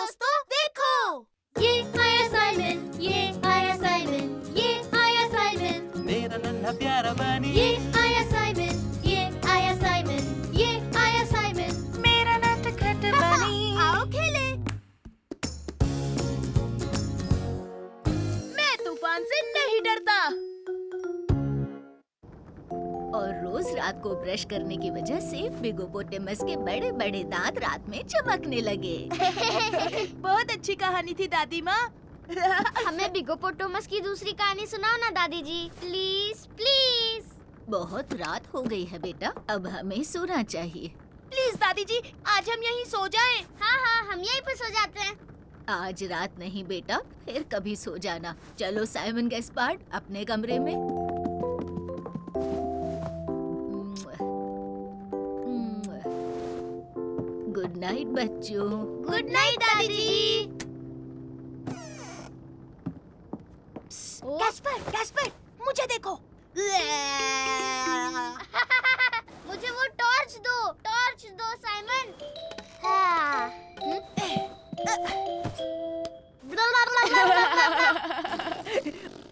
दोस्तों देखो, ये आया साइमन, ये आया साइमन, ये आया साइमन, मेरा नन्हा प्यारा बनी। ये आया साइमन, ये आया साइमन, ये आया साइमन, मेरा नटखट बनी। आओ खेले। मैं तूफान से नहीं डरता। और रोज रात को ब्रश करने की वजह से बिगोपोटेमस के बड़े बड़े दांत रात में चमकने लगे। बहुत अच्छी कहानी थी दादी माँ। हमें बिगोपोटेमस की दूसरी कहानी सुनाओ ना दादी जी, प्लीज प्लीज। बहुत रात हो गई है बेटा, अब हमें सोना चाहिए। प्लीज दादी जी, आज हम यहीं सो जाएं। हाँ हाँ, हम यहीं पर सो जाते हैं। आज रात नहीं बेटा, फिर कभी सो जाना। चलो साइमन गैस्पार्ड, अपने कमरे में। गुड नाइट बच्चों। गुड नाइट दादी जी। कैस्पर, कैस्पर, मुझे देखो। मुझे वो टॉर्च दो साइमन।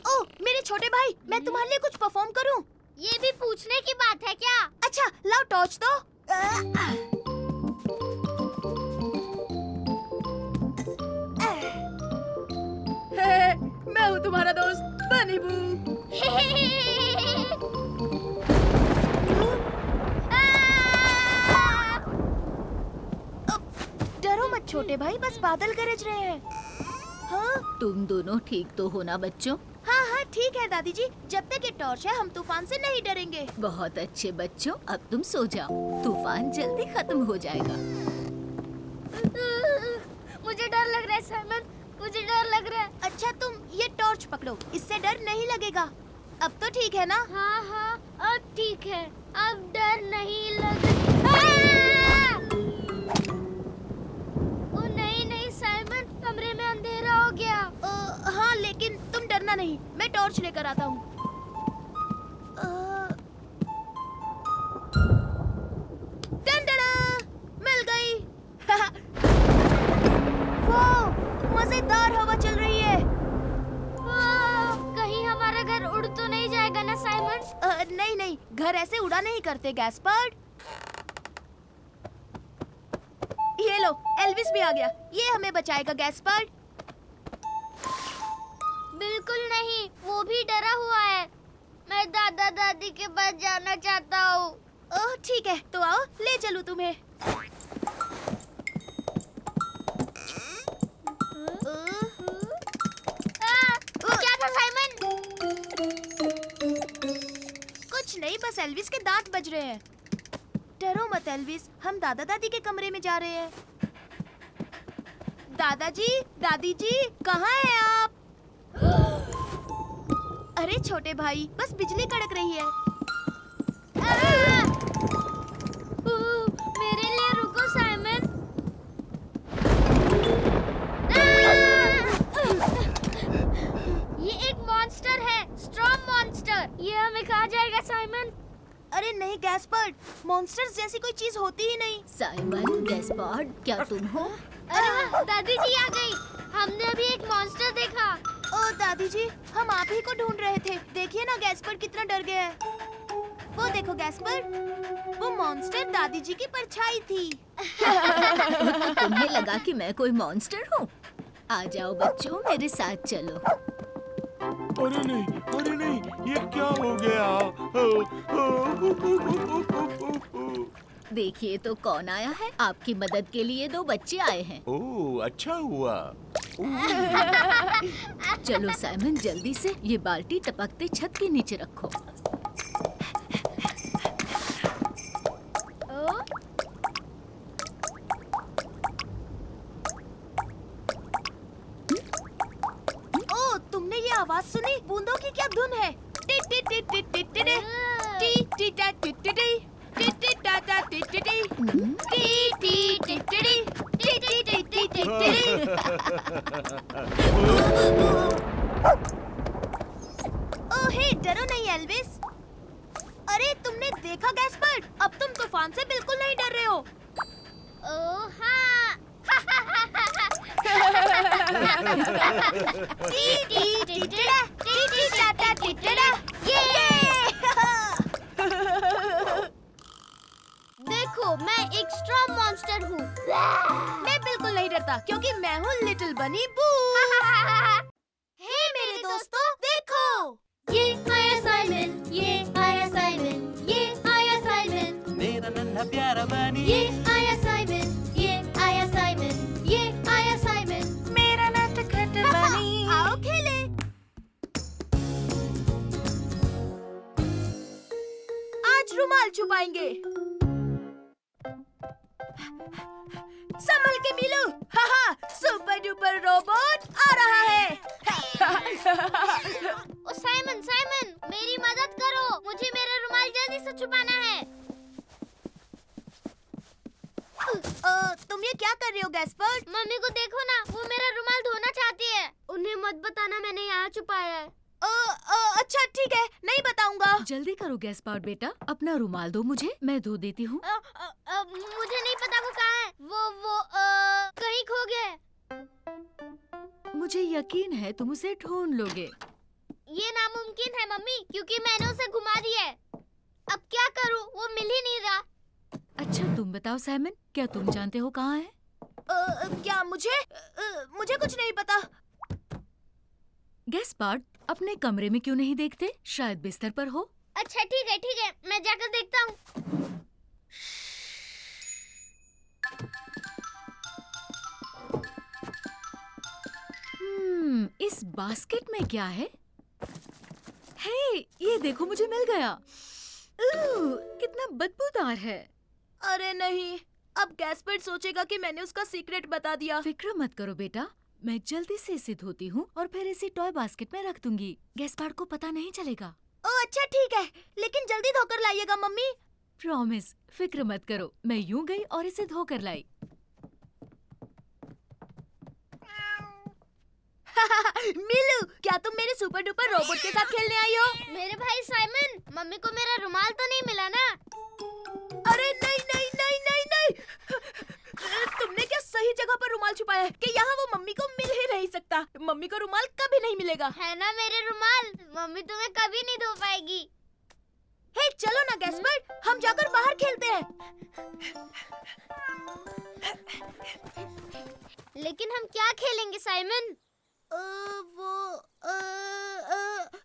ओह मेरे छोटे भाई, मैं तुम्हारे लिए कुछ परफॉर्म करूं? ये भी पूछने की बात है क्या? अच्छा लाओ टॉर्च दो। मैं हूँ तुम्हारा दोस्त बनी बू। डरो मत छोटे भाई, बस बादल गरज रहे हैं। हाँ तुम दोनों ठीक तो हो ना बच्चों? हाँ हाँ ठीक है दादी जी, जब तक ये टॉर्च है हम तूफान से नहीं डरेंगे। बहुत अच्छे बच्चों, अब तुम सो जाओ, तूफान जल्दी खत्म हो जाएगा। मुझे डर लग रहा है साइमन, मुझे डर लग रहा है। अच्छा तुम ये टॉर्च पकड़ो, इससे डर नहीं लगेगा। अब तो ठीक है ना? हाँ हाँ, अब ठीक है, अब डर नहीं लग। ओ नहीं नहीं साइमन, कमरे में अंधेरा हो गया। हाँ लेकिन तुम डरना नहीं, मैं टॉर्च लेकर आता हूँ। मिल गई। वाह, मजेदार हवा चल रही है। कहीं हमारा घर उड़ तो नहीं जाएगा ना साइमन? नहीं नहीं, घर ऐसे उड़ा नहीं करते गैस्पर्ड। ये लो, एल्विस भी आ गया, ये हमें बचाएगा गैस्पर्ड। बिल्कुल नहीं, वो भी डरा हुआ है। मैं दादा दादी के पास जाना चाहता हूँ। ओह ठीक है, तो आओ ले चलूं तुम्हें। क्या था साइमन? कुछ नहीं, बस एल्विस के दांत बज रहे हैं। डरो मत एल्विस, हम दादा दादी के कमरे में जा रहे हैं। दादाजी, दादी जी, कहाँ हैं आप? अरे छोटे भाई, बस बिजली कड़क रही है। मेरे लिए रुको साइमन। ये एक मॉन्स्टर है, स्टॉर्म मॉन्स्टर। ये हमें खा जाएगा साइमन। अरे नहीं गैस्पर्ड, मॉन्स्टर्स जैसी कोई चीज होती ही नहीं। साइमन गैस्पार्ड, क्या तुम हो? अरे वाह, दादी जी आ गई। हमने अभी एक मॉन्स्टर देखा। ओ दादी जी, हम आप ही को ढूंढ रहे थे। देखिए ना गैस्पर्ड कितना डर गया है। वो देखो गैस्पर्ड, वो मॉन्स्टर दादी जी की परछाई थी। तुम्हें लगा कि मैं कोई मॉन्स्टर हूँ? आ जाओ बच्चों, मेरे साथ चलो। अरे नहीं, ये क्या हो गया? देखिए तो कौन आया है। आपकी मदद के लिए 2 बच्चे आए हैं। ओह अच्छा हुआ। चलो साइमन, जल्दी से ये बाल्टी टपकते छत के नीचे रखो। ओ तुमने ये आवाज सुनी? बूंदों की क्या धुन है? टी टी टी टी टी टी टी टी टा टी टी टी टी टी टा टा टी टी टी टी टी टी टी टी टी टी टी टी टी। ओह हे, डरो नहीं एल्विस। अरे तुमने देखा गैस्पर्ड, अब तुम तूफान से बिल्कुल नहीं डर रहे हो। ओह हाँ। देखो मैं एक स्ट्रॉन्ग मॉन्स्टर हूँ। मैं बिल्कुल नहीं डरता क्योंकि मैं हूँ लिटिल बनी बू। हे मेरे दोस्तों देखो, ये आया साइमन, ये आया साइमन, ये आया साइमन, मेरा नन्हा प्यारा बनी ये आया साइमन, ये आया साइमन, ये आया साइमन, मेरा नटखट बनी। आओ खेले। आज रुमाल छुपाएंगे। संभल के मिलू। हाहा, सुपर डुपर रोबोट आ रहा है। ओ साइमन, साइमन, मेरी मदद करो, मुझे मेरा रुमाल जल्दी से छुपाना है। तुम ये क्या कर रहे हो गैस्पर्ड? मम्मी को देखो ना, वो मेरा रुमाल धोना चाहती है। उन्हें मत बताना मैंने यहाँ छुपाया है। अच्छा ठीक है, नहीं बताऊंगा। जल्दी करो गैस्पार्ड बेटा, अपना रुमाल दो मुझे, मैं धो देती हूँ। मुझे नहीं पता वो कहाँ है। वो कहीं खो गया है। मुझे यकीन है तुम उसे ढूंढ लोगे। ये नामुमकिन है मम्मी, क्योंकि मैंने उसे घुमा दिया है। अब क्या करूँ, वो मिल ही नहीं रहा। अच्छा तुम बताओ साइमन, क्या तुम जानते हो कहाँ है? क्या मुझे मुझे कुछ नहीं पता। गैस्पार्ड अपने कमरे में क्यों नहीं देखते? शायद बिस्तर पर हो। अच्छा ठीक है, मैं जाकर देखता हूँ। इस बास्केट में क्या है? हे, ये देखो मुझे मिल गया। कितना बदबूदार है। अरे नहीं, अब गैस्पर्ड सोचेगा कि मैंने उसका सीक्रेट बता दिया। फिक्र मत करो बेटा, मैं जल्दी से इसे धोती हूँ और फिर इसे टॉय बास्केट में रख दूंगी। गैस्पार्ड को पता नहीं चलेगा। ओह अच्छा ठीक है, लेकिन जल्दी धोकर लाइएगा मम्मी। प्रॉमिस, फिक्र मत करो। मैं यूं गई और इसे धोकर लाई। मिलू, क्या तुम मेरे सुपर डुपर रोबोट के साथ खेलने आई हो? मेरे भाई साइमन, मम्मी को मेरा रुमाल तो नहीं मिला ना? अरे नहीं नहीं नहीं नहीं नहीं, तुमने क्या सही जगह पर रुमाल छुपाया है कि यहाँ वो मम्मी को मिल ही नहीं सकता। मम्मी को रुमाल कभी नहीं मिलेगा। है ना मेरे रुमाल, मम्मी तुम्हें कभी नहीं धो पाएगी। हे चलो ना गैस्पर्ड, हम जाकर बाहर खेलते हैं। लेकिन हम क्या खेलेंगे साइमन?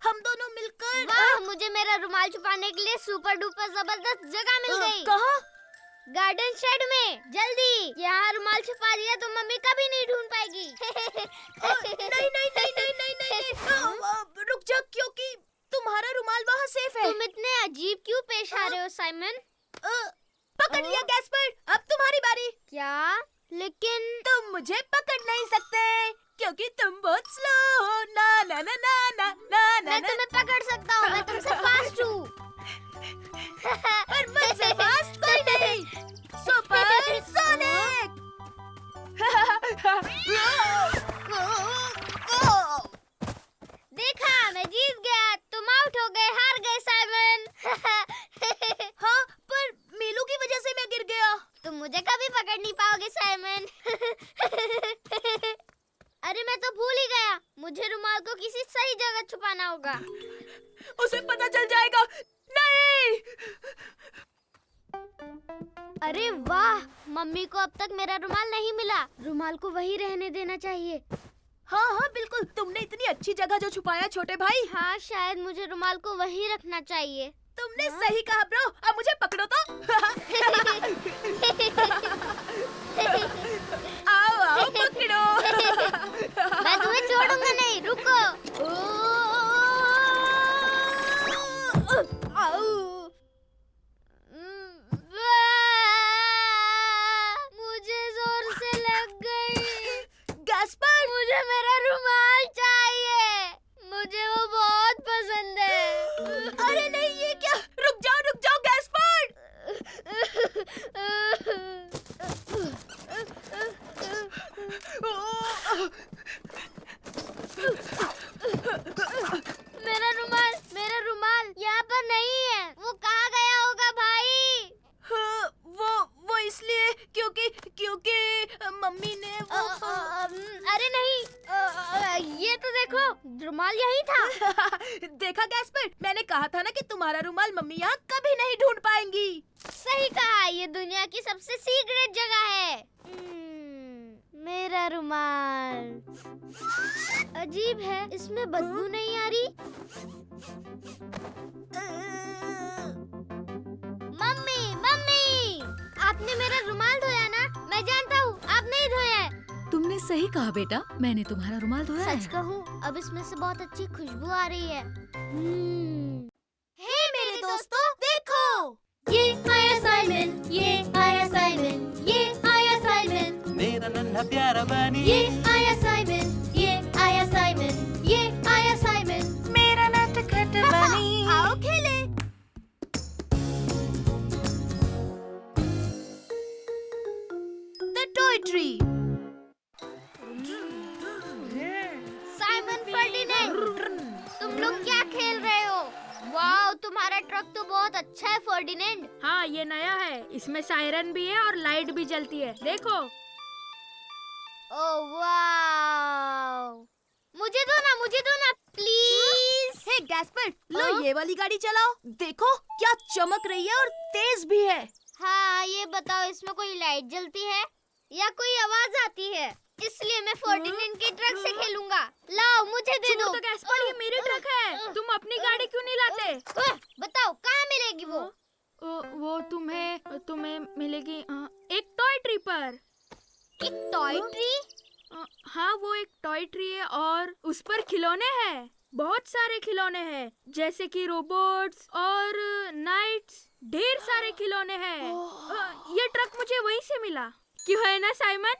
हम दोनों मिलकर। वाह, मुझे मेरा रुमाल छुपाने के लिए सुपर डुपर जबरदस्त जगह मिल गई। कहाँ? गार्डन शेड में। जल्दी, यहाँ रुमाल छुपा दिया तो मम्मी कभी नहीं ढूंढ पाएगी। नहीं नहीं नहीं नहीं नहीं नहीं, रुक जा, क्योंकि तुम्हारा रुमाल वहाँ सेफ है। तुम इतने अजीब क्यों पेश आ रहे हो साइमन? पकड़ लिया गैस्पर्ड, अब तुम्हारी बारी। क्या? लेकिन तुम मुझे पकड़ नहीं सकते क्योंकि तुम बहुत स्लो हो। ना ना ना ना ना ना ना। मैं तुम्हें पकड़ सकता हूँ, मैं तुमसे फास्ट हूँ। पर मुझसे फास्ट कोई नहीं। Super sonic. देखा, मैं जीत गया, तुम आउट हो गए, हार गए साइमन। हाँ, पर मीलू की वजह से मैं गिर गया। तुम मुझे कभी पकड़ नहीं पाओगे साइमन। अरे मैं तो भूल ही गया, मुझे रुमाल को किसी सही जगह छुपाना होगा। उसे पता चल जाएगा। नहीं। अरे वाह, मम्मी को अब तक मेरा रुमाल नहीं मिला। रुमाल को वही रहने देना चाहिए। हाँ हाँ बिल्कुल, तुमने इतनी अच्छी जगह जो छुपाया छोटे भाई। हाँ, शायद मुझे रुमाल को वही रखना चाहिए। तुमने सही कहा ब्रो, अब मुझे पकड़ो तो। आओ आओ पकड़ो। मैं तुम्हें छोड़ूंगा नहीं, रुको। मुझे जोर से लग गई। गैस्पर्ड, मुझे मेरा रुमाल चाहिए, मुझे वो बहुत पसंद है। अरे नहीं, ये क्या? रुक जाओ गैस्पर्ड। मेरा रुमाल यहाँ पर नहीं है। वो कहाँ गया होगा भाई? वो इसलिए क्योंकि मम्मी ने अरे नहीं, ये तो देखो, रुमाल यही था। देखा गैस्पर, मैंने कहा था ना कि तुम्हारा रुमाल मम्मी यहाँ कभी नहीं ढूंढ पाएंगी। सही कहा, ये दुनिया की सबसे सीक्रेट जगह है। मेरा रुमाल अजीब है, इसमें बदबू नहीं आ रही। मम्मी मम्मी, आपने मेरा रुमाल धोया ना? मैं जानता हूँ आप नहीं धोया है। तुमने सही कहा बेटा, मैंने तुम्हारा रुमाल धोया सच है। कहूँ, अब इसमें से बहुत अच्छी खुशबू आ रही है। हे मेरे दोस्तों, देखो, ये आया साइमन, ये आया साइमन, ये आया साइमन, मेरा नन्हा प्यारा बनी, ये आया साइमन, ये आया साइमन, ये आया साइमन, मेरा नटखट बनी। आओ खेले। The toy tree. Simon Ferdinand, तुम लोग क्या खेल रहे हो? वाओ, तुम्हारा ट्रक तो बहुत अच्छा है फर्डिनेंड। हाँ, ये नया है, इसमें सायरन भी है और लाइट भी जलती है, देखो। ओह वाओ, मुझे दो ना प्लीज। हे गैस्पर, लो ये वाली गाड़ी चलाओ। देखो क्या चमक रही है और तेज भी है। हाँ, ये बताओ, इसमें कोई लाइट जलती है या कोई आवाज आती है? इसलिए मैं फर्डिनेंड के ट्रक से खेलूंगा। लाओ, मुझे दे दो। तो गैस्पर, ये मेरी ट्रक है, तुम अपनी गाड़ी क्यों नहीं लाते? बताओ कहाँ मिलेगी वो? वो तुम्हें मिलेगी एक टॉय ट्री पर। एक टॉय ट्री? हाँ, वो एक टॉय ट्री है और उस पर खिलौने हैं, बहुत सारे खिलौने हैं, जैसे कि रोबोट्स और नाइट्स, ढेर सारे खिलौने हैं। ये ट्रक मुझे वहीं से मिला, क्यों है ना साइमन?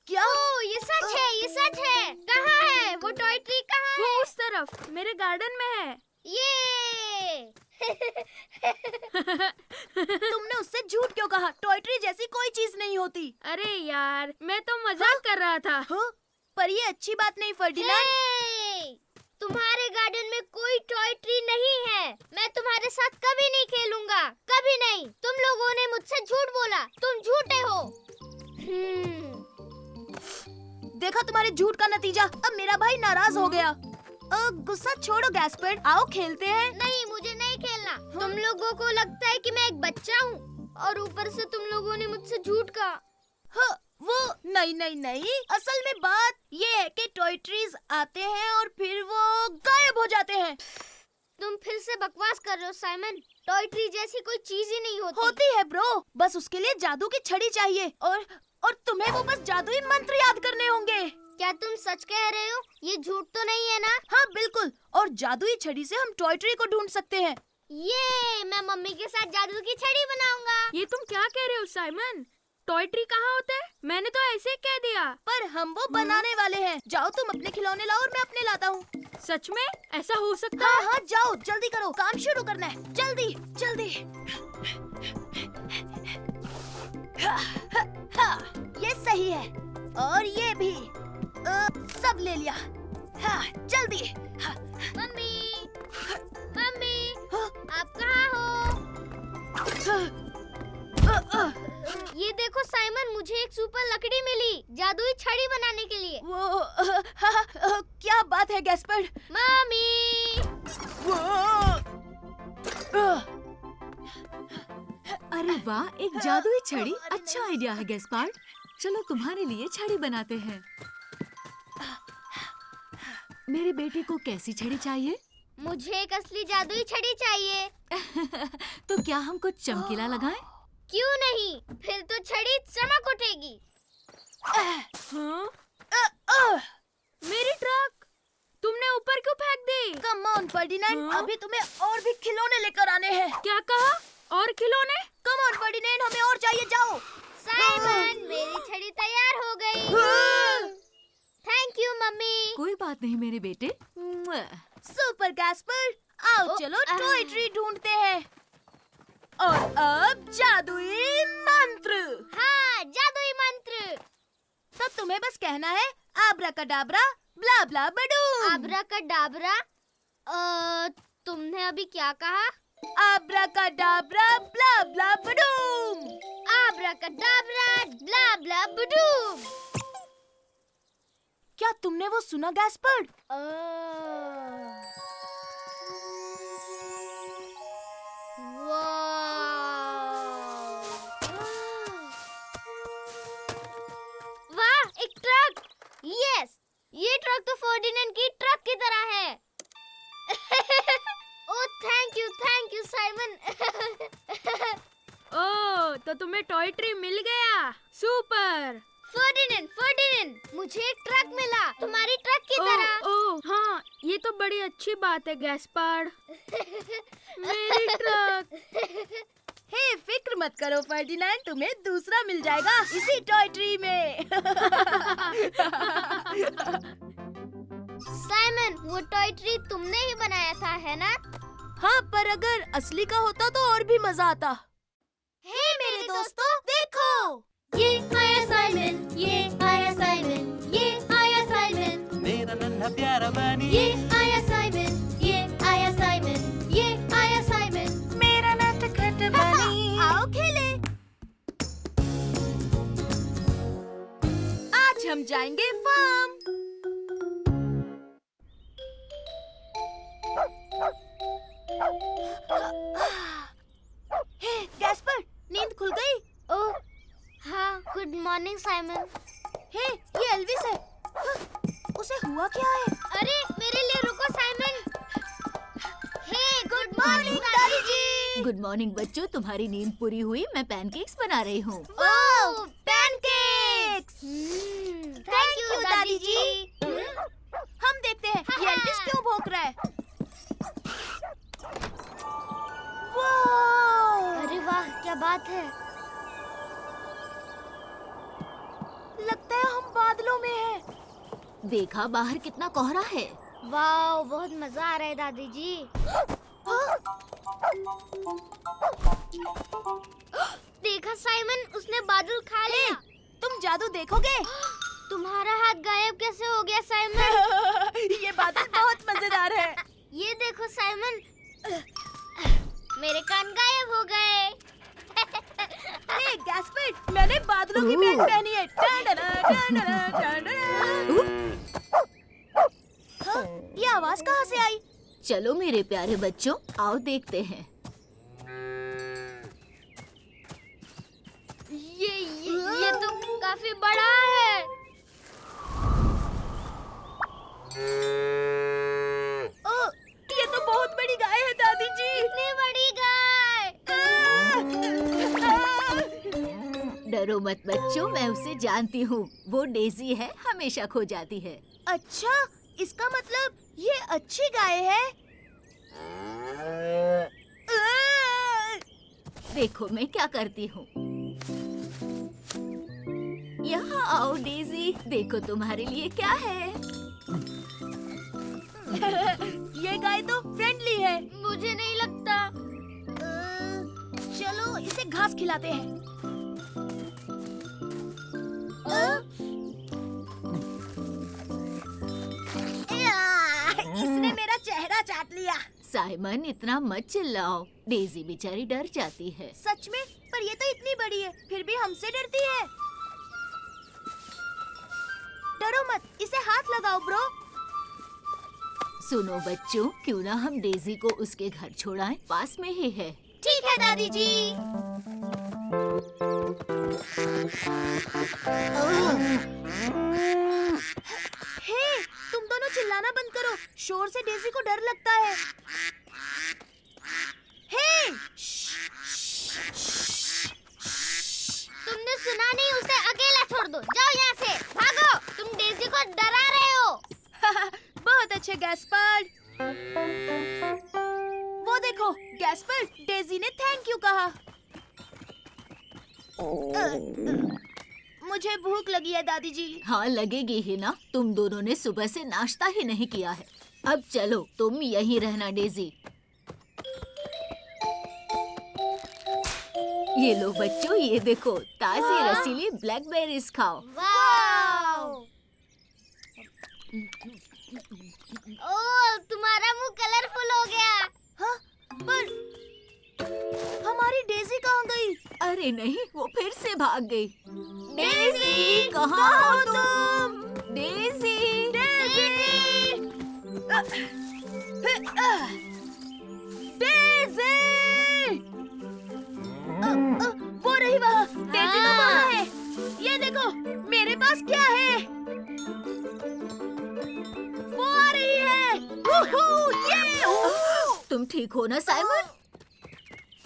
क्या? ओह, ये सच है, ये सच है। कहाँ है वो टॉय ट्री? कहाँ वो है? उस तरफ, मेरे गार्डन में है। ये तुमने उससे झूठ क्यों कहा? टॉय ट्री जैसी कोई चीज नहीं होती। अरे यार, मैं तो मजाक कर रहा था। हाँ? पर ये अच्छी बात नहीं फर्डिनेंड। हे! तुम्हारे गार्डन में कोई टॉय ट्री नहीं है। मैं तुम्हारे साथ कभी नहीं खेलूंगा, कभी नहीं। तुम लोगों ने मुझसे झूठ बोला, तुम झूठे हो। देखा तुम्हारे झूठ का नतीजा। अब मेरा भाई नाराज हो गया। गुस्सा छोड़ो गैस्पर, आओ खेलते हैं। नहीं, मुझे नहीं खेलना। तुम लोगों को लगता है कि मैं एक बच्चा हूँ और ऊपर से तुम लोगों ने मुझसे झूठ कहा। हाँ, वो नहीं। असल में बात ये है कि टॉय ट्रीज आते हैं और फिर वो गायब हो जाते हैं। तुम फिर से बकवास कर रहे हो साइमन। टॉय ट्री जैसी कोई चीज ही नहीं होती। होती है ब्रो, बस उसके लिए जादू की छड़ी चाहिए और तुम्हें वो बस जादुई मंत्र याद करने होंगे। क्या तुम सच कह रहे हो? ये झूठ तो नहीं है ना? हाँ बिल्कुल, और जादुई छड़ी से हम टॉय ट्री को ढूंढ सकते हैं। ये मैं मम्मी के साथ जादू की छड़ी बनाऊंगा। ये तुम क्या कह रहे हो साइमन? टॉय ट्री कहाँ होता है? मैंने तो ऐसे ही कह दिया। पर हम वो बनाने वाले हैं। जाओ तुम अपने खिलौने लाओ और मैं अपने लाता हूँ। सच में ऐसा हो सकता हाँ है? हाँ, जाओ जल्दी करो, काम शुरू करना है। जल्दी जल्दी। ये सही है और ये भी। सब ले लिया। हाँ, जल्दी। मम्मी, मम्मी, हाँ? आप कहाँ हो? ये देखो साइमन, मुझे एक सुपर लकड़ी मिली जादुई छड़ी बनाने के लिए। वो क्या बात है गैस्पर? मम्मी, अरे वाह, एक जादुई छड़ी, अच्छा आइडिया है गैस्पार्ड। चलो तुम्हारे लिए छड़ी बनाते हैं। मेरे बेटे को कैसी छड़ी चाहिए? मुझे एक असली जादुई छड़ी चाहिए। तो क्या हम कुछ चमकीला लगाएं? क्यों नहीं, फिर तो छड़ी चमक उठेगी। हाँ? मेरी ट्रक तुमने ऊपर क्यों फेंक दी? कम ऑन फर्डिनेंड, हाँ? अभी तुम्हें और भी खिलौने लेकर आने हैं। क्या कहा? और खिलौने? कम ऑन फर्डिनेंड, हमें और चाहिए, जाओ। साइमन, मेरी छड़ी तैयार हो गई। Thank you mummy. कोई बात नहीं मेरे बेटे। सुपर गैस्पर, आओ चलो टॉय ट्री ढूंढते हैं। और अब जादुई मंत्र। हाँ, जादुई मंत्र। तो तुम्हें बस कहना है आब्राकाडाब्रा ब्ला ब्ला बडूम। आब्राकाडाब्रा? तुमने अभी क्या कहा? आब्राकाडाब्रा ब्ला ब्ला बडूम। आब्राकडाब्रा, ब्ला ब्ला बुडूम। क्या तुमने वो सुना गैस्पर्ड? वाह, एक ट्रक। यस, ये ट्रक तो फर्डिनेंड की ट्रक की तरह है। Oh thank you Simon. Oh, तो तुम्हें टॉय ट्री मिल गया। सुपर। फर्डिनेंड, मुझे एक ट्रक मिला, तुम्हारी ट्रक की तरह। ओह हाँ, ये तो बड़ी अच्छी बात है गैस्पार्ड। मेरी ट्रक। हे, फिक्र मत करो फर्डिनेंड, तुम्हें दूसरा मिल जाएगा इसी टॉय ट्री में। साइमन, वो टॉय ट्री तुमने ही बनाया था, है ना? हाँ, पर अगर असली का होता तो और भी मजा आता। हे मेरे दोस्तों, देखो। ये आया साइमन, ये आया साइमन, ये आया साइमन, मेरा नन्हा प्यारा बनी ये आया साइमन, ये आया साइमन, ये आया साइमन। मेरा नटखट बनी। आओ खेले। आज हम जाएंगे फार्म। हे गैस्पर, नींद खुल गई? ओह हाँ, गुड मॉर्निंग साइमन। हे, ये एल्विस है। उसे हुआ क्या है? अरे मेरे लिए रुको साइमन। हे, गुड मॉर्निंग दादी जी। गुड मॉर्निंग बच्चों, तुम्हारी नींद पूरी हुई। मैं पैनकेक्स बना रही हूँ। Wow, pancakes. थैंक यू दादी जी। हम देखते हैं ये एल्विस क्यों भौंक रहा है। वाह! अरे वाह, क्या बात है। लगता है हम बादलों में हैं। देखा बाहर कितना कोहरा है। वाओ, बहुत मजा आ रहा है दादी जी। देखा साइमन, उसने बादल खा लिया। तुम जादू देखोगे? तुम्हारा हाथ गायब कैसे हो गया साइमन? ये बादल बहुत मजेदार है। ये देखो साइमन, मेरे कान गायब हो गए। हे गैस्पर्ड, मैंने बादलों की पैंट पहनी है। हाँ, ये आवाज कहाँ से आई? चलो मेरे प्यारे बच्चों, आओ देखते हैं। ये तो काफी बड़ा है। ओ, ये तो बहुत बड़ी गाय है दादी जी। इतनी बड़ी गाय। डरो मत बच्चों, मैं उसे जानती हूँ। वो डेजी है, हमेशा खो जाती है। अच्छा, इसका मतलब ये अच्छी गाय है। देखो मैं क्या करती हूँ। यहाँ आओ डेजी, देखो तुम्हारे लिए क्या है। ये गाय तो फ्रेंडली है। मुझे नहीं लगता। चलो इसे घास खिलाते हैं। इसने मेरा चेहरा चाट लिया। साइमन, इतना मत चिल्लाओ, डेजी बेचारी डर जाती है। सच में? पर ये तो इतनी बड़ी है, फिर भी हमसे डरती है। डरो मत, इसे हाथ लगाओ ब्रो। सुनो बच्चों, क्यों ना हम डेजी को उसके घर छोड़ाएं, पास में ही है। ठीक है दादी जी। हे, तुम दोनों चिल्लाना बंद करो, शोर से डेजी को डर लगता है। हे, तुमने सुना नहीं? उसे अकेला छोड़ दो। जाओ यहाँ से, भागो। तुम डेजी को डरा रहे हो। बहुत अच्छे गैस्पर्ड। वो देखो, गैस्पर्ड, डेजी ने थैंक यू कहा। मुझे भूख लगी है दादी जी। हाँ लगेगी ही ना, तुम दोनों ने सुबह से नाश्ता ही नहीं किया है। अब चलो, तुम यहीं रहना डेजी। ये लो बच्चों, ये देखो, ताजी रसीली ब्लैकबेरीज खाओ। वाओ! ओह, तुम्हारा मुंह कलरफुल हो गया। हाँ, पर हमारी हमारी डेजी कहाँ गई? अरे नहीं, वो फिर से भाग गई। डेजी, कहाँ हो तुम? Daisy, Daisy! वो रही वहाँ, डेजी तो वहाँ है। ये देखो, मेरे पास क्या है? वो आ रही है। वूहू, ये! तुम ठीक हो ना साइमन?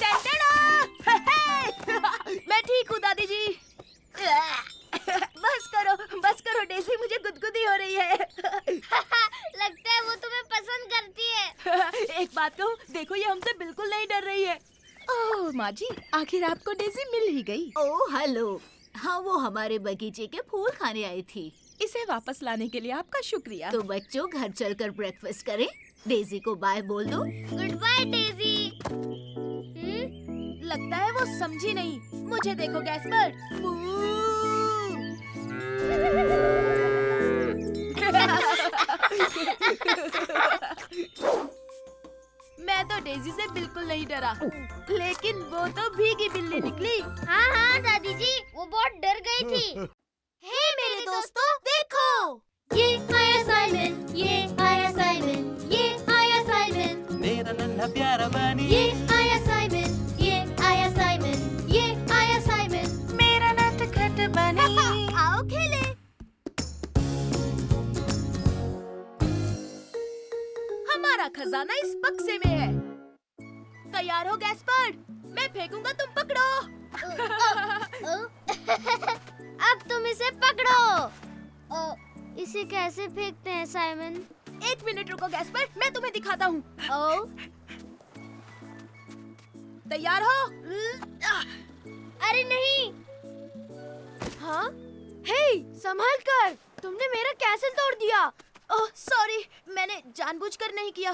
टंटड़ा! मैं ठीक हूँ दादी जी। बस करो डेजी, मुझे गुदगुदी हो रही है। लगता है वो तुम्हें पसंद करती है। एक बात कहूँ, देखो ये हमसे बिल्कुल नहीं डर रही है। ओह माँ जी, आखिर आपको डेजी मिल ही गई। Oh hello. हाँ, वो हमारे बगीचे के फूल खाने आई थी। इसे वापस लाने के लिए आपका शुक्रिया। तो बच्चों, घर चलकर ब्रेकफास्ट करें। डेजी को बाय बोल दो। Goodbye Daisy. लगता है वो समझी नहीं। मुझे देखो गैस्पर। मैं तो डेजी से बिल्कुल नहीं डरा, लेकिन वो तो भीगी बिल्ली निकली। हाँ हाँ दादी जी, वो बहुत डर गई थी। हे मेरे दोस्तों, देखो ये आया साइमन, ये आया साइमन, ये आया साइमन, मेरा नन्हा प्यारा बनी ये आया साइमन, ये आया साइमन, ये आया साइमन, मेरा नटखट बनी। आओ खेले। हमारा खजाना इस बक्से में है। तैयार हो गैस्पर? मैं फेंकूंगा, तुम पकड़ो। अब तुम इसे पकड़ो। इसे कैसे फेंकते हैं साइमन? 1 मिनट रुको गैस्पर, मैं तुम्हें दिखाता हूँ। तैयार हो? अरे नहीं। हाँ? हे, संभल कर! तुमने मेरा कैसल तोड़ दिया। ओह सॉरी, मैंने जानबूझकर नहीं किया।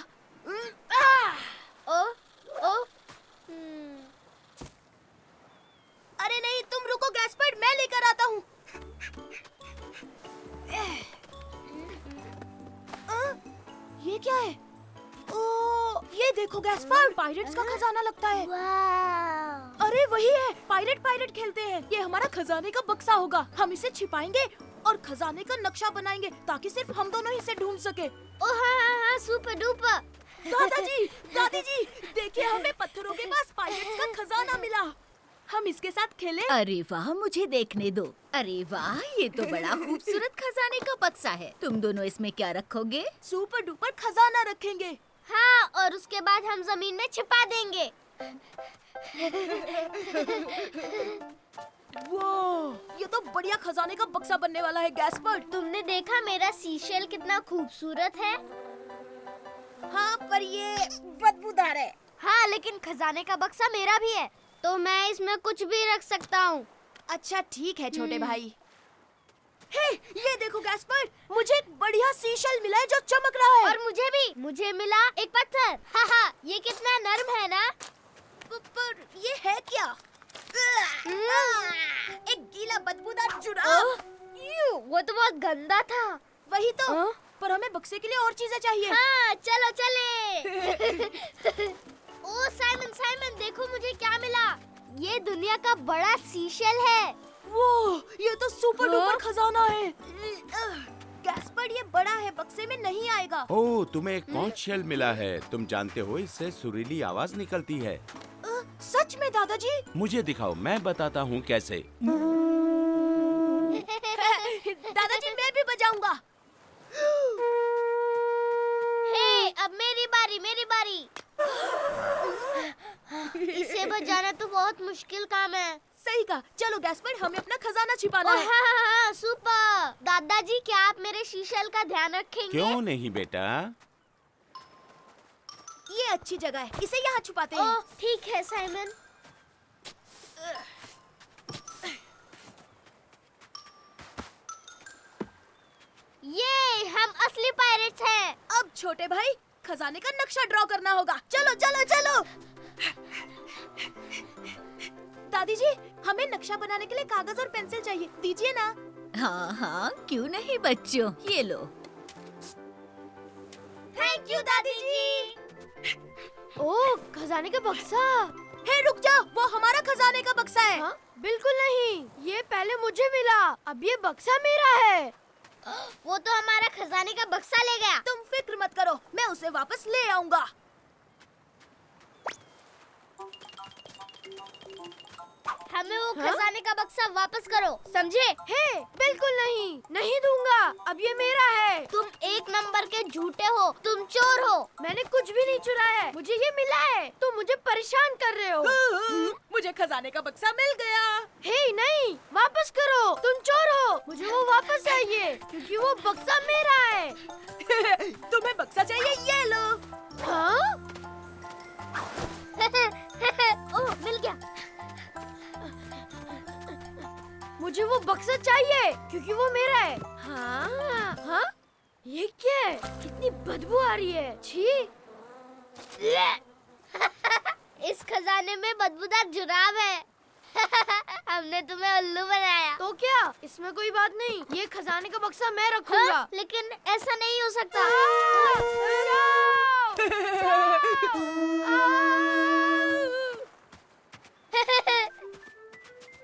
अरे नहीं, तुम रुको गैस्पर, मैं लेकर आता हूँ। ये क्या है? ओह, ये देखो गैस्पर, पायरेट्स का खजाना लगता है। अरे वही है, पायरेट खेलते हैं। ये हमारा खजाने का बक्सा होगा। हम इसे छिपाएंगे और खजाने का नक्शा बनाएंगे ताकि सिर्फ हम दोनों ही इसे ढूंढ सके। ओ हाँ, सुपर डुपर। दादी जी, देखिए हमें पत्थरों के पास पायरेट्स का खजाना मिला। हम इसके साथ खेलें? अरे वाह, मुझे देखने दो। अरे वाह, ये तो बड़ा खूबसूरत खजाने का बक्सा है। तुम दोनों इसमें क्या रखोगे? सुपर डुपर खजाना रखेंगे। हाँ, और उसके बाद हम जमीन में छिपा देंगे। वो, ये तो बढ़िया खजाने का बक्सा बनने वाला है गैस्पर। तुमने देखा मेरा सीशेल कितना खूबसूरत है? हाँ, पर ये बदबूदार है। हाँ, लेकिन खजाने का बक्सा मेरा भी है, तो मैं इसमें कुछ भी रख सकता हूँ। अच्छा ठीक है छोटे भाई। हे, ये देखो गैस्पर, मुझे एक बढ़िया सीशल मिला है जो चमक रहा है। और मुझे भी, मुझे मिला एक पत्थर। हाँ, ये कितना नर्म है ना? पर ये है क्या? एक गीला बदबूदार जुराब। वो तो बहुत गंदा था। वही तो। पर हमें बक्से के लिए और चीजें चाहिए। हाँ, चलो चले। ओ साइमन, देखो मुझे क्या मिला। ये दुनिया का बड़ा सीशल है। वो, ये तो सुपर डुपर खजाना है। गैस्पर, ये बड़ा है, बक्से में नहीं आएगा। ओह, तुम्हें एक कॉन्च शेल मिला है। तुम जानते हो इससे सुरीली आवाज निकलती है। सच में दादाजी? मुझे दिखाओ, मैं बताता हूँ कैसे। दादाजी, मैं भी बजाऊंगा। हे, अब मेरी बारी। इसे बजाना तो बहुत मुश्किल काम है। सही कहा। चलो गैस्पर, हमें अपना खजाना छिपाना है। हाँ, सुपर। दादाजी, क्या आप मेरे शीशल का ध्यान रखेंगे? क्यों नहीं बेटा? ये अच्छी जगह है, इसे यहाँ छुपाते हैं। ओह, ठीक है साइमन। ये हम असली पायरेट्स हैं। अब छोटे भाई, खजाने का नक्शा ड्रॉ करना होगा। चलो चलो चलो। दादी जी, हमें नक्शा बनाने के लिए कागज और पेंसिल चाहिए, दीजिए ना। हाँ, क्यों नहीं बच्चों, ये लो। थैंक यू दादी जी। ओह, खजाने का बक्सा। हे रुक जा, वो हमारा खजाने का बक्सा है। हाँ? बिल्कुल नहीं, ये पहले मुझे मिला, अब ये बक्सा मेरा है। वो तो हमारा खजाने का बक्सा ले गया। तुम फिक्र मत करो, मैं उसे वापस ले आऊंगा। हमें वो खजाने का बक्सा वापस करो, समझे? हे, बिल्कुल नहीं, नहीं दूंगा, अब ये मेरा है। तुम एक नंबर के झूठे हो, तुम चोर हो। मैंने कुछ भी नहीं चुराया है, मुझे ये मिला है। तुम मुझे परेशान कर रहे हो। मुझे खजाने का बक्सा मिल गया। हे नहीं, वापस करो, तुम चोर हो, मुझे वो वापस चाहिए क्योंकि वो बक्सा मेरा है। तुम्हें बक्सा चाहिए, ये लो। हाँ? ओह, मिल गया। मुझे वो बक्सा चाहिए क्योंकि वो मेरा है। हाँ? हाँ? ये क्या है? कितनी बदबू आ रही है। छी! इस खजाने में बदबूदार जुराब है। हमने तुम्हें उल्लू बनाया। तो क्या? इसमें कोई बात नहीं, ये खजाने का बक्सा मैं रखूंगा। हाँ? लेकिन ऐसा नहीं हो सकता।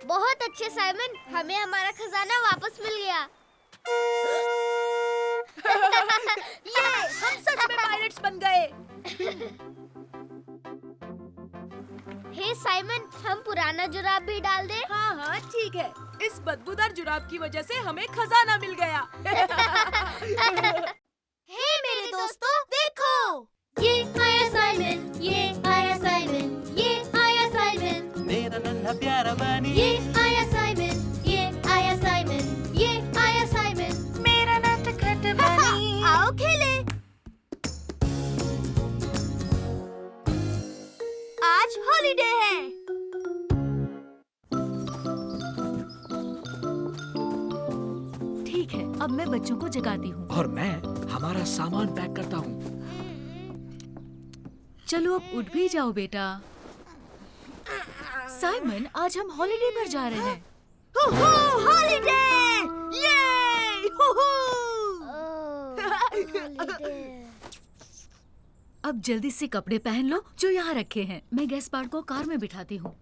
बहुत अच्छे साइमन, हमें हमारा खजाना वापस मिल गया। ये हम सच में पायरेट्स बन गए। हे साइमन, हम पुराना जुराब भी डाल दे। हाँ हाँ ठीक है, इस बदबूदार जुराब की वजह से हमें खजाना मिल गया। हे मेरे दोस्तों, देखो, ये आया साइमन, ये आया साइमन, ये आया साइमन, मेरा नन्हा प्यारा बनी ये आया साइमन, ये आया साइमन, ये आया साइमन, मेरा नटखट बनी। आओ खेले। आज हॉलिडे है। ठीक है, अब मैं बच्चों को जगाती हूँ। और मैं हमारा सामान पैक करता हूँ। चलो अब उठ भी जाओ बेटा। साइमन, आज हम हॉलिडे पर जा रहे हैं। हॉलिडे! ये! अब जल्दी से कपड़े पहन लो जो यहाँ रखे हैं। मैं गैस्पार्ड को कार में बिठाती हूँ।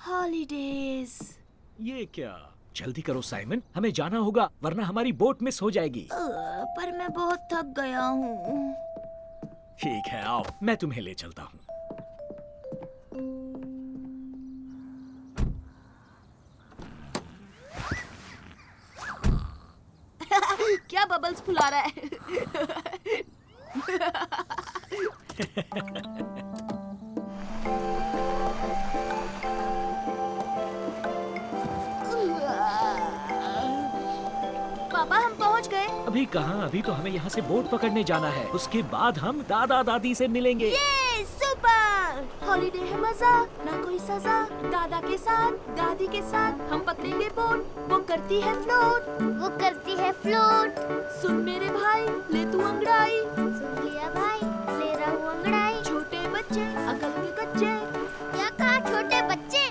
हॉलिडेज। ये क्या? जल्दी करो साइमन, हमें जाना होगा वरना हमारी बोट मिस हो जाएगी। पर मैं बहुत थक गया हूँ। ठीक है, आओ मैं तुम्हें ले चलता हूँ। क्या बबल्स फुला रहा है? पापा, हम पहुंच गए। अभी कहाँ? अभी तो हमें यहाँ से बोट पकड़ने जाना है। उसके बाद हम दादा दादी से मिलेंगे। ये सुपर! हॉलिडे है मजा, ना कोई सजा। दादा के साथ, दादी के साथ हम पकड़ेंगे बोट। वो करती है फ्लोट, वो करती है फ्लोट। सुन मेरे भाई, ले तू अंगड़ाई। सुन लिया भाई, ले रहा हूँ अंगड़ाई। छोटे बच्चे, अकल के कच्चे। क्या कहा, छोटे बच्चे?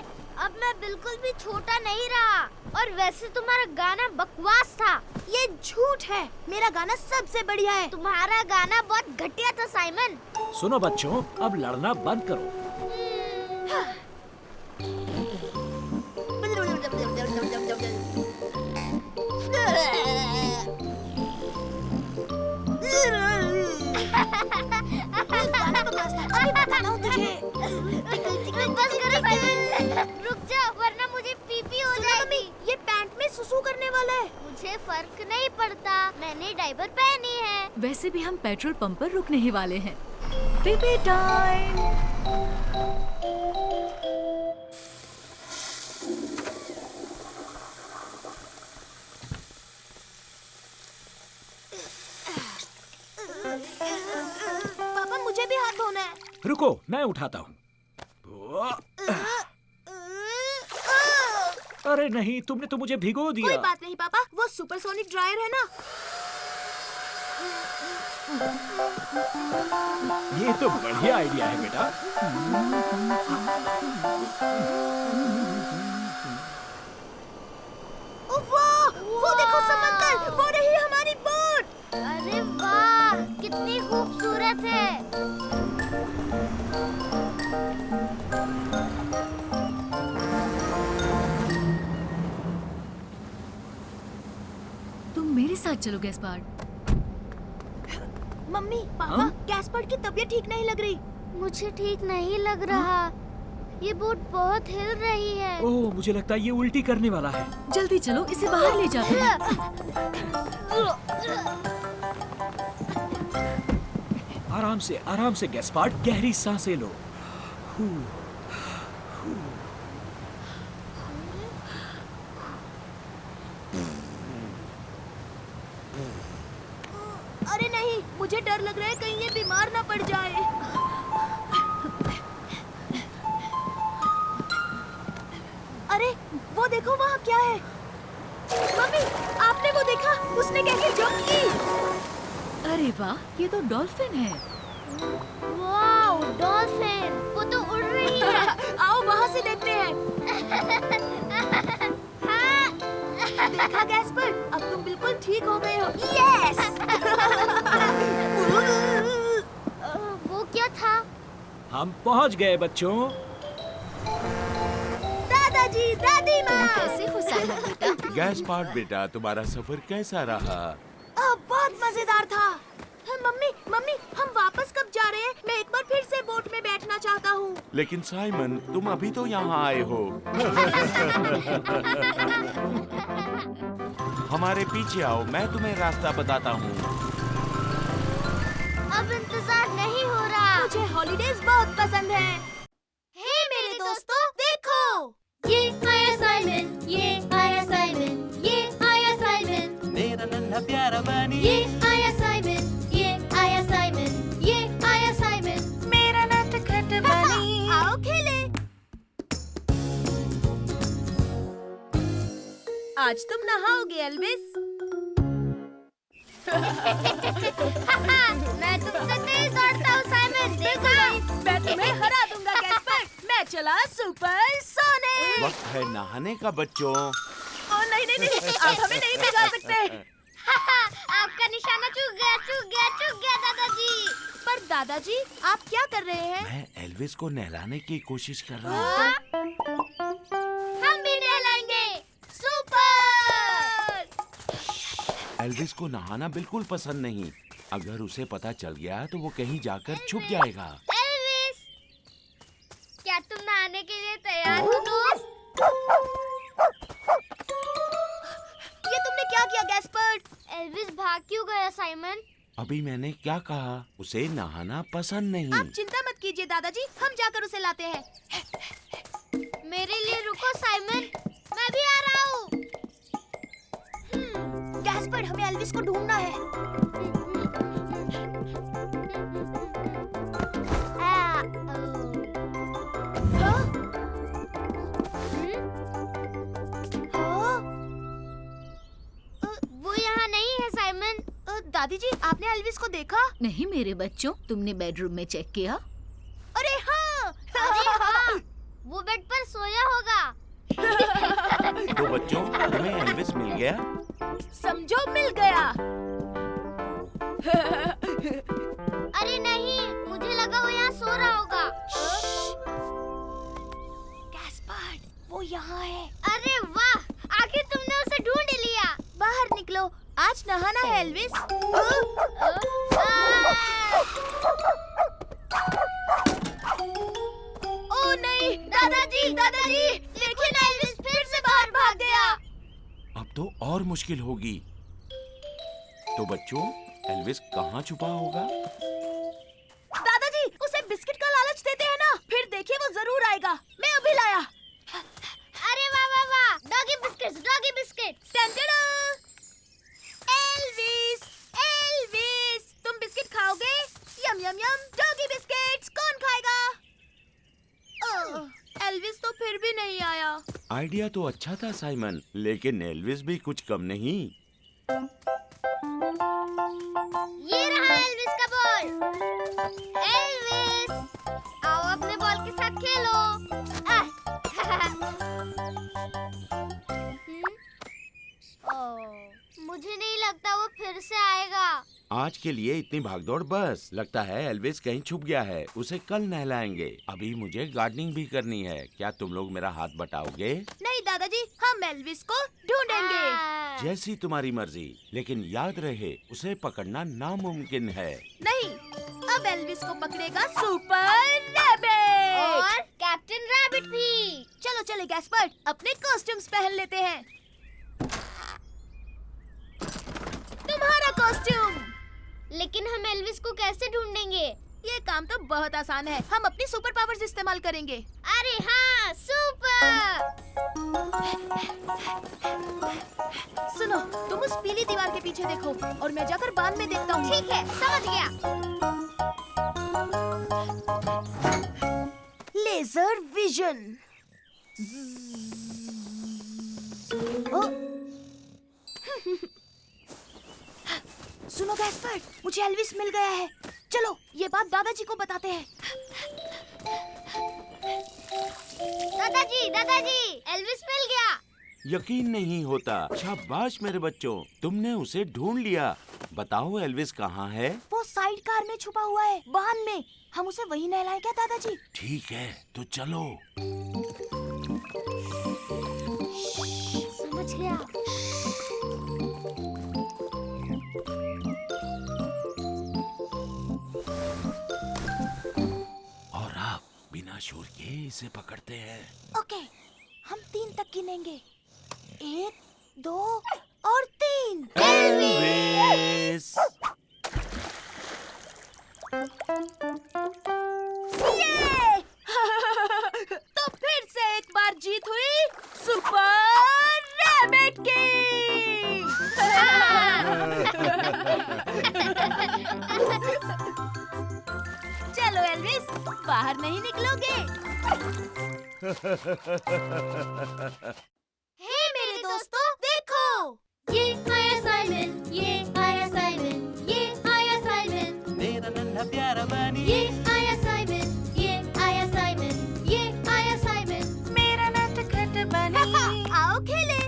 अब मैं बिल्कुल भी छोटा नहीं रहा। और वैसे तुम्हारा गाना बकवास था। ये झूठ है, मेरा गाना सबसे बढ़िया है। तुम्हारा गाना बहुत घटिया था साइमन। सुनो बच्चों, अब लड़ना बंद करो। गाना बकवास था, अभी बताता हूँ तुझे। बस करो साइमन, रुक जाओ वरना मुझे पीपी हो सुनो जाएगी। मम्मी, ये पैंट में सुसु करने वाला है। मुझे फर्क नहीं पड़ता, मैंने डायपर पहनी है। वैसे भी हम पेट्रोल पंप पर रुकने ही वाले हैं। PP time. पापा, मुझे भी हाथ धोना है। रुको, मैं उठाता हूँ। अरे नहीं, तुमने तो मुझे भिगो कोई दिया। बात नहीं पापा, वो सुपरसोनिक ड्रायर है ना। ये तो बढ़िया आइडिया है बेटा। वाह, वो देखो समंदर, वो रही हमारी बोट। अरे वाह, कितनी खूबसूरत है। तुम मेरे साथ चलो गैस्पार्ड। मम्मी पापा, हाँ? गैस्पर्ड की तबीयत ठीक नहीं लग रही। मुझे ठीक नहीं लग रहा। ये बोट बहुत हिल रही है। ओह, मुझे लगता है ये उल्टी करने वाला है। जल्दी चलो, इसे बाहर ले जाते हैं। आराम से गैस्पार्ड, गहरी सांसें लो। अरे नहीं, मुझे डर लग रहा है कहीं ये बीमार ना पड़ जाए। अरे वो देखो वहाँ क्या है। मम्मी, आपने वो देखा? उसने कैसे जंप की? अरे वाह, ये तो डॉल्फिन है। वाओ, डॉल्फिन, वो तो उड़ रही है। आओ वहाँ से देखते हैं। हाँ। देखा गैस्पर, अब तुम बिल्कुल ठीक हो गए हो। यस! वो क्या था? हम पहुंच गए बच्चों। दादाजी, दादी माँ। कैसे हो साइमन बेटा? गैस्पार्ड बेटा, तुम्हारा सफर कैसा रहा? बहुत मजेदार था। मम्मी, मम्मी, हम वापस कब जा रहे हैं? मैं एक बार फिर से बोट में बैठना चाहता हूँ। लेकिन साइमन, तुम अभी तो यहाँ आए हो। हमारे पीछे आओ, मैं तुम्हें रास्ता बताता हूँ। अब इंतजार नहीं हो रहा। मुझे हॉलीडेज बहुत पसंद है। हे मेरे दोस्तों, देखो। ये आया साइमन, ये आया साइमन, ये आया साइमन, मेरा नन्हा प्यारा बनी। ये आया साइमन, ये आया साइमन, ये आया साइमन। मेरा नटखट बनी। आओ खेले। आज तुम नहाओगे एल्विस। मैं तुमसे तेज दौड़ता हूँ साइमन, देखा? मैं तुम्हें हरा दूंगा गैस्पर। मैं चला सुपर सोनिक। वक्त है नहाने का बच्चों। ओ नहीं नहीं नहीं, आप हमें नहीं भिगा सकते। आपका निशाना चूक गया दादाजी। पर दादाजी, आप क्या कर रहे हैं? मैं एल्विस को नहलाने की कोशिश कर रहा हूँ। हम भी नहलाएंगे। सुपर! एल्विस को नहाना बिल्कुल पसंद नहीं। अगर उसे पता चल गया तो वो कहीं जाकर छुप जाएगा। एल्विस, क्या तुम नहाने के लिए तैयार हो दोस्त? ये तुमने क्या किया गैस्पर? एल्विस भाग क्यों गया साइमन? अभी मैंने क्या कहा? उसे नहाना पसंद नहीं। आप चिंता मत कीजिए दादाजी, हम जाकर उसे लाते हैं। मेरे लिए रुको साइमन, मैं भी आ रहा हूँ। गैस्पर, हमें एल्विस को ढूंढना है। हाँ? हाँ? वो यहाँ नहीं है साइमन। दादी जी, आपने एल्विस को देखा? नहीं मेरे बच्चों, तुमने बेडरूम में चेक किया? अरे हाँ! अरे हाँ, वो बेड पर सोया होगा। तो बच्चों, तुम्हें एल्विस मिल गया? समझो मिल गया। अरे नहीं, मुझे लगा वो यहाँ सो रहा होगा। गैस्पर, वो यहाँ है। अरे वाह, आखिर तुमने उसे ढूंढ ही लिया। बाहर निकलो, आज नहाना है एल्विस। ओ नहीं, दादाजी, दादाजी, देखिए ना, एल्विस फिर से बाहर भाग गया। अब तो और मुश्किल होगी। तो बच्चों, एल्विस कहाँ छुपा होगा? दादाजी, उसे बिस्किट का लालच देते हैं ना, फिर देखिए वो जरूर आएगा। मैं अभी लाया। अरे वाह वाह वाह, डॉगी बिस्किट्स, डॉगी बिस्किट। टंटड़ा! एल्विस, एल्विस, तुम बिस्किट खाओगे? यम यम यम, डॉगी बिस्किट्स, कौन खाएगा? एल्विस तो फिर भी नहीं आया। आइडिया तो अच्छा था साइमन, लेकिन एल्विस भी कुछ कम नहीं। ये रहा एल्विस आज के लिए इतनी भागदौड़ बस। लगता है एल्विस कहीं छुप गया है। उसे कल नहलाएंगे। अभी मुझे गार्डनिंग भी करनी है। क्या तुम लोग मेरा हाथ बटाओगे? नहीं दादाजी, हम एल्विस को ढूंढेंगे। जैसी तुम्हारी मर्जी, लेकिन याद रहे उसे पकड़ना नामुमकिन है। नहीं, अब एल्विस को पकड़ेगा सुपर रैबिट और कैप्टन रैबिट भी। चलो चले गैस्पर्ड, अपने कॉस्ट्यूम्स पहन लेते हैं। तुम्हारा कॉस्ट्यूम। लेकिन हम एल्विस को कैसे ढूंढेंगे? ये काम तो बहुत आसान है। हम अपनी सुपर पावर्स इस्तेमाल करेंगे। अरे हाँ, सुपर। सुनो, तुम उस पीली दीवार के पीछे देखो और मैं जाकर बांध में देखता हूँ। ठीक है, समझ गया। Laser vision. सुनो गैस्पर्ड, मुझे एल्विस मिल गया है। चलो ये बात दादाजी को बताते हैं। दादाजी, दादाजी, एल्विस मिल गया। यकीन नहीं होता। शाबाश मेरे बच्चों, तुमने उसे ढूंढ लिया। बताओ एल्विस कहाँ है? वो साइड कार में छुपा हुआ है, बांध में। हम उसे वहीं नहलाएं क्या दादाजी? ठीक है, तो चलो। समझ गया। और आप बिना शोर के इसे पकड़ते हैं। ओके, हम 3 तक गिनेंगे। 1, 2 और 3। एल्विस! ये! तो फिर से एक बार जीत हुई सुपर रैबिट की। चलो एल्विस, बाहर नहीं निकलोगे। हे मेरे दोस्तों, देखो। ये आया साइमन, ये आया साइमन, ये आया साइमन। मेरा नन्हा प्यारा बनी। ये आया साइमन, ये आया साइमन, ये आया साइमन। मेरा नटखट बनी। आओ खेले।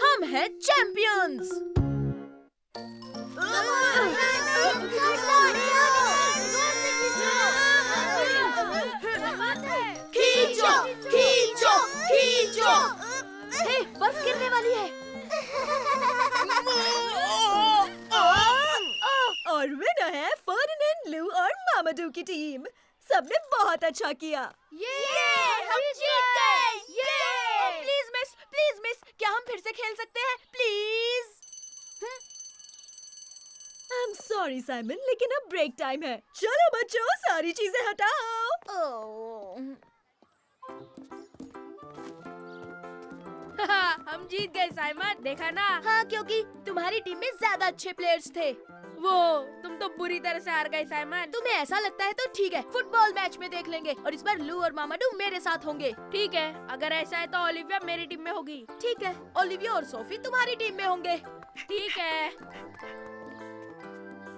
हम हैं चैंपियंस। खींचो, खींचो, खींचो। हे, बर्फ गिरने वाली है। और विनर है फर्डिनेंड, लू और मामाडू की टीम। सबने बहुत अच्छा किया। हम जीत गए। प्लीज मिस, क्या हम फिर से खेल सकते हैं? Please. I am sorry Simon, लेकिन अब ब्रेक टाइम है। चलो बच्चों, सारी चीजें हटाओ। हम जीत गए साइमन, देखा ना। हाँ, क्योंकि तुम्हारी टीम में ज्यादा अच्छे प्लेयर्स थे। वो तुम तो बुरी तरह से हार गए साइमन। तुम्हें ऐसा लगता है तो ठीक है, फुटबॉल मैच में देख लेंगे और इस बार लू और मामाडू मेरे साथ होंगे। ठीक है, अगर ऐसा है तो ओलिविया मेरी टीम में होगी। ठीक है, ओलिविया और सोफी तुम्हारी टीम में होंगे। ठीक है।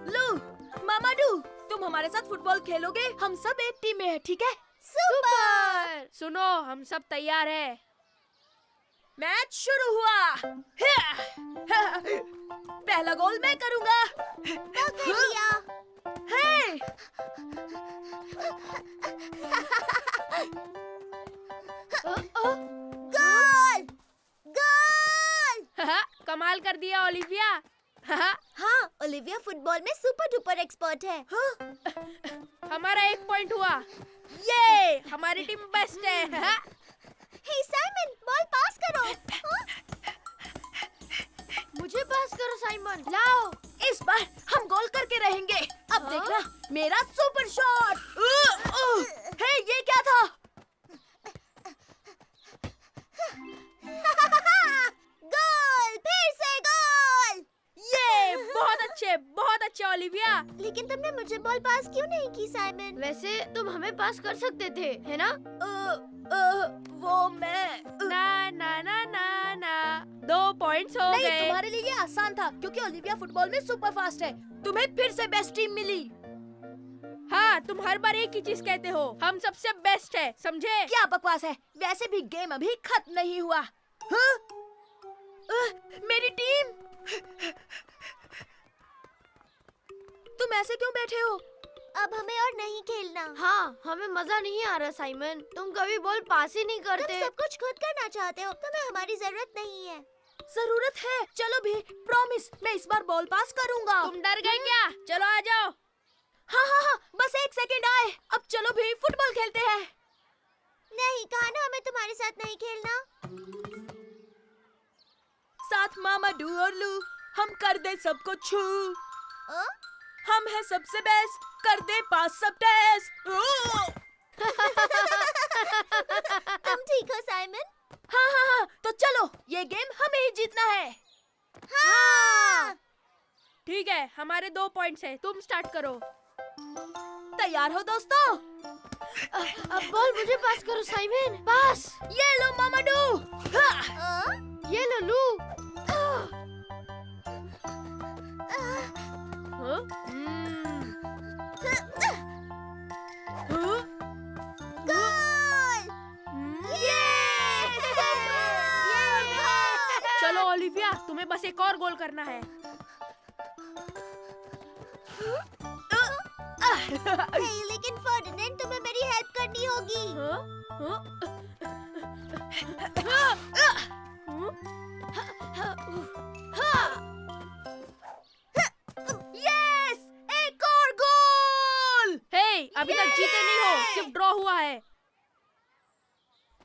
लू, मामाडू, तुम हमारे साथ फुटबॉल खेलोगे। हम सब एक टीम में हैं, ठीक है? सुपर। सुनो, हम सब तैयार हैं। मैच शुरू हुआ। पहला गोल मैं करूंगा। हे! गोल! गोल! कमाल कर दिया ओलिविया। हाँ, ओलिविया फुटबॉल में सुपर डुपर एक्सपर्ट है। हमारा 1 पॉइंट हुआ। ये हमारी टीम बेस्ट है। हे साइमन, बॉल पास करो। मुझे पास करो साइमन। लाओ, इस बार हम गोल करके रहेंगे। अब देखना मेरा सुपर शॉट। हे, ये क्या था? गोल! फिर से गोल! ये बहुत अच्छे ओलिविया। लेकिन तुमने मुझे बॉल पास क्यों नहीं की साइमन? वैसे तुम हमें पास कर सकते थे, है ना? वो मैं ना ना ना ना ना 2 पॉइंट्स हो नहीं, गए। तुम्हारे लिए ये आसान था क्योंकि ओलिविया फुटबॉल में सुपर फास्ट है। तुम्हें फिर से बेस्ट टीम मिली। हाँ, तुम हर बार एक ही चीज कहते हो, हम सबसे बेस्ट है, समझे? क्या बकवास है। वैसे भी गेम अभी खत्म नहीं हुआ। हाँ? मेरी टीम। तुम ऐसे क्यों बैठे हो? अब हमें और नहीं खेलना। हाँ, हमें मजा नहीं आ रहा साइमन। तुम कभी बॉल पास ही नहीं करते। तुम सब कुछ खुद करना चाहते हो, तुम्हें हमारी जरूरत नहीं है। जरूरत है। चलो भी, प्रॉमिस, मैं इस बार बॉल पास करूंगा। तुम डर गए क्या? चलो आ जाओ। हाँ हाँ हाँ, बस 1 सेकंड आए। अब चलो भी, फुटबॉल खेलते हैं। नहीं कहा ना, हमें तुम्हारे साथ नहीं खेलना। साथ मामा डू और लू, हम कर दे सबको छू। ओ? हम है सबसे बेस्ट, कर दे पास सब टेस्ट। तुम ठीक हो साइमन? हाँ हाँ हाँ, तो चलो, ये गेम हमें ही जीतना है। हाँ। ठीक है, हमारे 2 पॉइंट्स है। तुम स्टार्ट करो। तैयार हो दोस्तों? अब बॉल मुझे पास करो साइमन। पास। ये लो मामा डू। हाँ। ये लो लू। चलो ओलिविया, तुम्हें बस एक और गोल करना है। लेकिन फर्डिनेंड, तुम्हें मेरी हेल्प करनी होगी। यस, एक और गोल। हे, अभी तक जीते नहीं हो, सिर्फ ड्रॉ हुआ है।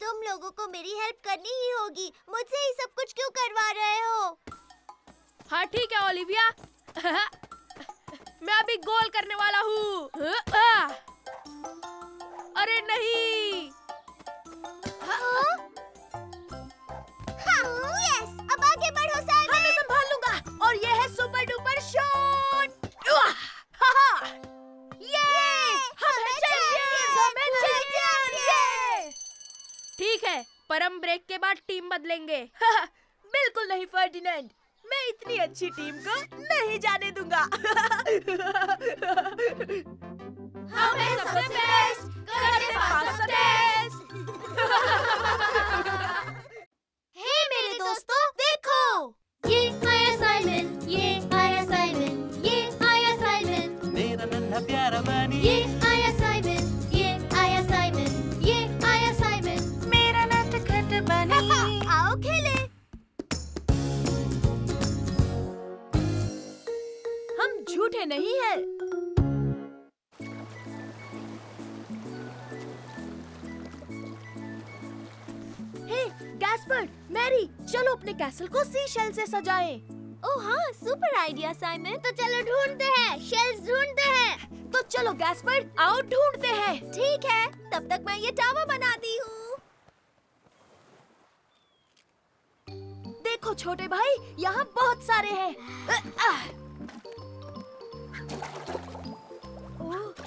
तुम लोगों को मेरी हेल्प करनी ही होगी। मुझसे ही सब कुछ क्यों करवा रहे हो? हाँ ठीक है ओलिविया। मैं अभी गोल करने वाला हूँ। अरे नहीं। यस, अब आगे बढ़ो साइमन। मैं संभाल लूंगा। और ये है सुपर डुपर शॉट। ठीक है, पर हम ब्रेक के बाद टीम बदलेंगे। बिल्कुल नहीं फर्डिनेंड, मैं इतनी अच्छी टीम को नहीं जाने दूंगा। हम हैं सबसे बेस्ट, करते पास सब टेस्ट। हे मेरे दोस्तों, देखो, ये आया साइमन, ये आया साइमन, ये आया साइमन, मेरा नन्हा प्यारा बनी ये आया साइमन, ये आया साइमन, ये आया साइमन, मेरा नटखट बनी। आओ खेले। हम झूठे नहीं हैं। हे गैस्पर्ड, मैरी, चलो अपने कैसल को सी शेल से सजाएं। ओह हाँ, सुपर आइडिया साइमन। तो चलो ढूंढते हैं, शेल्स ढूंढते हैं। तो चलो गैस्पर्ड, आओ ढूंढते हैं। ठीक है, तब तक मैं ये टावर बनाती हूँ। देखो छोटे भाई, यहाँ बहुत सारे हैं।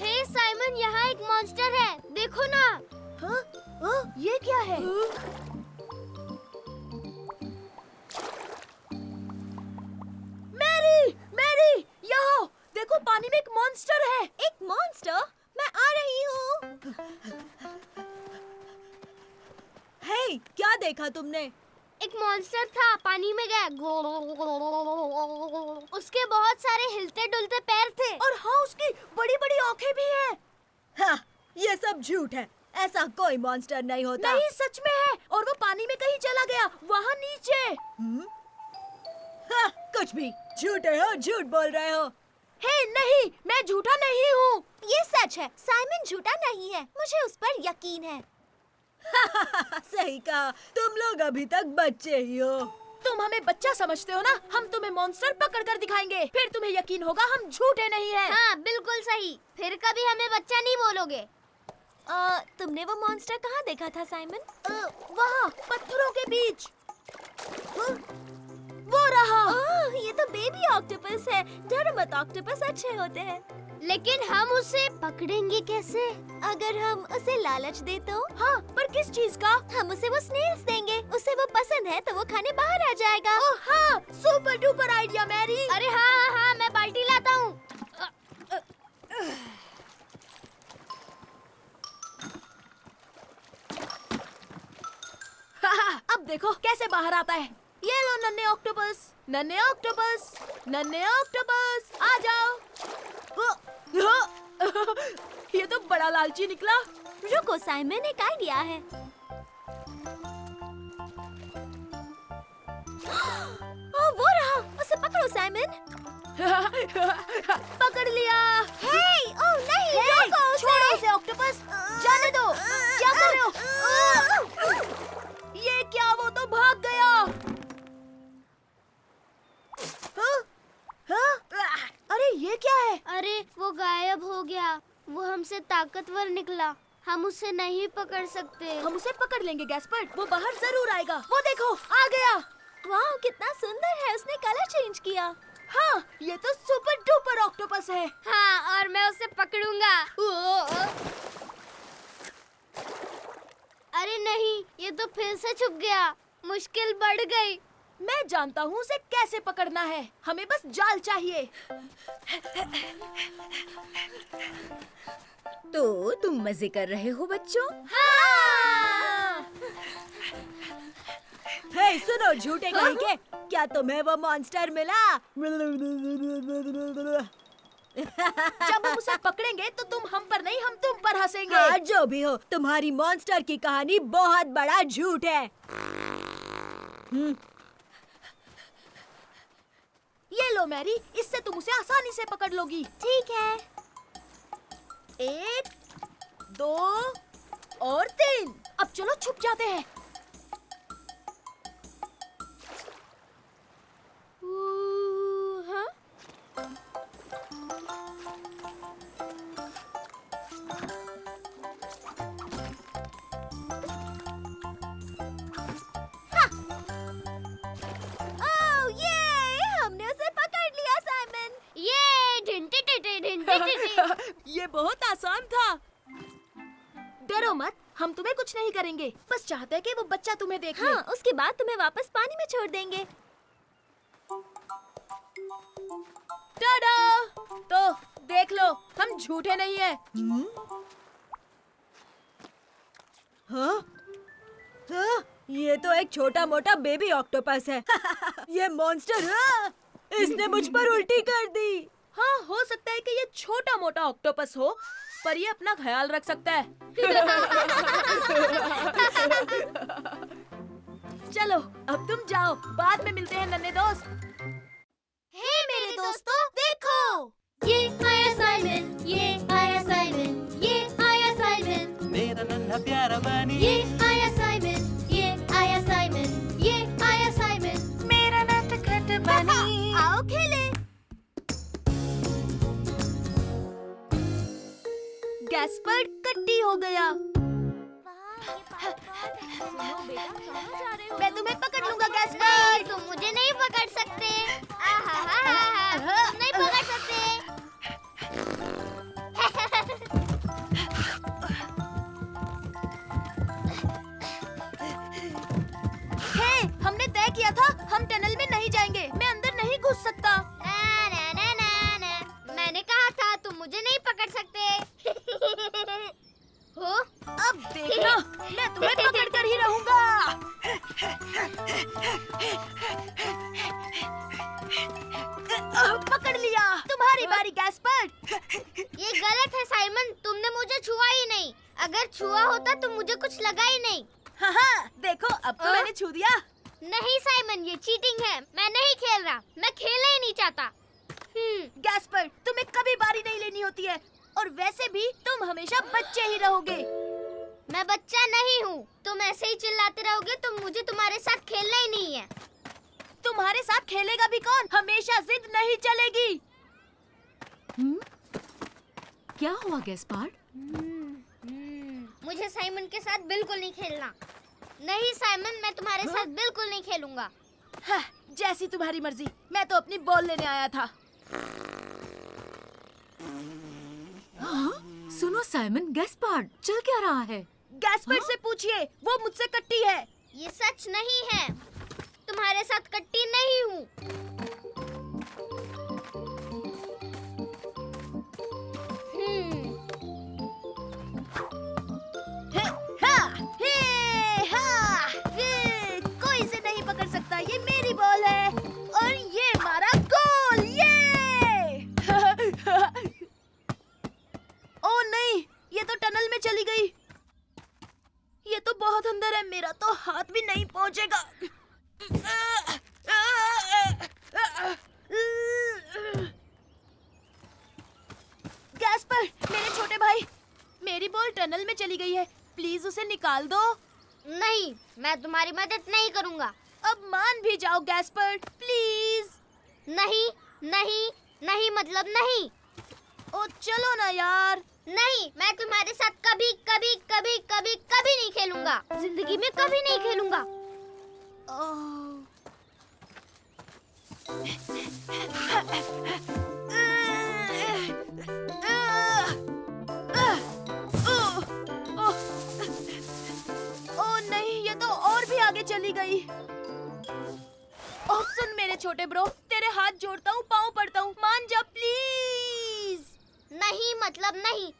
हे साइमन, यहाँ एक मॉन्स्टर है, देखो ना। हाँ? हाँ, ये क्या है? मैरी, मैरी, यहाँ देखो, पानी में एक मॉन्स्टर है। एक मॉन्स्टर? मैं आ रही हूँ। हे, क्या देखा तुमने? एक मॉन्स्टर था, पानी में गया। उसके बहुत सारे हिलते डुलते पैर थे। और हाँ, उसकी बड़ी बड़ी आंखें भी हैं। हाँ, ये सब झूठ है। ऐसा कोई मॉन्स्टर नहीं होता। नहीं, सच में है। और वो पानी में कहीं चला गया, वहाँ नीचे। हाँ, कुछ भी झूठे हो, झूठ बोल रहे हो। हे नहीं, मैं झूठा नहीं हूँ। ये सच है, साइमन झूठा नहीं है, मुझे उस पर यकीन है। सही कहा, तुम लोग अभी तक बच्चे ही हो। तुम हमें बच्चा समझते हो ना? हम तुम्हें मॉन्स्टर पकड़ कर दिखाएंगे, फिर तुम्हें यकीन होगा हम झूठे नहीं हैं। हाँ, बिल्कुल सही। फिर कभी हमें बच्चा नहीं बोलोगे। तुमने वो मॉन्स्टर कहाँ देखा था साइमन? वहाँ पत्थरों के बीच। वो रहा। ये तो बेबी ऑक्टोपस है। डरो मत, ऑक्टोपस अच्छे होते हैं। लेकिन हम उसे पकड़ेंगे कैसे? अगर हम उसे लालच दे तो? हाँ, पर किस चीज का? हम उसे वो स्नेल्स देंगे। उसे वो पसंद है तो वो खाने बाहर आ जाएगा। ओह हाँ, सुपर डुपर आइडिया मैरी। अरे हाँ हाँ हाँ, मैं बाल्टी लाता हूँ। अब देखो कैसे बाहर आता है। ये लो नन्हे ऑक्टोपस, नन्हे ऑक्टोपस, नन्हे ऑक्टोपस, आ जाओ। ये तो बड़ा लालची निकला। रुको साइमन, एक आइडिया है। वो रहा, उसे पकड़ो साइमन। पकड़ लिया। ओह नहीं, रोको उसे। छोड़ो उसे ऑक्टोपस, जाने दो। क्या कर रहे हो? ये क्या, वो तो भाग गया। अरे ये क्या है? अरे वो गायब हो गया। वो हमसे ताकतवर निकला। हम उसे नहीं पकड़ सकते। हम उसे पकड़ लेंगे गैस्पर्ड, वो बाहर जरूर आएगा। वो देखो, आ गया। वाह, कितना सुंदर है। उसने कलर चेंज किया। हाँ, ये तो सुपर डुपर ऑक्टोपस है। हाँ, और मैं उसे पकड़ूंगा। अरे नहीं, ये तो फिर से छुप गया। मुश्किल बढ़ गई। मैं जानता हूँ उसे कैसे पकड़ना है। हमें बस जाल चाहिए। तो तुम मजे कर रहे हो बच्चों? हाँ! हे सुनो झूठे कहीं के, क्या तुम्हें वो मॉन्स्टर मिला? जब हम उसे पकड़ेंगे तो तुम हम पर नहीं, हम तुम पर हंसेंगे। हाँ, जो भी हो, तुम्हारी मॉन्स्टर की कहानी बहुत बड़ा झूठ है। ये लो मैरी, इससे तुम उसे आसानी से पकड़ लोगी। ठीक है। 1, 2 और 3। अब चलो छुप जाते हैं। हाँ? ओह ये, हमने उसे पकड़ लिया साइमन। ये ढिंटी टिटी ढिंटी टिटी। ये बहुत आसान था। डरो मत, हम तुम्हें कुछ नहीं करेंगे। बस चाहते हैं कि वो बच्चा तुम्हें देख ले। हाँ, उसके बाद तुम्हें वापस पानी में छोड़ देंगे। टाडा! तो देख लो, हम झूठे नहीं हैं। हाँ? हाँ? ये तो एक छोटा मोटा बेबी ऑक्टोपस है। ये मॉन्स्टर, हाँ, इसने मुझ पर उल्टी कर दी। हाँ, हो सकता है कि ये छोटा मोटा ऑक्टोपस हो, पर ये अपना ख्याल रख सकता है। चलो, अब तुम जाओ, बाद में मिलते हैं नन्हे दोस्त। हे मेरे दोस्तों, देखो, ये आया साइमन, ये आया साइमन, ये आया साइमन, मेरा नन्हा प्यारा बनी ये आया साइमन, ये आया साइमन, ये आया साइमन, मेरा नटखट बनी। आओ खेले। गैस्पर्ड कट्टी हो गया। मैं तुम्हें पकड़ लूंगा नहीं, गैस्पर्ड। तुम मुझे नहीं पकड़ सकते। तुम नहीं पकड़ सकते। हे, हमने तय किया था हम टनल में नहीं जाएंगे। मैं अंदर नहीं घुस सकता। ना, ना, ना, ना, ना। मैंने कहा था तुम मुझे नहीं पकड़ सकते। हो? अब देखना, मैं तुम्हें पकड़ कर ही रहूंगा। पकड़ लिया। तुम्हारी बारी गैस्पर्ड। ये गलत है साइमन, तुमने मुझे छुआ ही नहीं। अगर छुआ होता तो मुझे कुछ लगा ही नहीं। हाँ, देखो अब तो मैंने छू दिया। नहीं साइमन, ये चीटिंग है। मैं नहीं खेल रहा, मैं खेलना ही नहीं चाहता। गैस्पर्ड, तुम्हें कभी बारी नहीं लेनी होती है, और वैसे भी तुम हमेशा बच्चे ही रहोगे। मैं बच्चा नहीं हूँ। तुम ऐसे ही चिल्लाते रहोगे तो मुझे तुम्हारे साथ खेलना ही नहीं है। तुम्हारे साथ खेलेगा भी कौन? हमेशा जिद नहीं चलेगी। क्या हुआ गैस्पार्ड? मुझे साइमन के साथ बिल्कुल नहीं खेलना। नहीं साइमन, मैं तुम्हारे साथ बिल्कुल नहीं खेलूंगा। हाँ, जैसी तुम्हारी मर्जी। मैं तो अपनी बॉल लेने आया था। हाँ? सुनो साइमन, गैस्पार्ड चल क्या रहा है? गैस्पर्ड से पूछिए, वो मुझसे कट्टी है। ये सच नहीं है। तुम्हारे साथ कट्टी नहीं हूँ। कोई इसे नहीं पकड़ सकता, ये मेरी बॉल है। कभी नहीं पहुंचेगा। गैस्पर, मेरे छोटे भाई, मेरी बॉल टनल में चली गई है, प्लीज उसे निकाल दो। नहीं, मैं तुम्हारी मदद नहीं करूँगा। अब मान भी जाओ गैस्पर, प्लीज। नहीं नहीं नहीं, मतलब नहीं। ओ चलो ना यार। नहीं, मैं तुम्हारे साथ कभी कभी कभी कभी कभी नहीं खेलूंगा। जिंदगी में कभी नहीं खेलूंगा। ओ नहीं, ये तो और भी आगे चली गई। ओह सुन मेरे छोटे ब्रो, तेरे हाथ जोड़ता हूँ, पाँव पड़ता हूँ, मान जा प्लीज। नहीं मतलब नहीं।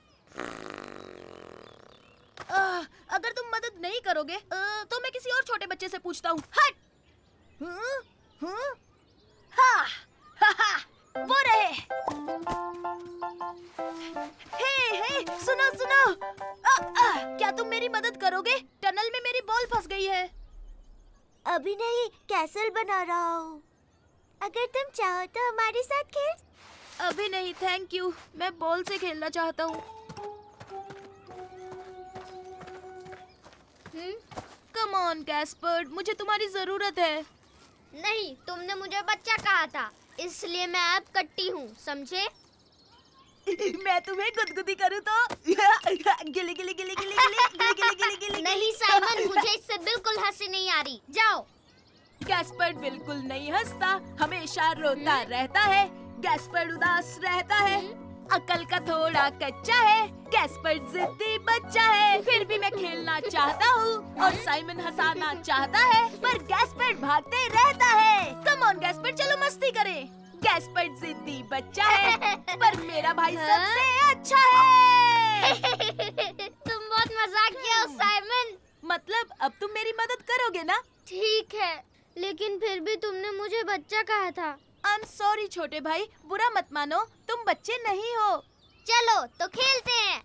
अगर तुम मदद नहीं करोगे तो मैं किसी और छोटे बच्चे से पूछता हूँ। हट। हाँ, हा, हा, वो रहे। हे, सुनो सुनो। क्या तुम मेरी मदद करोगे? टनल में मेरी बॉल फंस गई है। अभी नहीं, कैसल बना रहा हूँ। अगर तुम चाहो तो हमारे साथ खेल। अभी नहीं, थैंक यू। मैं बॉल से खेलना चाहता हूँ। कम ऑन गैस्पर्ड, मुझे तुम्हारी जरूरत है। नहीं, तुमने मुझे बच्चा कहा था, इसलिए मैं अब कट्टी हूँ, समझे? मैं तुम्हें गुदगुदी करूँ तो गिली गिली गिली गिली गिली गिली गिली गिली गिली। नहीं साइमन, मुझे इससे बिल्कुल हंसी नहीं आ रही। जाओ। गैस्पर्ड बिल्कुल नहीं हंसता, हमेशा रोता रहता है। गैस्पर्ड उदास रहता है, अकल का थोड़ा कच्चा है। गैस्पर्ड जिद्दी बच्चा है, फिर भी मैं खेलना चाहता हूँ और साइमन हंसाना चाहता है, पर गैस्पर्ड भागते रहता है। कम ऑन गैस्पर्ड, चलो मस्ती करें। गैस्पर्ड जिद्दी बच्चा है, पर मेरा भाई सबसे अच्छा है। तुम बहुत मजाक किया हो साइमन। मतलब अब तुम मेरी मदद करोगे ना? ठीक है, लेकिन फिर भी तुमने मुझे बच्चा कहा था। आई एम सॉरी छोटे भाई, बुरा मत मानो, तुम बच्चे नहीं हो। चलो तो खेलते हैं।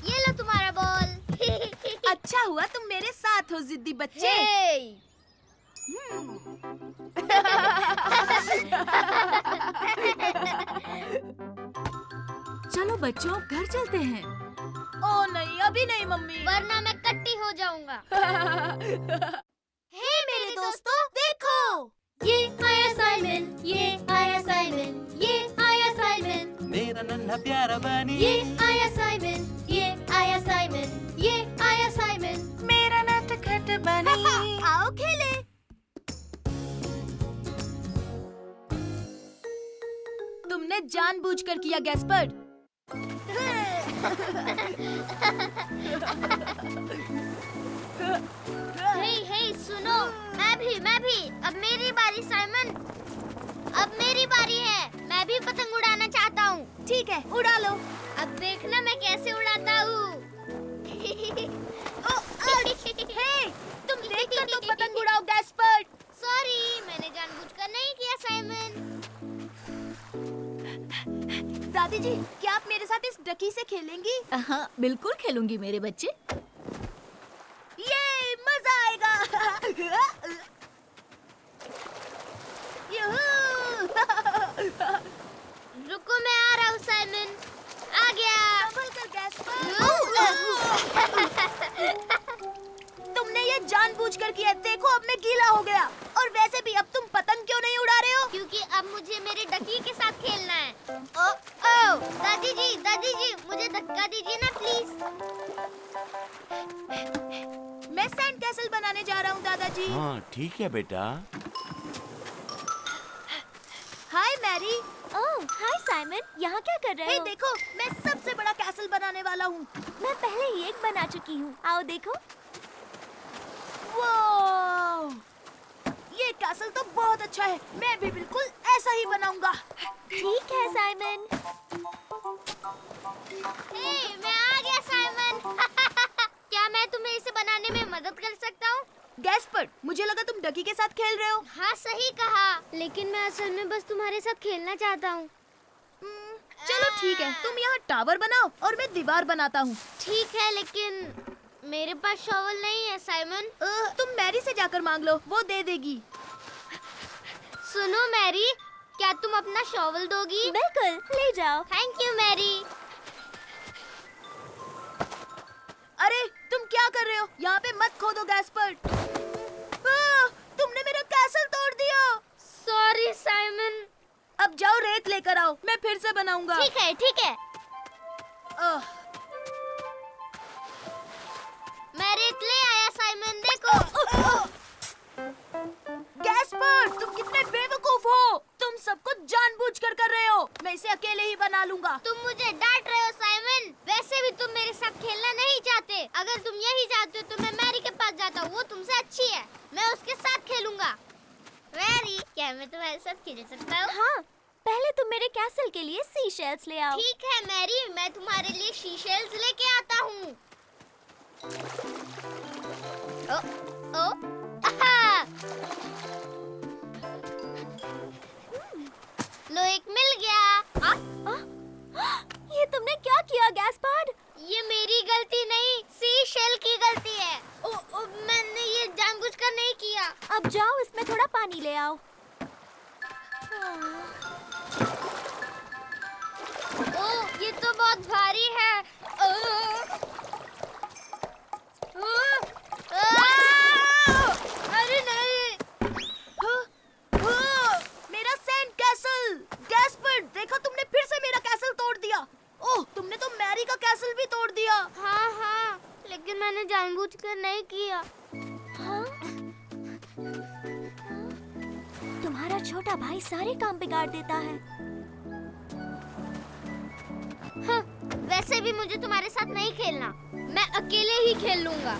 ये लो तुम्हारा बॉल। अच्छा हुआ तुम मेरे साथ हो जिद्दी बच्चे। चलो बच्चों, अब घर चलते हैं। ओ नहीं, अभी नहीं मम्मी। वरना मैं कट्टी हो जाऊंगा। हे मेरे दोस्तों, देखो ये आया साइमन, ये आया साइमन, ये आया साइमन, मेरा नन्हा प्यारा बनी। ये आया साइमन, ये आया साइमन, ये आया साइमन। मेरा नटखट बनी। आओ खेले। तुमने जानबूझकर किया गैस्पर्ड। हे सुनो, मैं भी। अब मेरी बारी साइमन, अब मेरी बारी है। मैं भी पतंग उड़ाना चाहता हूँ। ठीक है, उड़ा लो। अब देखना मैं कैसे उड़ाता हूँ। हे, तुम देखकर तो पतंग उड़ाओ गैस्पर्ड। सॉरी, मैंने जानबूझकर नहीं किया साइमन। दादी जी, क्या आप मेरे साथ इस डकी से खेलेंगी? हाँ, बिल्कुल खेलूंगी मेरे बच्चे। ये मजा आएगा। रुको, मैं आ रहा हूँ साइमन। आ गया। संभल कर गैस्पर्ड। तुमने ये जानबूझकर किया। देखो अब मैं गीला हो गया। और वैसे भी अब तुम पतंग क्यों नहीं उड़ा रहे हो? क्योंकि अब मुझे मेरे डकी के साथ खेलना है। ओ, दादी जी, मुझे धक्का दीजिए ना प्लीज। मैं सैंड कैसल बनाने जा रहा हूँ दादाजी। हाँ ठीक है बेटा। हाय मैरी। ओह, हाय साइमन, यहाँ क्या कर रहे हे हो? देखो, मैं सबसे बड़ा कैसल बनाने वाला हूँ। मैं पहले ही एक बना चुकी हूँ। आओ देखो। वाह! ये कैसल तो बहुत अच्छा है। मैं भी बिल्कुल ऐसा ही बनाऊंगा। ठीक है साइमन। मैं आ गया साइमन। क्या मैं तुम्हें इसे बनाने में मदद कर सकता हूँ? गैस्पर्ड, मुझे लगा तुम डकी के साथ खेल रहे हो। हाँ सही कहा, लेकिन मैं असल में बस तुम्हारे साथ खेलना चाहता हूँ। चलो ठीक है, तुम यहाँ टावर बनाओ और मैं दीवार बनाता हूँ। ठीक है, लेकिन मेरे पास शॉवल नहीं है साइमन। तुम मैरी से जाकर मांग लो, वो दे देगी। सुनो मैरी, क्या तुम अपना शॉवल दोगी? बिल्कुल, ले जाओ। Thank you Mary. अरे तुम क्या कर रहे हो? यहाँ पे मत खोदो गैस्पर्ड। तुमने मेरा कैसल तोड़ दिया। Sorry Simon. अब जाओ रेत लेकर आओ, मैं फिर से बनाऊंगा। ठीक है, ठीक है। मैं रेत ले आया साइमन, देखो। गैस्पर्ड, तुम कितने बेवकूफ हो। तुम सब कुछ जानबूझकर कर रहे हो। मैं इसे अकेले ही बना लूंगा। तुम मुझे डांट रहे हो साइमन। वैसे भी तुम मेरे साथ खेलना नहीं चाहते। अगर तुम यही चाहते हो तो मैं मैरी के पास जाता हूँ, वो तुमसे अच्छी है। मैं उसके साथ खेलूंगा। मैरी, क्या मैं तुम्हारे साथ खेल सकता हूँ? हाँ, पहले तुम मेरे कैसल के लिए सी शेल्स ले आओ। ठीक है मैरी, मैं तुम्हारे लिए सी शेल्स लेके आता हूँ। ओ, आहा! लो, एक मिल गया। ये तुमने क्या किया गैस्पर्ड? ये मेरी गलती नहीं, सी शेल की गलती है। मैंने ये जानबूझकर नहीं किया। अब जाओ, इसमें थोड़ा पानी ले आओ। ओह, ये तो बहुत भारी है। अरे नहीं। मेरा सैंड कैसल। गैस्पर्ड, देखो तुमने फिर से मेरा कैसल तोड़ दिया। ओह, तुमने तो मैरी का कैसल भी तोड़ दिया। हाँ हाँ, लेकिन मैंने जानबूझकर नहीं किया। हाँ? तुम्हारा छोटा भाई सारे काम बिगाड़ देता है। हाँ, वैसे भी मुझे तुम्हारे साथ नहीं खेलना। मैं अकेले ही खेल लूंगा।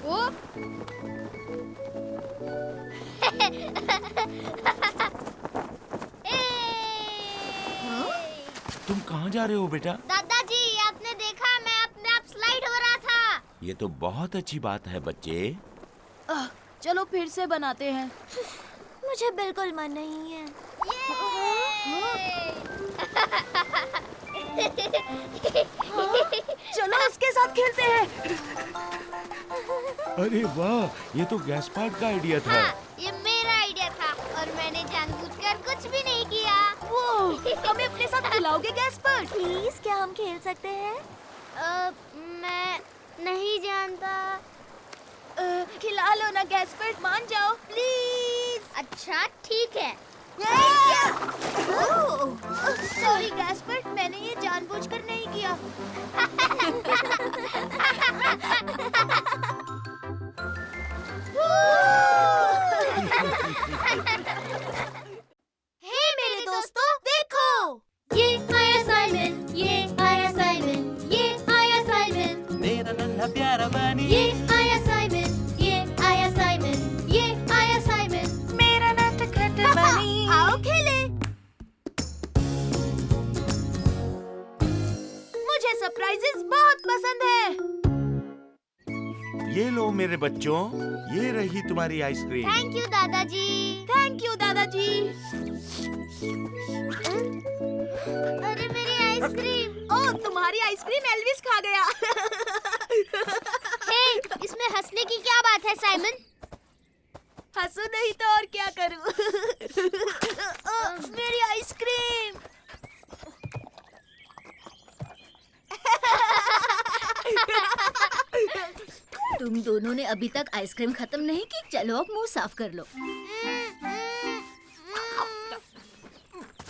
ओ? तुम कहाँ जा रहे हो बेटा? दादाजी, आपने देखा, मैं अपने आप स्लाइड हो रहा था। ये तो बहुत अच्छी बात है बच्चे। चलो फिर से बनाते हैं। मुझे बिल्कुल मन नहीं है। चलो उसके साथ खेलते हैं। अरे वाह, ये तो गैस्पर्ड का आइडिया था। हाँ, ये मेरा आइडिया था और मैंने जानबूझकर कुछ भी नहीं किया। वो हमें अपने साथ खिलाओगे गैस्पर्ड? प्लीज, क्या हम खेल सकते हैं? मैं नहीं जानता। खिला लो ना गैस्पर्ड, मान जाओ प्लीज। अच्छा ठीक है। सॉरी गैस्पर्ड, मैंने ये जानबूझकर नहीं किया। हे मेरे दोस्तों, देखो, ये आया साइमन, ये आया साइमन, ये आया साइमन, मेरा नन्हा प्यारा बनी ये आया साइमन, ये आया साइमन, ये आया साइमन, मेरा नटखट बनी। आओ खेले। मुझे सरप्राइजेस बहुत पसंद है। ये लो मेरे बच्चों, ये रही तुम्हारी आइसक्रीम। थैंक यू दादाजी। थैंक यू दादाजी। अरे मेरी आइसक्रीम। ओह, तुम्हारी आइसक्रीम एल्विस खा गया। हे, इसमें हंसने की क्या बात है साइमन? हंसू नहीं तो और क्या करूं? मेरी आइसक्रीम। तुम दोनों ने अभी तक आइसक्रीम खत्म नहीं की। चलो अब मुंह साफ कर लो।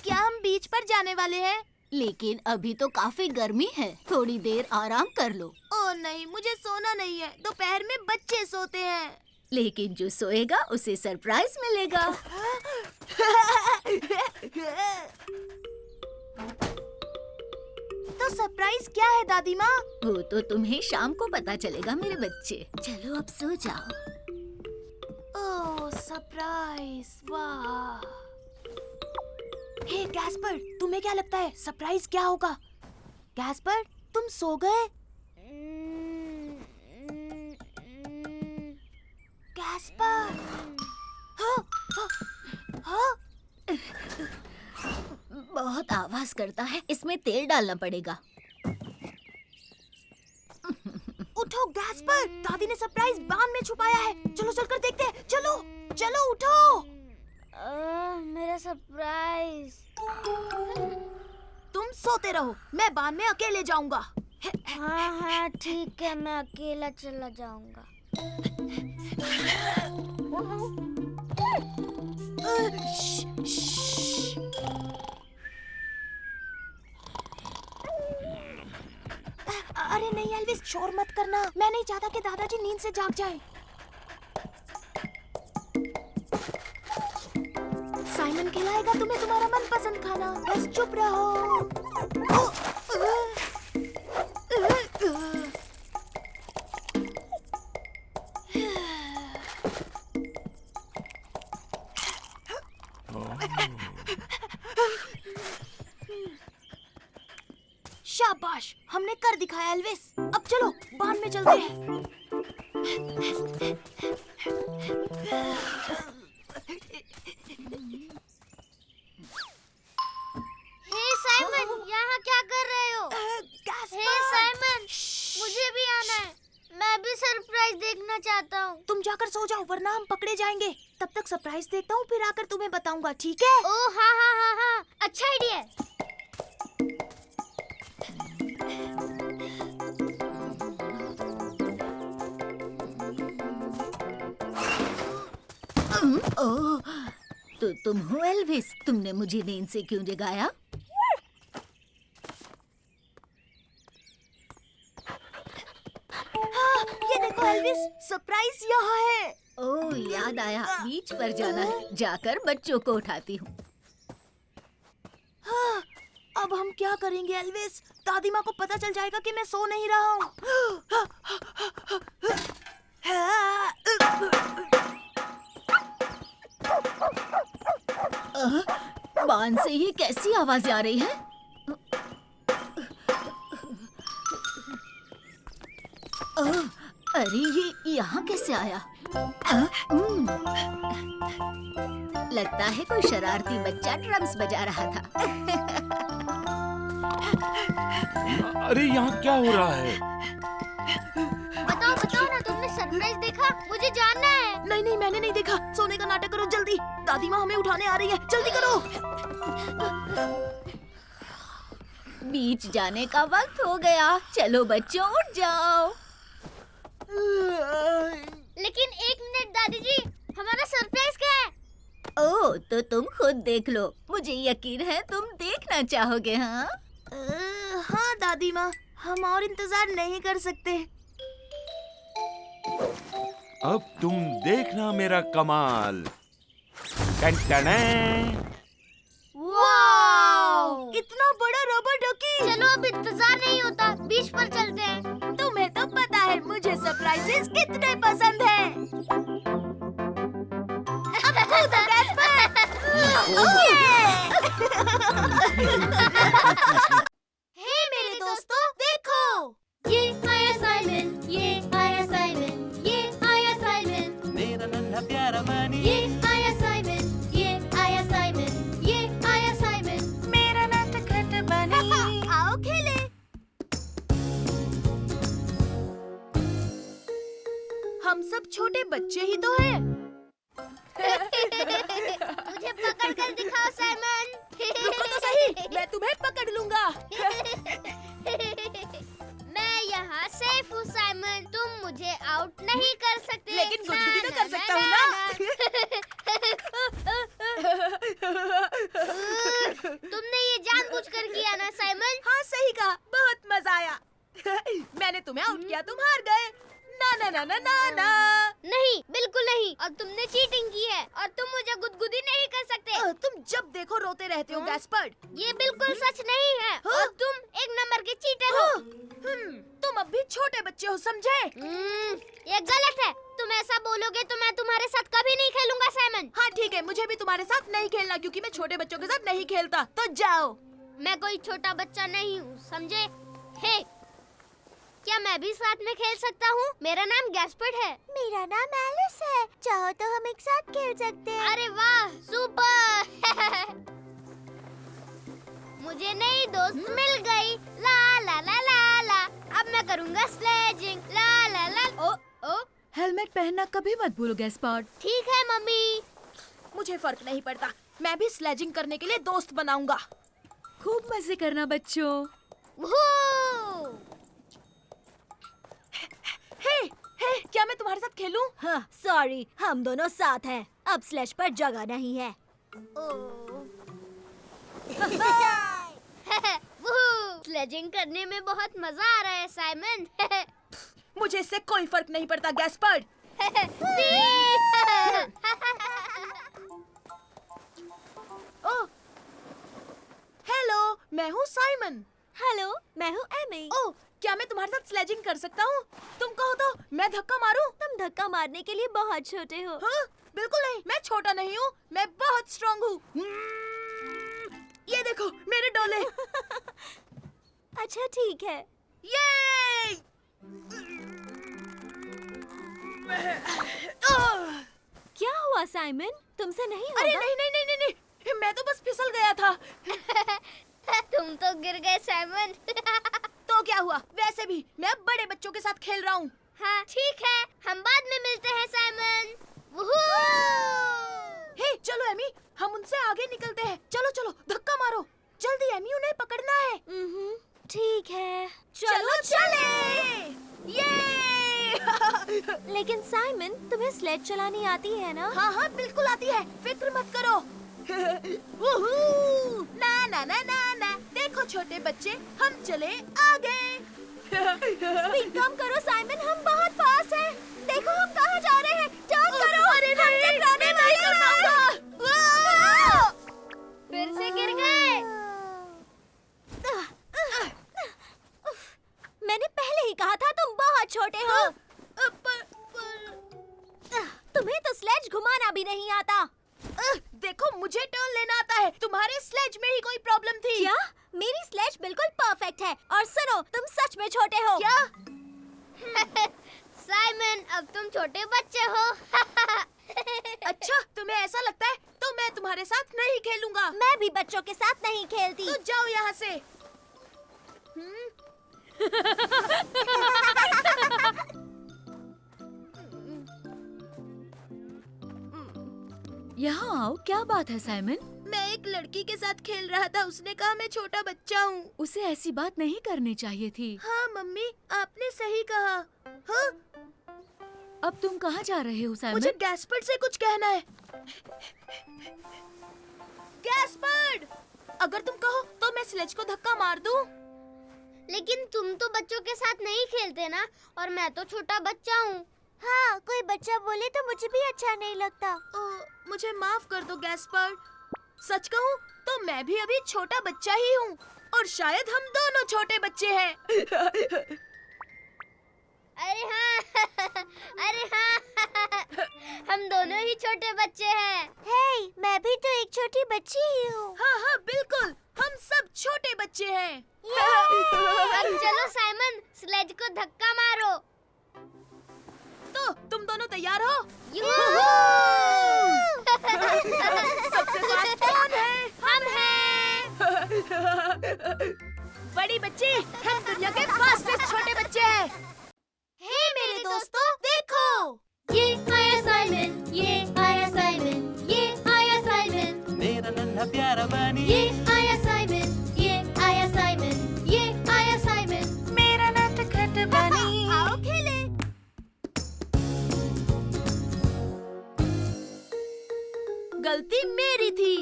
क्या हम बीच पर जाने वाले हैं? लेकिन अभी तो काफी गर्मी है, थोड़ी देर आराम कर लो। ओह नहीं, मुझे सोना नहीं है। दोपहर में बच्चे सोते हैं। लेकिन जो सोएगा उसे सरप्राइज मिलेगा। तो सरप्राइज क्या है दादी माँ? वो तो तुम्हें शाम को पता चलेगा मेरे बच्चे। चलो अब सो जाओ। ओह सरप्राइज, वाह। हे गैस्पर, तुम्हें क्या लगता है सरप्राइज क्या होगा? गैस्पर, तुम सो गए? गैस्पर, हाँ, हाँ, हाँ। बहुत आवाज करता है, इसमें तेल डालना पड़ेगा। उठो गैस पर, दादी ने सरप्राइज बाम में छुपाया है। चलो चलकर देखते हैं। चलो चलो उठो। मेरा सरप्राइज। तुम सोते रहो, मैं बान में अकेले जाऊंगा। हाँ ठीक है, मैं अकेला चला जाऊंगा। अरे नहीं एल्विस, शोर मत करना। मैं नहीं चाहता कि दादाजी नींद से जाग जाएं। साइमन खिलाएगा तुम्हें तुम्हारा मनपसंद खाना, बस चुप रहो। शाबाश, हमने कर दिखाया एल्विस। अब चलो बान में चलते हैं। हे साइमन, यहाँ क्या कर रहे हो? हे साइमन, मुझे भी आना है। मैं भी सरप्राइज देखना चाहता हूँ। तुम जाकर सो जाओ वरना हम पकड़े जाएंगे। तब तक सरप्राइज देखता हूँ, फिर आकर तुम्हें बताऊंगा, ठीक है? ओह हाँ हाँ हाँ हाँ, अच्छा आइडिया है। ओह, तो तुम हो एल्विस? तुमने मुझे नींद से क्यों जगाया? हाँ, ये देखो एल्विस, सरप्राइज यहाँ है। ओह, याद आया, बीच पर जाना है। जाकर बच्चों को उठाती हूँ। हाँ, अब हम क्या करेंगे एल्विस? दादी माँ को पता चल जाएगा कि मैं सो नहीं रहा हूँ। बांध से ये कैसी आवाज आ रही है? अरे ये यहाँ कैसे आया? लगता है कोई शरारती बच्चा ड्रम्स बजा रहा था। अरे यहाँ क्या हो रहा है? बताओ बताओ ना, तुमने सरप्राइज देखा? मुझे जानना है। नहीं नहीं, मैंने नहीं देखा। सोने का नाटक करो जल्दी, दादी माँ हमें उठाने आ रही है। जल्दी करो। बीच जाने का वक्त हो गया। चलो बच्चों, उठ जाओ। लेकिन एक मिनट दादी जी, हमारा सरप्राइज क्या है? ओह, तो तुम खुद देख लो। मुझे यकीन है तुम देखना चाहोगे। हाँ हाँ दादी माँ, हम और इंतजार नहीं कर सकते। अब तुम देखना मेरा कमाल। वाओ! इतना बड़ा रबर डकी। चलो अब इंतजार नहीं होता, बीच पर चलते हैं। तुम्हें तो पता है मुझे सरप्राइजेस कितने पसंद हैं। अब कूदो गैस पर। हे मेरे दोस्तों, देखो। ये आया साइमन, ये आया साइमन, ये आया साइमन। मेरा नन्हा प्यारा बनी। ये आया साइमन, ये आया साइमन, ये आया साइमन। मेरा नटखट बनी। आओ खेले। हम सब छोटे बच्चे ही तो हैं। मुझे पकड़ कर दिखाओ साइमन। रुको तो सही, मैं तुम्हें पकड़ लूंगा। मैं यहाँ सेफ हूँ साइमन, तुम मुझे आउट नहीं कर सकते। लेकिन गुदगुदी तो कर सकता हूँ ना। तुमने ये जानबूझकर किया ना साइमन? हाँ सही कहा, बहुत मजा आया। मैंने तुम्हें आउट किया, तुम हार गए। ना ना ना ना ना ना। नहीं, बिल्कुल नहीं। और तुमने चीटिंग की है और तुम मुझे गुदगुदी नहीं कर सकते। तुम जब देखो रोते रहते हो गैस्पर्ड। ये बिल्कुल सच नहीं है। हाँ? और तुम एक नंबर के चीटर हो। तुम अब भी छोटे बच्चे हो, समझे? ये गलत है। तुम ऐसा बोलोगे तो मैं तुम्हारे साथ कभी नहीं खेलूंगा साइमन। हाँ ठीक है, मुझे भी तुम्हारे साथ नहीं खेलना क्योंकि मैं छोटे बच्चों के साथ नहीं खेलता। तो जाओ। मैं कोई छोटा बच्चा नहीं हूँ, समझे? हे, क्या मैं भी साथ में खेल सकता हूँ? मेरा नाम गैस्पर्ड है। मेरा नाम एलिस है, चाहो तो हम एक साथ खेल सकते हैं। अरे वाह, सुपर। मुझे नई दोस्त मिल गई। ला ला ला ला ला। अब मैं करूँगा स्लेजिंग। ला ला ला। ओ ओ हेलमेट पहनना कभी मत भूलो गैस्पार्ड। ठीक है मम्मी। मुझे फर्क नहीं पड़ता, मैं भी स्लेजिंग करने के लिए दोस्त बनाऊंगा। खूब मजे करना बच्चों। वूहू! हे, क्या मैं तुम्हारे साथ खेलूं? हाँ, सॉरी, हम दोनों साथ हैं। अब स्लेज पर जगह नहीं है। वूहू! स्लेजिंग करने में बहुत मजा आ रहा है साइमन। मुझे इससे कोई फर्क नहीं पड़ता गैस्पर्ड। ओह, हेलो, मैं हूँ साइमन। हेलो, मैं हूँ एमी। ओह, क्या मैं तुम्हारे साथ स्लेजिंग कर सकता हूँ? तुम कहो तो मैं धक्का मारूं? तुम धक्का मारने के लिए बहुत छोटे हो। हाँ, बिल्कुल नहीं, मैं छोटा नहीं हूँ, मैं बहुत स्ट्रॉन्ग हूँ। ये देखो मेरे डोले। अच्छा ठीक है। ये क्या हुआ साइमन? तुमसे नहीं होगा? अरे नहीं नहीं नहीं नहीं नहीं, मैं तो बस फिसल गया था। तुम तो गिर गए साइमन। तो क्या हुआ? वैसे भी मैं अब बड़े बच्चों के साथ खेल रहा हूँ। हाँ ठीक है, हम बाद में मिलते हैं साइमन। वूहू! हे, चलो एमी, हम उनसे आगे निकलते हैं। चलो चलो, धक्का मारो, जल्दी एमी, उन्हें पकड़ना है। ठीक है। चलो चले। ये लेकिन साइमन, तुम्हें स्लेज चलानी आती है ना? हाँ हाँ, बिल्कुल आती है, फिक्र मत करो। वूहू! ना ना ना ना ना, देखो छोटे बच्चे, हम चले आगे। स्पीड कम करो साइमन, हम बहुत फास्ट हैं। देखो हम कहाँ जा रहे हैं। टर्न करो। अरे नहीं, मैं नहीं कर पाऊंगा। फिर से गिर गए। मैंने पहले ही कहा था तुम बहुत छोटे हो। तुम्हें तो स्लेज घुमाना भी नहीं आता। देखो, मुझे टर्न लेना आता है, तुम्हारे स्लेज में ही कोई प्रॉब्लम थी। क्या? मेरी स्लेज बिल्कुल परफेक्ट है। और सुनो, तुम सच में छोटे हो। क्या? साइमन, अब तुम छोटे बच्चे हो। अच्छा, तुम्हें ऐसा लगता है तो मैं तुम्हारे साथ नहीं खेलूंगा। मैं भी बच्चों के साथ नहीं खेलती। तो जाओ यहाँ से। यहाँ आओ, क्या बात है साइमन? मैं एक लड़की के साथ खेल रहा था, उसने कहा मैं छोटा बच्चा हूँ। उसे ऐसी बात नहीं करनी चाहिए थी। हाँ मम्मी, आपने सही कहा। हाँ, अब तुम कहाँ जा रहे हो साइमन? मुझे गैस्पर्ड से कुछ कहना है। गैस्पर्ड, अगर तुम कहो तो मैं स्लेज को धक्का मार दूं। लेकिन तुम तो बच्चों के साथ नहीं खेलते ना, और मैं तो छोटा बच्चा हूँ। हाँ, कोई बच्चा बोले तो मुझे भी अच्छा नहीं लगता। मुझे माफ कर दो गैस्पर्ड। सच कहूँ तो मैं भी अभी छोटा बच्चा ही हूँ, और शायद हम दोनों छोटे बच्चे हैं। अरे हाँ, अरे हाँ, हम दोनों ही छोटे बच्चे हैं। हे, मैं भी तो एक छोटी बच्ची ही हूँ। हाँ हाँ, बिल्कुल, हम सब छोटे बच्चे हैं। अब चलो साइमन, स्लेज को धक्का मारो। तो तुम दोनों तैयार हो? सबसे फास्ट कौन है? हम हैं। बड़ी बच्ची, हम दुनिया के फास्टेस्ट छोटे बच्चे हैं। हे मेरे दोस्तों, देखो, ये आया साइमन, ये आया साइमन, ये आया साइमन, मेरा नन्हा प्यारा बनी ये आया साइमन, ये आया साइमन, ये आया साइमन, मेरा नटखट बनी। आओ खेले। गलती मेरी थी।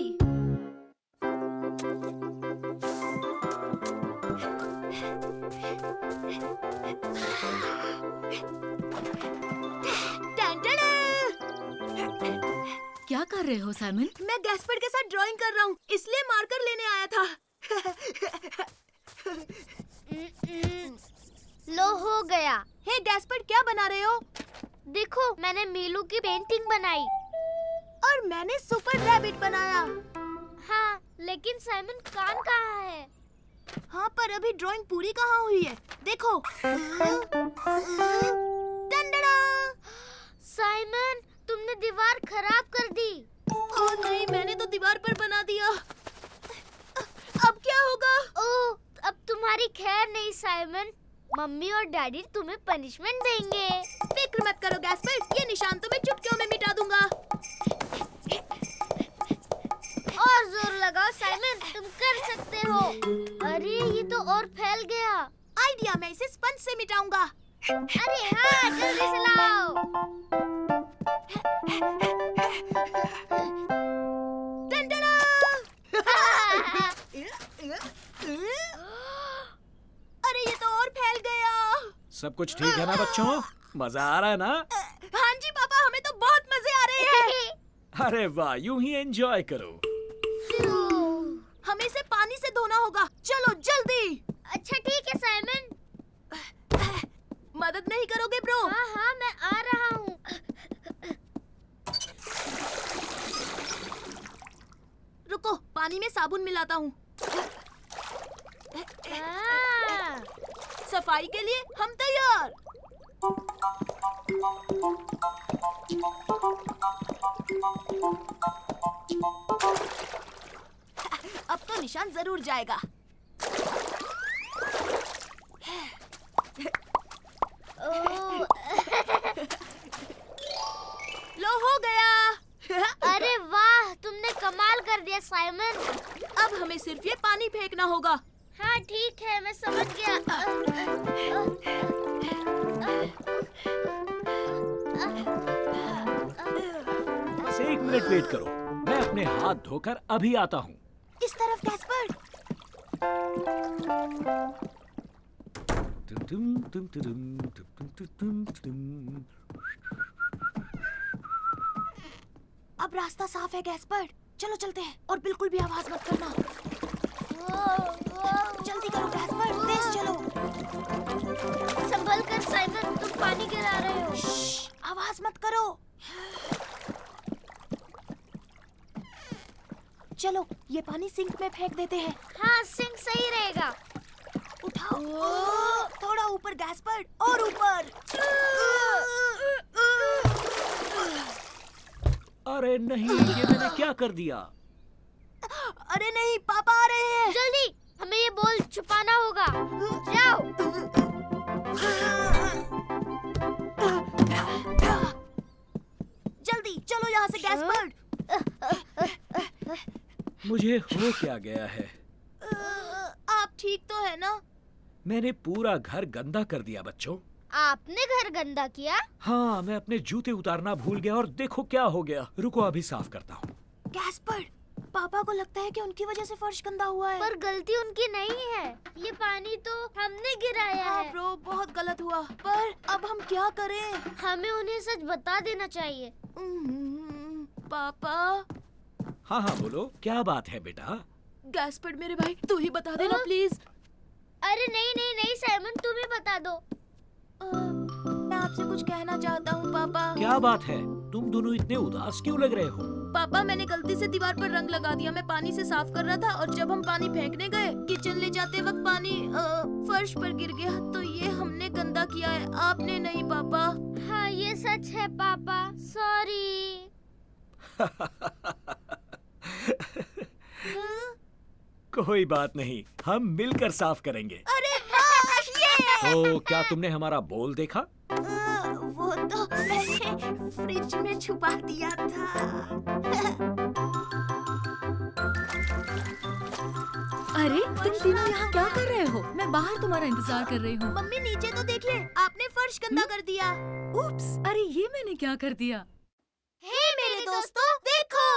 क्या कर रहे हो साइमन? मैं गैस्पर्ड के साथ ड्राइंग कर रहा हूँ, इसलिए मार्कर लेने आया था। लो हो गया। हे गैस्पर्ड, क्या बना रहे हो? देखो, मैंने मीलू की पेंटिंग बनाई। और मैंने सुपर रैबिट बनाया। हाँ, लेकिन साइमन कान कहाँ है? हाँ, पर अभी ड्राइंग पूरी कहाँ हुई है? देखो। टंडड़ा! साइमन, तुमने दीवार खराब कर दी। ओह नहीं, मैंने तो दीवार पर बना दिया। अब क्या होगा? डैडी तुम्हें पनिशमेंट देंगे। फिक्र मत करो गैस्पर्ड, ये निशान तो मैं चुटकियों में मिटा दूंगा। और जोर लगाओ साइमन, तुम कर सकते हो। अरे ये तो और फैल गया। आइडिया, मैं इसे स्पंज से मिटाऊंगा। अरे हाँ, जल्दी से लाओ। टंडरा! अरे ये तो और फैल गया। सब कुछ ठीक है ना बच्चों? मजा आ रहा है ना? हाँ जी पापा, हमें तो बहुत मजे आ रहे हैं। अरे वाह, यूं ही एंजॉय करो। हमें इसे पानी से धोना होगा, चलो जल्दी। अच्छा ठीक है साइमन। मदद नहीं करोगे ब्रो? हाँ हाँ, मैं आ रहा हूँ। रुको, पानी में साबुन मिलाता हूँ। सफाई के लिए हम तैयार। अब तो निशान जरूर जाएगा। लो हो गया। अरे वाह, तुमने कमाल कर दिया साइमन। अब हमें सिर्फ ये पानी फेंकना होगा। हाँ ठीक है, मैं समझ गया। बस 1 मिनट वेट करो, मैं अपने हाथ धोकर अभी आता हूँ। इस तरफ गैस्पर्ड। अब रास्ता साफ है गैस्पर्ड, चलो चलते हैं और बिल्कुल भी आवाज मत करना। जल्दी करो गैस्पर्ड, तेज चलो। संभल कर साइमन, तुम पानी गिरा रहे हो। श्श्श, आवाज मत करो। चलो ये पानी सिंक में फेंक देते हैं। हाँ, सिंक सही रहेगा। उठाओ, थोड़ा ऊपर गैस्पर्ड, और ऊपर। अरे नहीं, ये मैंने क्या कर दिया? अरे नहीं, पापा आ रहे हैं। जल्दी, हमें ये बॉल छुपाना होगा। जाओ। जल्दी चलो यहाँ से गैस्पर्ड। मुझे हो क्या गया है? आप ठीक तो है ना? मैंने पूरा घर गंदा कर दिया बच्चों। आपने घर गंदा किया? हाँ, मैं अपने जूते उतारना भूल गया और देखो क्या हो गया। रुको, अभी साफ करता हूँ। गैस्पर्ड, पापा को लगता है कि उनकी वजह से फर्श गंदा हुआ है। पर गलती उनकी नहीं है, ये पानी तो हमने गिराया हाँ है। ब्रो, बहुत गलत हुआ। पर अब हम क्या करें? हमें उन्हें सच बता देना चाहिए। पापा। हाँ हाँ बोलो, क्या बात है बेटा? गैस्पर्ड मेरे भाई, तू ही बता देना प्लीज। अरे नहीं नहीं नहीं साइमन, तुम ही बता दो। मैं आपसे कुछ कहना चाहता हूँ पापा। क्या बात है? तुम दोनों इतने उदास क्यों लग रहे हो? पापा, मैंने गलती से दीवार पर रंग लगा दिया। मैं पानी से साफ कर रहा था और जब हम पानी फेंकने गए, किचन ले जाते वक्त पानी फर्श पर गिर गया। तो ये हमने गंदा किया है, आपने नहीं पापा। हाँ ये सच है पापा, सॉरी। कोई बात नहीं, हम मिलकर साफ करेंगे। अरे वाह, ये! तो क्या तुमने हमारा बोल देखा? वो तो मैंने फ्रिज में छुपा दिया था। अरे तुम तीनों यहाँ क्या कर रहे हो? मैं बाहर तुम्हारा इंतजार कर रही हूँ। मम्मी नीचे तो देखिए, आपने फर्श गंदा कर दिया। उप्स, अरे ये मैंने क्या कर दिया? हे मेरे दोस्तों, देखो।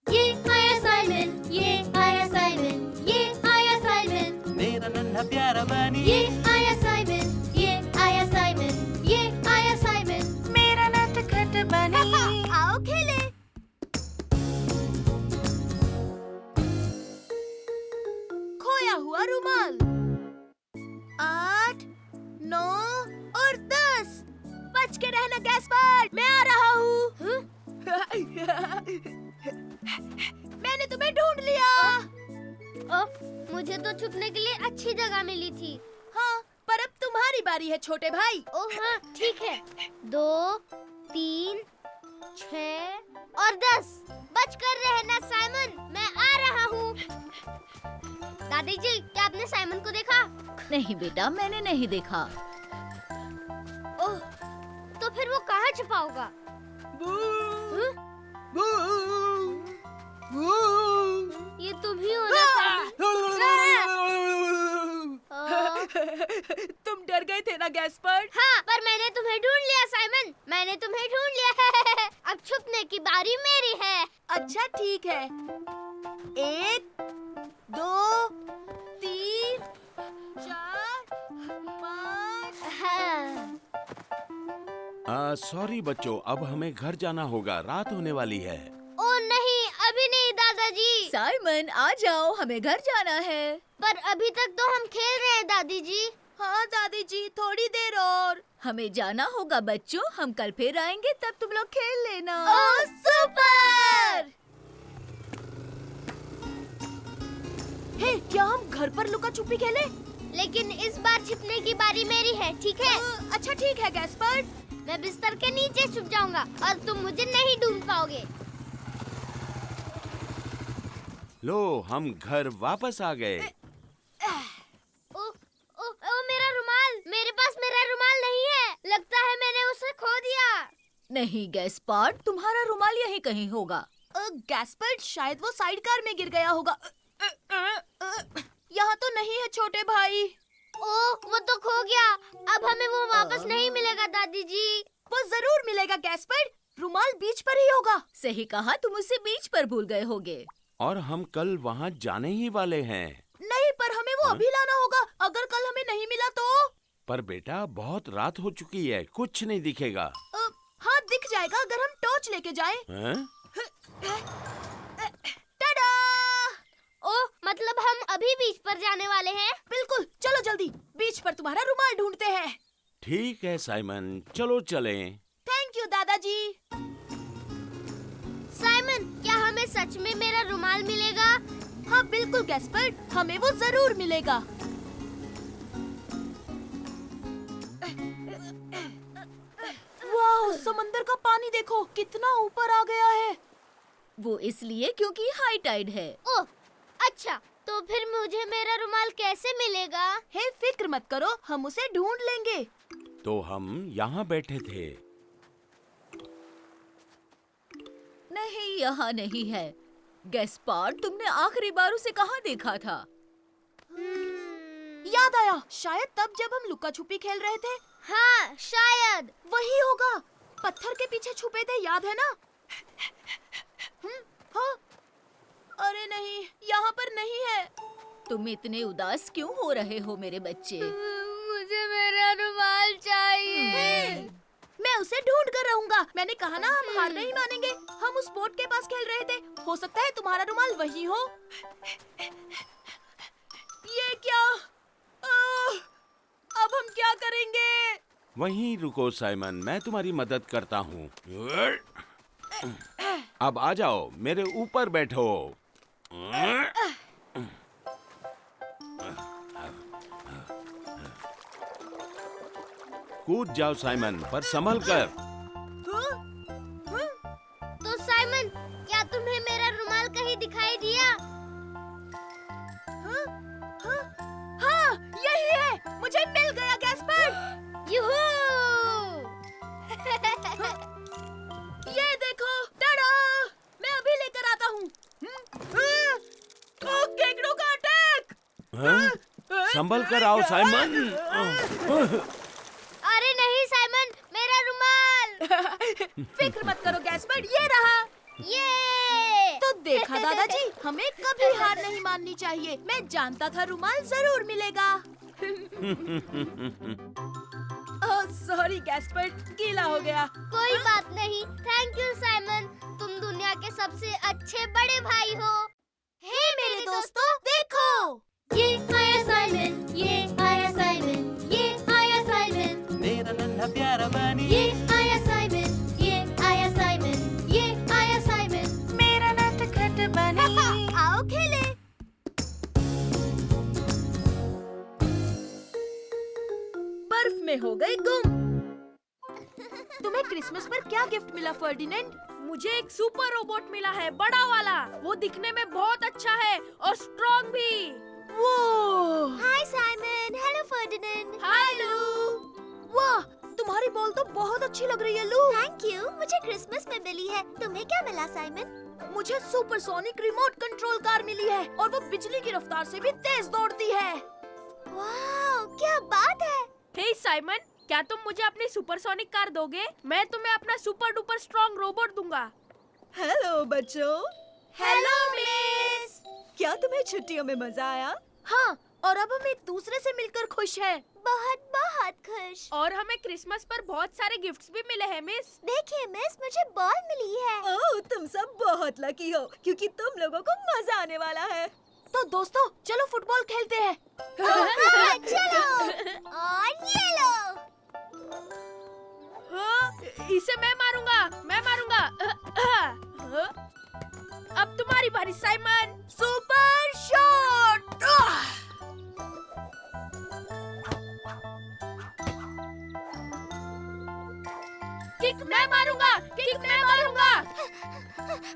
ये आया साइमन, ये आया साइमन, ये आया साइमन। मेरा नन्हा प्यारा बनी। ये आया साइमन, ये आया साइमन, ये आया साइमन। मेरा नटखट बनी। आओ खेले। खोया हुआ रुमाल। 8, 9 और 10। बच के रहना गैस्पर्ड, मैं आ रहा हूँ। मैंने तुम्हें ढूंढ लिया। मुझे तो छुपने के लिए अच्छी जगह मिली थी। हाँ, पर अब तुम्हारी बारी है छोटे भाई। ओह हाँ ठीक है। 2, 3, 6 और 10। बच कर रहना साइमन, मैं आ रहा हूँ। दादी जी, क्या आपने साइमन को देखा? नहीं बेटा, मैंने नहीं देखा। वो कहाँ छुपा होगा? ये तुम ही हो ना तुम डर गए थे ना गैस्पर्ड? हाँ, पर मैंने तुम्हें ढूंढ लिया साइमन, मैंने तुम्हें ढूंढ लिया। अब छुपने की बारी मेरी है। अच्छा ठीक है। 1 2 3 4 5। सॉरी बच्चों, अब हमें घर जाना होगा, रात होने वाली है। ओ नहीं, अभी नहीं दादाजी। साइमन आ जाओ, हमें घर जाना है। पर अभी तक तो हम खेल रहे हैं दादी जी। हाँ दादी जी, थोड़ी देर और। हमें जाना होगा बच्चों, हम कल फिर आएंगे, तब तुम लोग खेल लेना। ओह सुपर! हे, क्या हम घर पर लुका छुपी खेले? लेकिन इस बार छिपने की बारी मेरी है, ठीक है? अच्छा ठीक है गैस्पर्ड। मैं बिस्तर के नीचे छुप जाऊंगा और तुम मुझे नहीं ढूंढ पाओगे। लो, हम घर वापस आ गए। ओ मेरा रुमाल, मेरे पास मेरा रुमाल नहीं है। लगता है मैंने उसे खो दिया। नहीं गैस्पर्ड, तुम्हारा रुमाल यहीं कहीं होगा। गैस्पर्ड, शायद वो साइड कार में गिर गया होगा। यहाँ तो नहीं है छोटे भाई। ओह, वो तो खो गया। अब हमें वो वापस नहीं मिलेगा दादी जी। वो जरूर मिलेगा गैस्पर्ड, रुमाल बीच पर ही होगा। सही कहा, तुम उसे बीच पर भूल गए होगे। और हम कल वहाँ जाने ही वाले हैं। नहीं, पर हमें वो अभी लाना होगा। अगर कल हमें नहीं मिला तो? पर बेटा, बहुत रात हो चुकी है, कुछ नहीं दिखेगा। हाँ, दिख जाएगा अगर हम टॉर्च लेके जाएं। टाडा! ओह, मतलब हम अभी बीच पर जाने वाले हैं? बिल्कुल, चलो जल्दी, बीच पर तुम्हारा रुमाल ढूंढते हैं। ठीक है साइमन, चलो चलें। थैंक यू दादाजी। साइमन, क्या हमें सच में मेरा रुमाल मिलेगा? हाँ बिल्कुल गैस्पर्ड, हमें वो जरूर मिलेगा। वाह, समंदर का पानी देखो, कितना ऊपर आ गया है। वो इसलिए क्योंकि हाई टाइड है। ओह, अच्छा, तो फिर मुझे मेरा रुमाल कैसे मिलेगा? हे, फिक्र मत करो, हम उसे ढूंढ लेंगे। तो हम यहाँ बैठे थे। नहीं, यहाँ नहीं है। गैस्पर्ड, तुमने आखिरी बार उसे कहाँ देखा था? याद आया, शायद तब जब हम लुका छुपी खेल रहे थे। हाँ, शायद वही होगा, पत्थर के पीछे छुपे थे, याद है ना? हाँ? अरे नहीं, यहाँ पर नहीं है। तुम इतने उदास क्यों हो रहे हो मेरे बच्चे? मुझे मेरा रुमाल चाहिए। मैं उसे ढूंढ कर रहूंगा। मैंने कहा ना, हम हार नहीं मानेंगे। हम उस बोट के पास खेल रहे थे, हो सकता है तुम्हारा रुमाल वही हो। ये क्या? अब हम क्या करेंगे? वहीं रुको साइमन, मैं तुम्हारी मदद करता हूँ। अब आ जाओ, मेरे ऊपर बैठो। कूद जाओ साइमन, पर संभल कर। तो साइमन, क्या तुम्हें मेरा रुमाल कहीं दिखाई दिया? हाँ, यही है, मुझे मिल गया गैस्पर्ड। यूहू! ये देखो, टाडा! मैं अभी लेकर आता हूँ। केकड़ों का अटैक! संभल कर आओ साइमन। अरे नहीं साइमन, मेरा रुमाल! फिक्र मत करो गैस्पर्ड, ये रहा। ये! तो देखा दादाजी, हमें कभी हार नहीं माननी चाहिए। मैं जानता था रुमाल जरूर मिलेगा। सॉरी गैस्पर्ड, गीला हो गया। कोई बात नहीं। थैंक यू साइमन, तुम दुनिया के सबसे अच्छे बड़े भाई हो। हे मेरे दोस्तों, देखो, ये आया साइमन, ये आया साइमन, ये आया साइमन, मेरा नन्हा प्यारा बनी। ये आया साइमन, ये आया साइमन, ये आया साइमन, मेरा नटखट बनी। आओ खेले। बर्फ में हो गई गुम। तुम्हें क्रिसमस पर क्या गिफ्ट मिला फर्डिनेंड? मुझे एक सुपर रोबोट मिला है, बड़ा वाला। वो दिखने में बहुत अच्छा है और स्ट्रॉन्ग भी। वो हाय साइमन, हेलो फर्डिनेंड। हेलो। वाह, तुम्हारी बॉल तो बहुत अच्छी लग रही है लू। थैंक यू, मुझे क्रिसमस में मिली है। तुम्हें क्या मिला साइमन? मुझे सुपरसोनिक रिमोट कंट्रोल कार मिली है और वो बिजली की रफ्तार से भी तेज दौड़ती है। वाह, क्या बात है। हे साइमन, क्या तुम मुझे अपनी सुपरसोनिक कार दोगे? मैं तुम्हें अपना सुपर डुपर स्ट्रॉन्ग रोबोट दूंगा। हेलो बच्चों, हेलो मिस। क्या तुम्हें छुट्टियों में मजा आया? हाँ, और अब हम एक दूसरे से मिलकर खुश हैं। बहुत बहुत खुश। और हमें क्रिसमस पर बहुत सारे गिफ्ट्स भी मिले हैं मिस। देखिए मिस, मुझे बॉल मिली है। ओह, तुम सब बहुत लकी हो क्योंकि तुम लोगों को मजा आने वाला है। तो दोस्तों, चलो फुटबॉल खेलते हैं। हाँ, चलो। और ये लो। इसे मैं मारूंगा, मैं मारूंगा। अब तुम्हारी बारी साइमन। Super shot. किक मैं मारूंगा, किक मैं मारूंगा।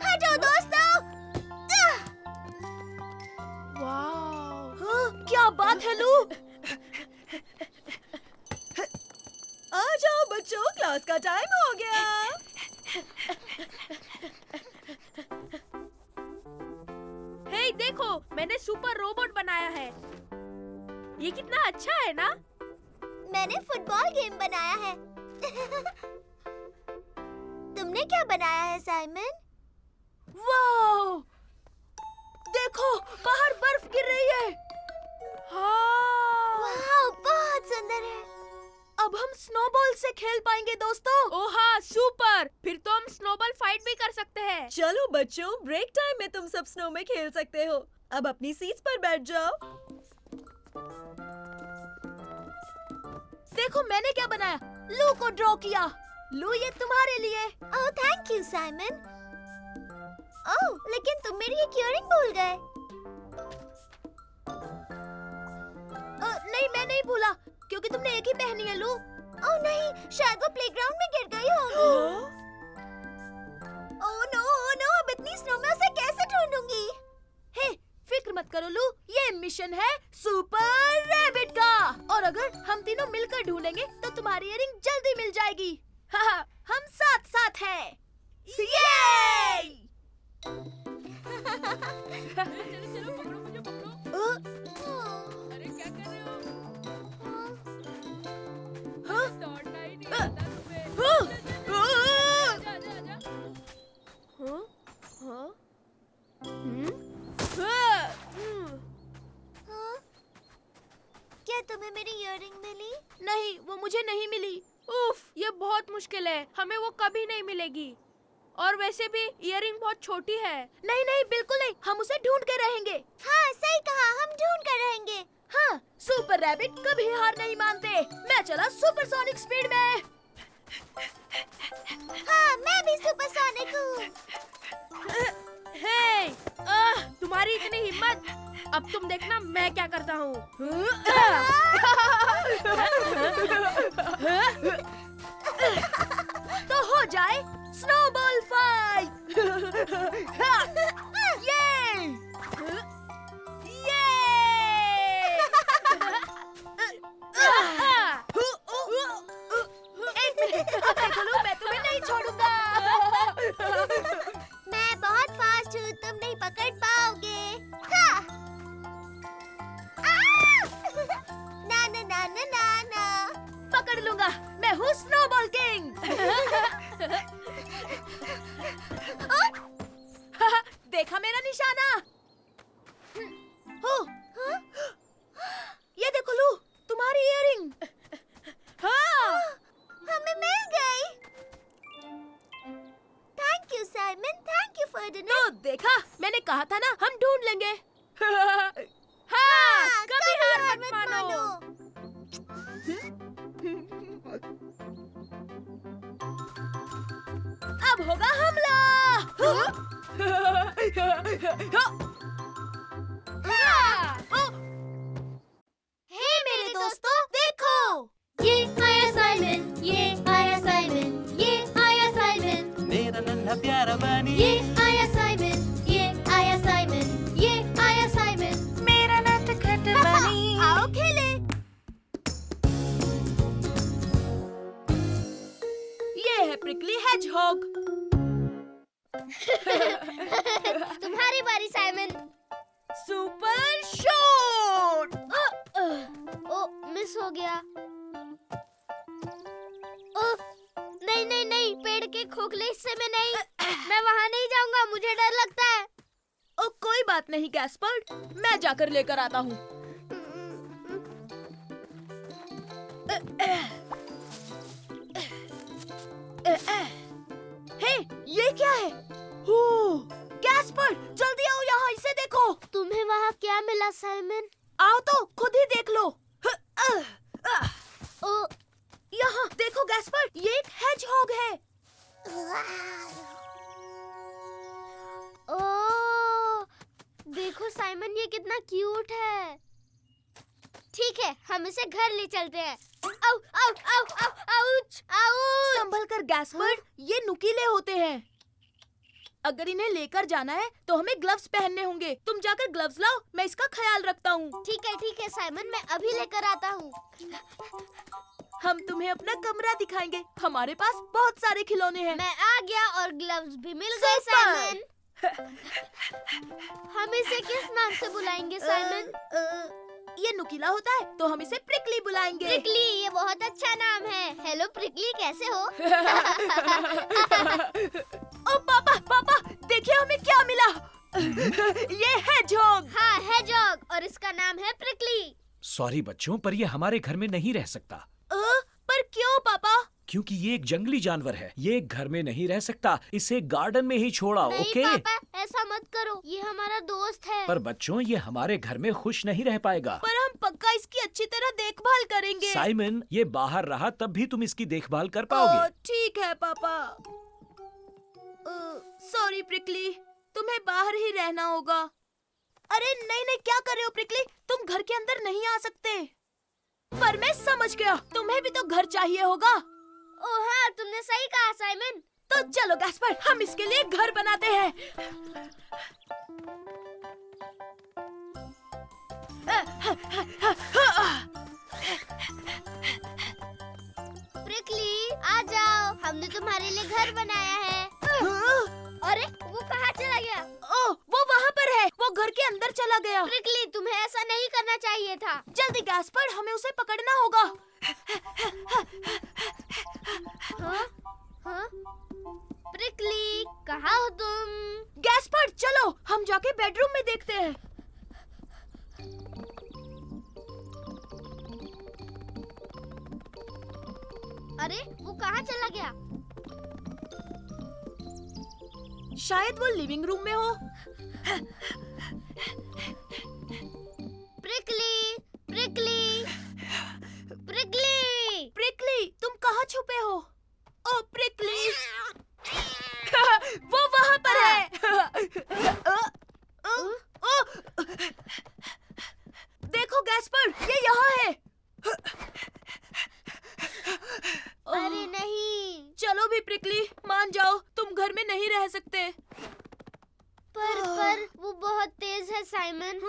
हटो दोस्तों। वाह, क्या बात है लू। आ जाओ बच्चों, क्लास का टाइम हो गया। हे देखो, मैंने सुपर रोबोट बनाया है। ये कितना अच्छा है ना? मैंने फुटबॉल गेम बनाया है। तुमने क्या बनाया है साइमन? वाह, देखो बाहर बर्फ गिर रही है। हाँ। वाह, बहुत सुंदर है। अब हम स्नोबॉल से खेल पाएंगे दोस्तों। ओह हाँ, सुपर। फिर तो हम स्नोबॉल फाइट भी कर सकते हैं। चलो बच्चों, ब्रेक टाइम में तुम सब स्नो में खेल सकते हो। अब अपनी सीट्स पर बैठ जाओ। देखो मैंने क्या बनाया, लू को ड्रॉ किया। लू, ये तुम्हारे लिए। Oh thank you Simon. Oh, लेकिन तुम मेरी एक इयररिंग भूल गए। नहीं, मैं नहीं भूला क्योंकि तुमने एक ही पहनी है लू। ओह नहीं, शायद वो प्लेग्राउंड में गिर गई होगी। ओह नो, अब इतनी स्नो में उसे कैसे ढूंढूंगी? हे, फिक्र मत करो लू, ये मिशन है सुपर रैबिट का। और अगर हम तीनों मिलकर ढूंढेंगे तो तुम्हारी इयररिंग जल्दी मिल जाएगी। हाँ, हम साथ साथ हैं। ये! चलो चलो, पकड़ो मुझे, पकड़ो। अरे क्या कर रहे हो? दौड़ना ही नहीं आता तुम्हें। आजा, आजा, आजा। हाँ? हाँ? हाँ? क्या तुम्हें मेरी इयररिंग मिली? नहीं, वो मुझे नहीं मिली। उफ, ये बहुत मुश्किल है। हमें वो कभी नहीं मिलेगी। और वैसे भी इयररिंग बहुत छोटी है। नहीं नहीं, बिल्कुल नहीं, हम उसे ढूंढ के रहेंगे। हाँ सही कहा, हम ढूंढ कर रहेंगे। हाँ, सुपर रैबिट कभी हार नहीं मानते। मैं चला सुपरसोनिक स्पीड में। हाँ, मैं भी सुपरसोनिक हूँ। हे, तुम्हारी इतनी हिम्मत। अब तुम देखना मैं क्या करता हूँ। तो हो जाए स्नोबॉल फाइट। ये! ये! एक मिनट, अब देखो लो, मैं तुम्हें नहीं छोड़ूंगा। मैं बहुत फास्ट हूँ, तुम नहीं पकड़ पाओगे। हाँ। ना ना ना ना ना ना। पकड़ लूंगा, मैं हूँ स्नोबॉल किंग। देखा मेरा निशाना? हो, ये देखो लू, तुम्हारी इयररिंग। हाँ, हमें मिल गई। Thank you Simon, thank you Ferdinand. तो देखा, मैंने कहा था ना, हम ढूंढ लेंगे। हाँ, कभी हार मत मानो। अब होगा हमला। हे मेरे दोस्तों, देखो। ये आया साइमन, ये आया साइमन, ये आया साइमन। मेरा नन्हा प्यारा बनी ये आया साइमन, ये आया साइमन, ये आया साइमन। मेरा नटखट बनी। आओ खेले। Prickly hedgehog. तुम्हारी बारी Simon. Super shot. Oh miss हो गया। ओ नहीं नहीं नहीं, पेड़ के खोखले हिस्से में नहीं। मैं वहाँ नहीं जाऊंगा, मुझे डर लगता है। ओ कोई बात नहीं गैस्पर्ड, मैं जाकर लेकर आता हूँ। हे, ये क्या है? गैस्पर्ड, जल्दी आओ यहाँ, इसे देखो। तुम्हें वहाँ क्या मिला साइमन? आओ तो खुद ही देख लो। ओ यहाँ देखो गैस्पर्ड, ये एक हेजहॉग है। ओ देखो साइमन, ये कितना क्यूट है। ठीक है, हम इसे घर ले चलते हैं। आउ आउ आउ आउ आउच आउच। संभल कर गैस्पर्ड, ये नुकीले होते हैं। अगर इन्हें लेकर जाना है तो हमें ग्लव्स पहनने होंगे। तुम जाकर ग्लव्स लाओ, मैं इसका ख्याल रखता हूँ। ठीक है साइमन, मैं अभी लेकर आता हूँ। हम तुम्हें अपना कमरा दिखाएंगे। हमारे पास बहुत सारे खिलौने हैं। मैं आ गया और ग्लव्स भी मिल गए साइमन। हम इसे किस नाम से बुलाएंगे साइमन? ये नुकीला होता है तो हम इसे प्रिकली बुलाएंगे। प्रिकली, ये बहुत अच्छा नाम है। हेलो प्रिकली, कैसे हो? ओ पापा, देखिए हमें क्या मिला। ये हेजहॉग। हाँ, हेजहॉग, और इसका नाम है प्रिकली। सॉरी बच्चों, पर ये हमारे घर में नहीं रह सकता। पर क्यों पापा? क्योंकि ये एक जंगली जानवर है, ये एक घर में नहीं रह सकता। इसे गार्डन में ही छोड़ा, नहीं ओके? पापा, ऐसा मत करो, ये हमारा दोस्त है। पर बच्चों, ये हमारे घर में खुश नहीं रह पाएगा। पर हम पक्का इसकी अच्छी तरह देखभाल करेंगे। साइमन, ये बाहर रहा तब भी तुम इसकी देखभाल कर पाओगे। ठीक है पापा। सॉरी प्रिकली, तुम्हें बाहर ही रहना होगा। अरे नहीं, क्या कर रहे हो प्रिकली? तुम घर के अंदर नहीं आ सकते। पर मैं समझ गया, तुम्हें भी तो घर चाहिए होगा। ओ हाँ, तुमने सही कहा साइमन। तो चलो गैस्पर्ड, हम इसके लिए घर बनाते हैं। प्रिकली, आ जाओ, हमने तुम्हारे लिए घर बनाया है। अरे वो कहाँ चला गया? ओह, वो वहाँ पर है। वो घर के अंदर चला गया। प्रिकली, तुम्हें ऐसा नहीं करना चाहिए था। जल्दी गैस्पर्ड, हमें उसे पकड़ना होगा। हाँ? प्रिकली, कहाँ हो तुम? गैस्पर्ड, चलो हम जाके बेडरूम में देखते हैं। अरे वो कहाँ चला गया? शायद वो लिविंग रूम में हो। प्रिकली, प्रिकली, प्रिकली, प्रिकली, तुम कहाँ छुपे हो? ओ प्रिकली, वो वहाँ पर है। देखो गैस्पर्ड, ये यहाँ है। अरे नहीं। चलो भी प्रिकली, मान जाओ, तुम घर में नहीं रह सकते। पर वो बहुत तेज है साइमन।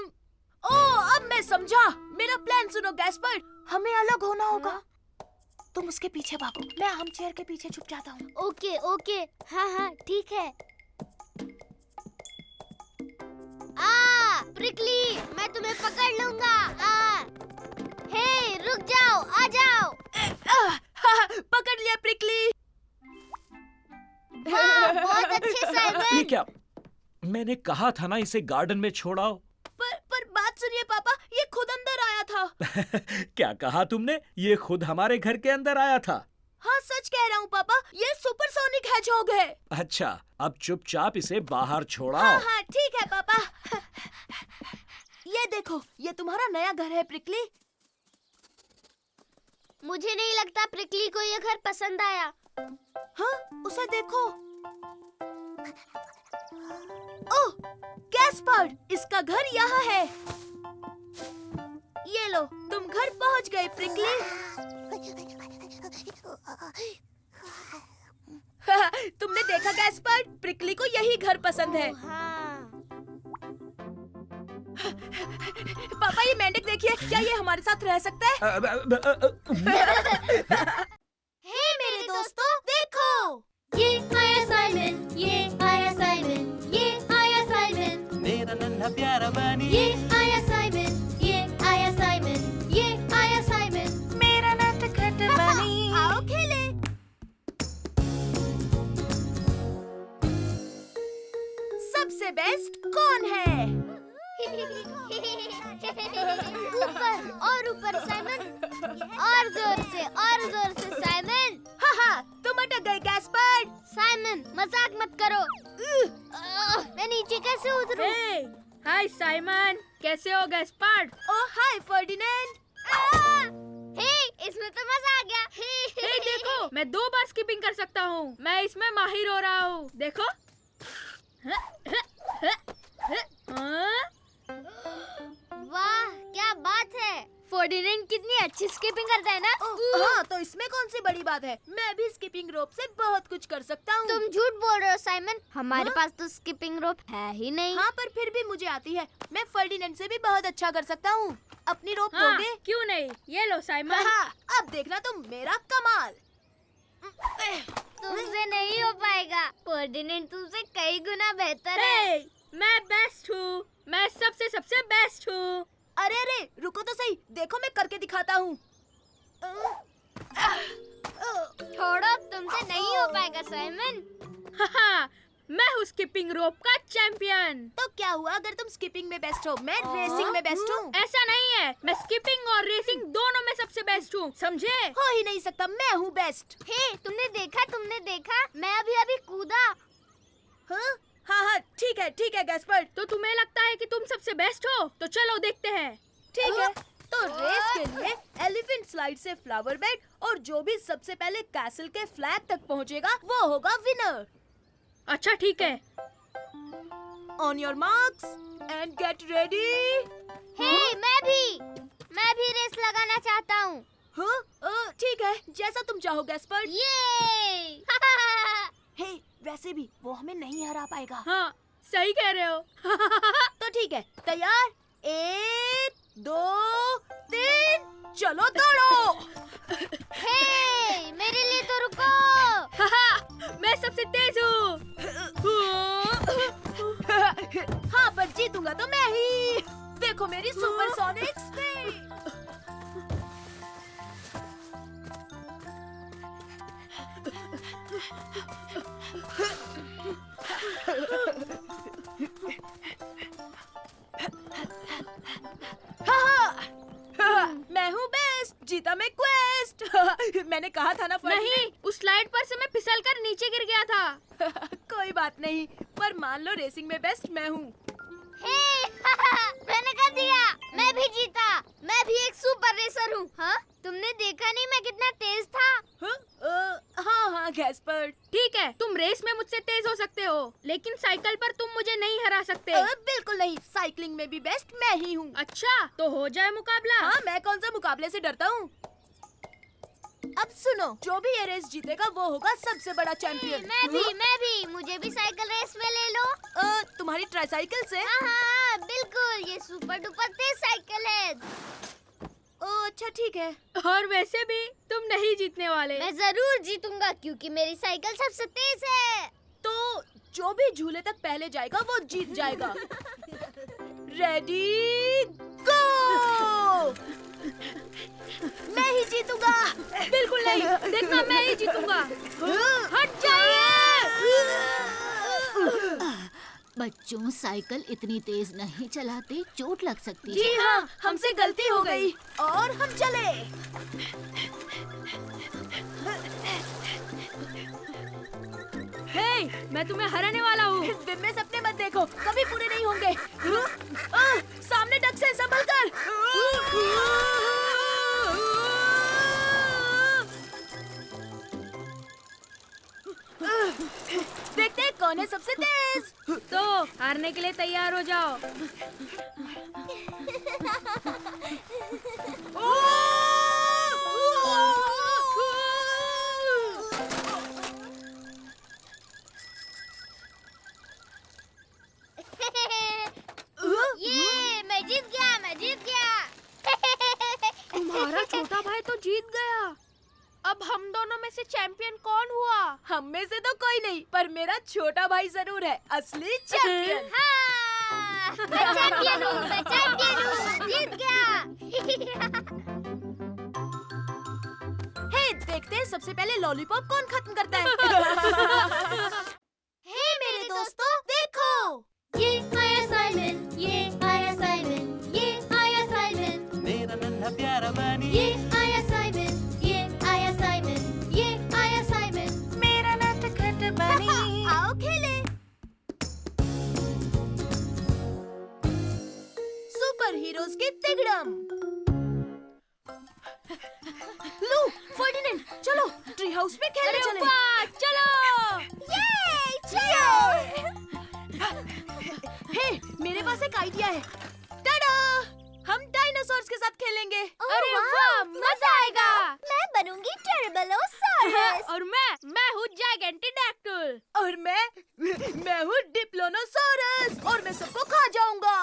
ओह, अब मैं समझा। मेरा प्लान सुनो गैस्पर्ड, हमें अलग होना होगा। तुम उसके पीछे भागो, मैं आर्म चेयर के पीछे छुप जाता हूँ। ओके ओके, हाँ ठीक है। प्रिकली, मैं तुम्हें पकड़ लूंगा। हे, रुक जाओ, आ जाओ। पकड़ लिया प्रिकली। बहुत अच्छे ये साइमन। क्या? मैंने कहा था ना इसे गार्डन में छोड़ाओ। पर बात सुनिए पापा, ये खुद अंदर आया था। क्या कहा तुमने? ये खुद हमारे घर के अंदर आया था? हाँ सच कह रहा हूँ पापा, ये सुपरसोनिक हेजहॉग है। अच्छा, अब चुपचाप इसे बाहर छोड़ाओ। हाँ ठीक है पापा। ये देखो, ये तुम्हारा नया घर है प्रिकली। मुझे नहीं लगता प्रिकली को ये घर पसंद आया। हाँ, उसे देखो। ओह, गैस्पर्ड, इसका घर यहाँ है। ये लो, तुम घर पहुँच गए प्रिकली। तुमने देखा गैस्पर्ड, प्रिकली को यही घर पसंद है। हाँ। पापा, ये मेंढक देखिए, क्या ये हमारे साथ रह सकता है? हे मेरे दोस्तों, देखो। में बेस्ट कौन है? ऊपर और ऊपर साइमन, और जोर से साइमन। हाँ, तुम अटक गए गैस्पर्ड। साइमन मजाक मत करो। मैं नीचे कैसे उतरूं? हे, हाय साइमन, कैसे हो गैस्पर्ड? ओह हाय फर्डिनेंड। हे, इसमें तो मजा आ गया। हे देखो, मैं 2 बार स्किपिंग कर सकता हूँ। मैं इसमें माहिर हो रहा हूँ। देखो। वाह, क्या बात है। फर्डिनेंड कितनी अच्छी स्किपिंग करता है ना? हाँ, तो इसमें कौन सी बड़ी बात है? मैं भी स्किपिंग रोप से बहुत कुछ कर सकता हूँ। तुम झूठ बोल रहे हो साइमन। हमारे हाँ? पास तो स्किपिंग रोप है ही नहीं। हाँ, पर फिर भी मुझे आती है। मैं फर्डिनेंड से भी बहुत अच्छा कर सकता हूँ। अपनी रोप हाँ, दोगे? क्यों नहीं? ये लो साइमन। हाँ, अब देखना तुम मेरा कमाल। तुमसे नहीं हो पाएगा। फर्डिनेंड तुमसे कई गुना बेहतर है। हे, मैं बेस्ट हूँ। मैं सबसे बेस्ट हूँ। अरे रुको तो सही, देखो मैं करके दिखाता हूँ। छोड़ो, तुमसे नहीं हो पाएगा साइमन। हाँ, मैं हूँ स्किपिंग रोप का चैंपियन। तो क्या हुआ अगर तुम स्किपिंग में बेस्ट हो? मैं रेसिंग में बेस्ट हूँ। ऐसा नहीं है, मैं स्किपिंग और रेसिंग दोनों में सबसे बेस्ट हूँ, समझे? हो ही नहीं सकता, मैं हूँ बेस्ट। हे, तुमने देखा? मैं अभी कूदा। हाँ, ठीक है गैस्पर्ड। तो तुम्हें लगता है कि तुम सबसे बेस्ट हो? तो चलो देखते हैं। ठीक है, तो रेस के लिए एलिफेंट स्लाइड से फ्लावर बेड और जो भी सबसे पहले कैसल के फ्लैग तक पहुंचेगा वो होगा विनर। अच्छा ठीक है। On your marks and get ready. Hey, मैं भी रेस लगाना चाहता हूँ। ठीक है, जैसा तुम चाहो गैस्पर्ड। ये हे, वैसे भी वो हमें नहीं हरा पाएगा। हाँ, सही कह रहे हो। तो ठीक है, तैयार? 1, 2, 3, चलो दौड़ो। हे, मेरे लिए तो रुको। मैं सबसे तेज हूँ। हाँ, पर जीतूंगा तो मैं ही। देखो मेरी सुपरसोनिक स्पीड। मैं हूँ बेस्ट, जीता मैं क्वेस्ट। मैंने कहा था ना नहीं, उस स्लाइड पर से मैं फिसलकर नीचे गिर गया था। कोई बात नहीं, पर मान लो रेसिंग में बेस्ट मैं हूँ। हे, मैंने कर दिया। मैं भी जीता। मैं भी एक सुपर रेसर हूँ। हाँ, तुमने देखा नहीं मैं कितना तेज था? हाँ गैस्पर्ड। ठीक है, तुम रेस में मुझसे तेज हो सकते हो, लेकिन साइकिल पर तुम मुझे नहीं हरा सकते। बिल्कुल नहीं, साइकिलिंग में भी बेस्ट मैं ही हूँ। अच्छा, तो हो जाए मुकाबला। हाँ, मैं कौन सा मुकाबले से डरता हूँ। अब सुनो, जो भी ये रेस जीतेगा वो होगा सबसे बड़ा चैंपियन। मैं भी। मुझे भी साइकिल रेस में ले लो। तुम्हारी ट्राइसाइकिल से? हाँ, बिल्कुल। ये सुपर डुपर तेज साइकिल है। अच्छा ठीक है। और वैसे भी तुम नहीं जीतने वाले। मैं जरूर जीतूंगा क्योंकि मेरी साइकिल सबसे तेज है। तो जो भी झूले तक पहले जाएगा वो जीत जाएगा। रेडी गो। मैं ही जीतूंगा। बिल्कुल नहीं, देखना मैं ही जीतूंगा। हट जाइए। बच्चों, साइकिल इतनी तेज नहीं चलाते, चोट लग सकती जी है। हाँ, हमसे गलती हो गई और हम चले। हे, मैं तुम्हें हराने वाला हूँ। दिन में सपने मत देखो, कभी पूरे नहीं होंगे। सामने डक से संभल कर। देखते हैं कौन है सबसे तेज। तो हारने के लिए तैयार हो जाओ। ये मैं जीत गया। तुम्हारा छोटा भाई तो जीत गया। अब हम दोनों में से चैंपियन कौन हुआ? हम में से तो कोई नहीं, पर मेरा छोटा भाई जरूर है असली चैंपियन। हाँ, मैं चैंपियन हूँ, जीत गया। हे, देखते हैं सबसे पहले लॉलीपॉप कौन खत्म करता है। हे मेरे दोस्तों, देखो, ये तिगड़म। लू, फर्डिनेंड, चलो ट्री हाउस में खेलने अरे चले। वाह, चलो। हे, मेरे पास एक आइडिया है। टाडा! हम डायनासोर्स के साथ खेलेंगे। अरे वाह, मजा आएगा। मैं बनूंगी टेरेबलोसॉरस। और मैं हूँ जायगेंटिडाक्टिल। और मैं हूँ डिप्लोनोसॉरस और मैं सबको खा जाऊंगा।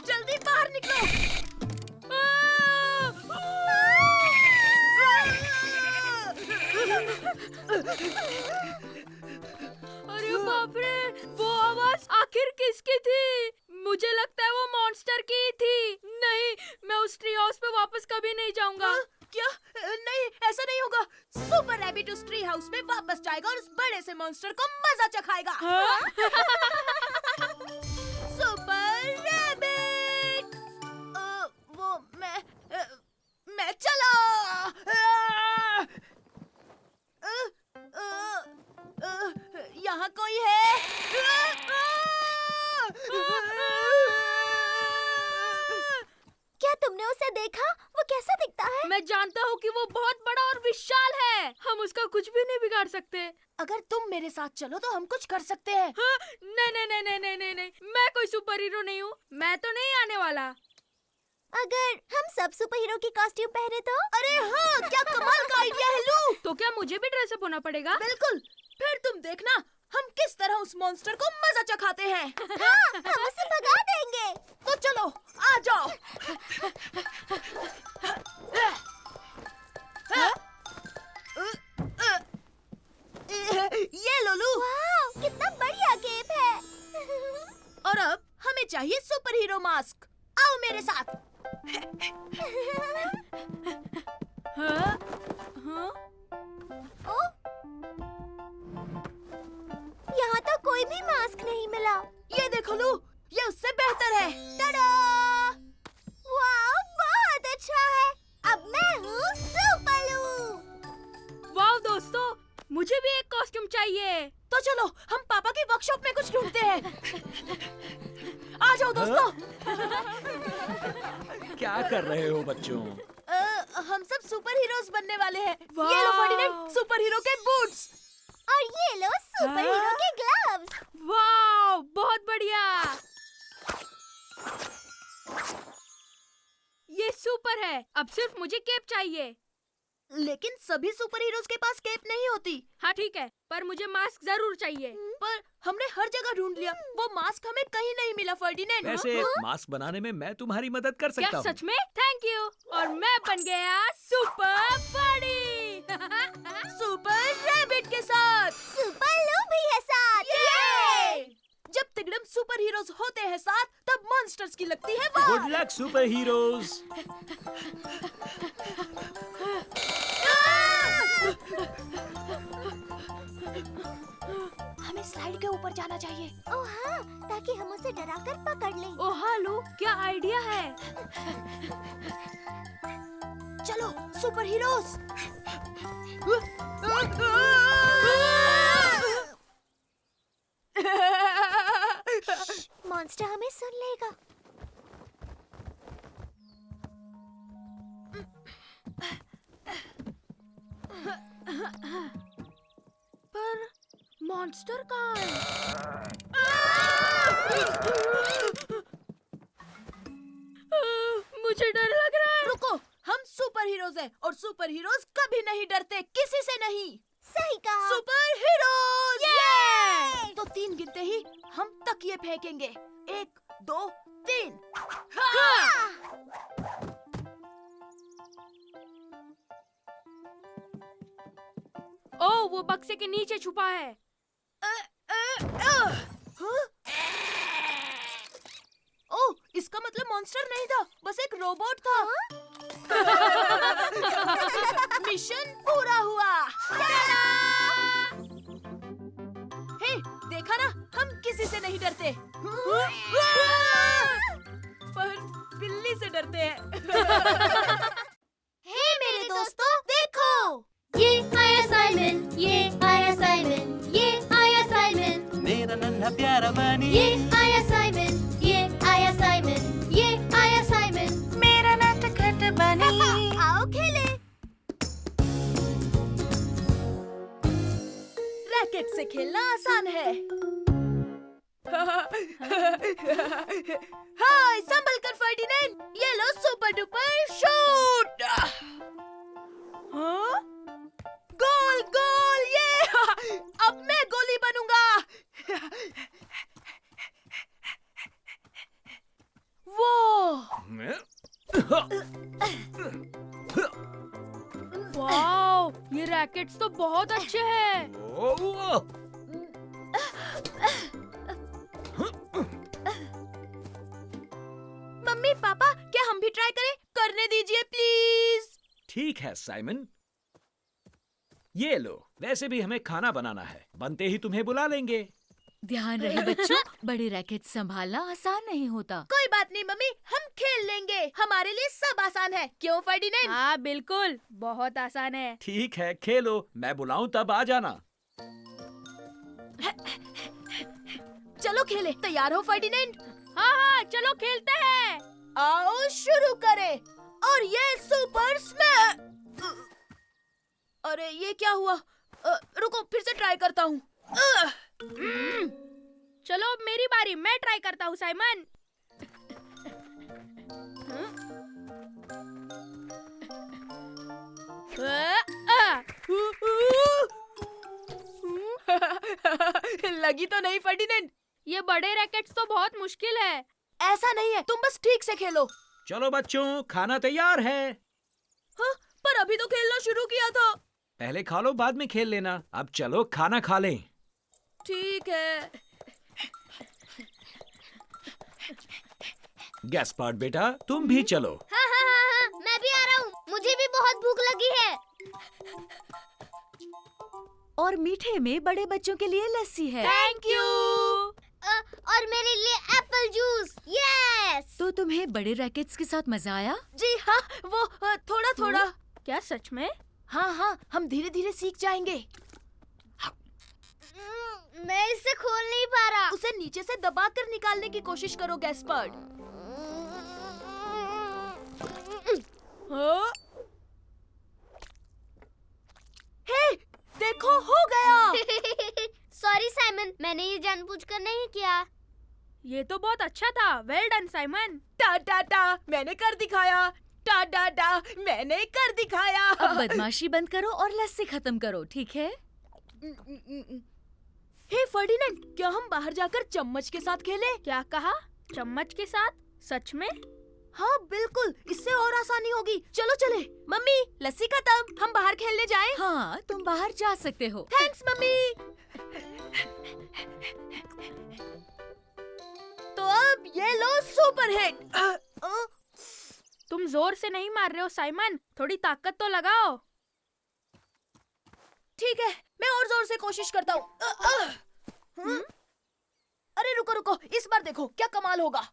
जल्दी बाहर निकलो। अरे बाप रे, वो आवाज आखिर किसकी थी? मुझे लगता है वो मॉन्स्टर की ही थी। नहीं, मैं उस ट्री हाउस पे वापस कभी नहीं जाऊंगा। क्या? नहीं, ऐसा नहीं होगा। सुपर रैबिट उस ट्री हाउस में वापस जाएगा और उस बड़े से मॉन्स्टर को मजा चखाएगा। Super rabbit! वो मैं चला। यहाँ कोई है? क्या तुमने उसे देखा? वो कैसा दिखता है? मैं जानता हूँ कि वो बहुत बड़ा और विशाल है। हम उसका कुछ भी नहीं बिगाड़ सकते। अगर तुम मेरे साथ चलो तो हम कुछ कर सकते हैं। हाँ? नहीं नहीं नहीं नहीं नहीं नहीं नहीं, मैं कोई सुपर हीरो नहीं हूँ। मैं तो नहीं आने वाला। अगर हम सब सुपर हीरो की कॉस्ट्यूम पहने तो? अरे हाँ, क्या कमाल का आइडिया है लू। तो क्या मुझे भी ड्रेसअप होना पड़ेगा? बिल्कुल। फिर तुम देखना हम किस तरह उस मॉन्स्टर को मजा चखाते हैं। हाँ, हम उसे भगा देंगे। तो चलो, आ जाओ। ये लो लू। वाह, कितना बढ़िया केप है। और अब हमें चाहिए सुपर हीरो मास्क। आओ मेरे साथ। हाँ? हाँ? ओ, यहाँ तो कोई भी मास्क नहीं मिला। ये देखो लू, ये उससे बेहतर है। टाडा! वाह, बहुत अच्छा है। अब मैं हूँ सुपरलू। वाह दोस्तों, मुझे भी एक कॉस्ट्यूम चाहिए। तो चलो हम पापा की वर्कशॉप में कुछ ढूंढते हैं। आ जाओ दोस्तों। क्या कर रहे हो बच्चों? हम सब सुपर हीरोज बनने वाले हैं। वाह! ये लो फर्डिनेंड, सुपर हीरो के बूट्स। और ये लो सुपर हीरो के ग्लव्स। वाह, बहुत बढ़िया। ये सुपर है। अब सिर्फ मुझे केप चाहिए। लेकिन सभी सुपर हीरोज के पास केप नहीं होती। हाँ ठीक है, पर मुझे मास्क जरूर चाहिए। पर हमने हर जगह ढूंढ लिया, वो मास्क हमें कहीं नहीं मिला फर्डिनेंड। वैसे मास्क बनाने में मैं तुम्हारी मदद कर क्या सकता हूँ। सच में? Thank you. और मैं बन गया सुपर बड़ी। सुपर रैबिट के साथ। सुपरलू भी है साथ। ये! जब तिगड़म सुपर हीरोज होते हैं साथ, तब मॉन्स्टर्स की लगती है वाह। Good luck super heroes. हमें स्लाइड के ऊपर जाना चाहिए। ओह हाँ, ताकि हम उसे डराकर पकड़ लें। ओह हेलो, क्या आइडिया है। चलो सुपर हीरोज। मॉन्स्टर हमें सुन लेगा। पर मॉन्स्टर कहाँ है? मुझे डर लग रहा है। रुको, हम सुपर हीरोज हैं और सुपर हीरोज कभी नहीं डरते, किसी से नहीं। सही कहा। Super heroes. ये! तो 3 गिनते ही हम तकिए फेंकेंगे। 1, 2, 3। ओह, वो बक्से के नीचे छुपा है। ओह, इसका मतलब मॉन्स्टर नहीं था, बस एक रोबोट था। मिशन पूरा हुआ। हे, देखा ना, हम किसी से नहीं डरते। पर बिल्ली से डरते हैं। हे मेरे दोस्तों, देखो, ये हाय, संभल कर फर्डिनेंड, ये लो सुपर डुपर शूट। हाँ? गोल गोल, ये अब मैं गोली बनूंगा। वो वाओ, ये रैकेट्स तो बहुत अच्छे हैं। मम्मी पापा, क्या हम भी ट्राई करें? करने दीजिए प्लीज। ठीक है साइमन, ये लो। वैसे भी हमें खाना बनाना है, बनते ही तुम्हें बुला लेंगे। ध्यान रहे बच्चों, बड़े रैकेट संभालना आसान नहीं होता। कोई बात नहीं मम्मी, हम खेल लेंगे, हमारे लिए सब आसान है, क्यों फर्डिनेंड? हाँ बिल्कुल, बहुत आसान है। ठीक है, खेलो। मैं बुलाऊं तब आ जाना। चलो खेले, तैयार हो फर्डिनेंड? हाँ हाँ, चलो खेलते हैं। आओ शुरू करें। और ये सुपर स्मैश। अरे ये क्या हुआ? रुको, फिर से ट्राई करता हूँ। चलो अब मेरी बारी, मैं ट्राई करता हूँ साइमन। लगी तो नहीं फर्डिनेंड? ये बड़े रैकेट्स तो बहुत मुश्किल है। ऐसा नहीं है, तुम बस ठीक से खेलो। चलो बच्चों, खाना तैयार है। हाँ, पर अभी तो खेलना शुरू किया था। पहले खा लो, बाद में खेल लेना। अब चलो खाना खा लें। ठीक है। गैस्पार्ड बेटा, तुम भी चलो। हाँ हाँ हाँ हाँ, मैं भी आ रहा हूँ, मुझे भी बहुत भूख लगी है। और मीठे में बड़े बच्चों के लिए लस्सी है। Thank you. और मेरे लिए एप्पल जूस। यस। तो तुम्हें बड़े रैकेट्स के साथ मजा आया? जी हाँ, वो थोड़ा थोड़ा। क्या सच में? हाँ हाँ, हम धीरे धीरे सीख जाएंगे। मैं इसे खोल नहीं पा रहा। उसे नीचे से दबाकर निकालने की कोशिश करो गैस्पर्ड। हाँ? हे, देखो हो गया। सॉरी साइमन, मैंने ये जानबूझकर नहीं किया। ये तो बहुत अच्छा था। Well done Simon. टा टा टा, मैंने कर दिखाया। टा टा टा, मैंने कर दिखाया। अब बदमाशी बंद करो और लस्सी खत्म करो, ठीक है? हे फर्डिनेंड, क्या हम बाहर जाकर चम्मच के साथ खेलें? क्या कहा? चम्मच के साथ? सच में? हाँ बिल्कुल, इससे और आसानी होगी। चलो चले। मम्मी, लस्सी खत्म, हम बाहर खेलने जाएं? हाँ, तुम बाहर जा सकते हो। Thanks mummy. तो अब ये लो सुपर हिट। तुम जोर से नहीं मार रहे हो साइमन, थोड़ी ताकत तो लगाओ। ठीक है, मैं और जोर से कोशिश करता हूँ। अरे रुको रुको, इस बार देखो क्या कमाल होगा।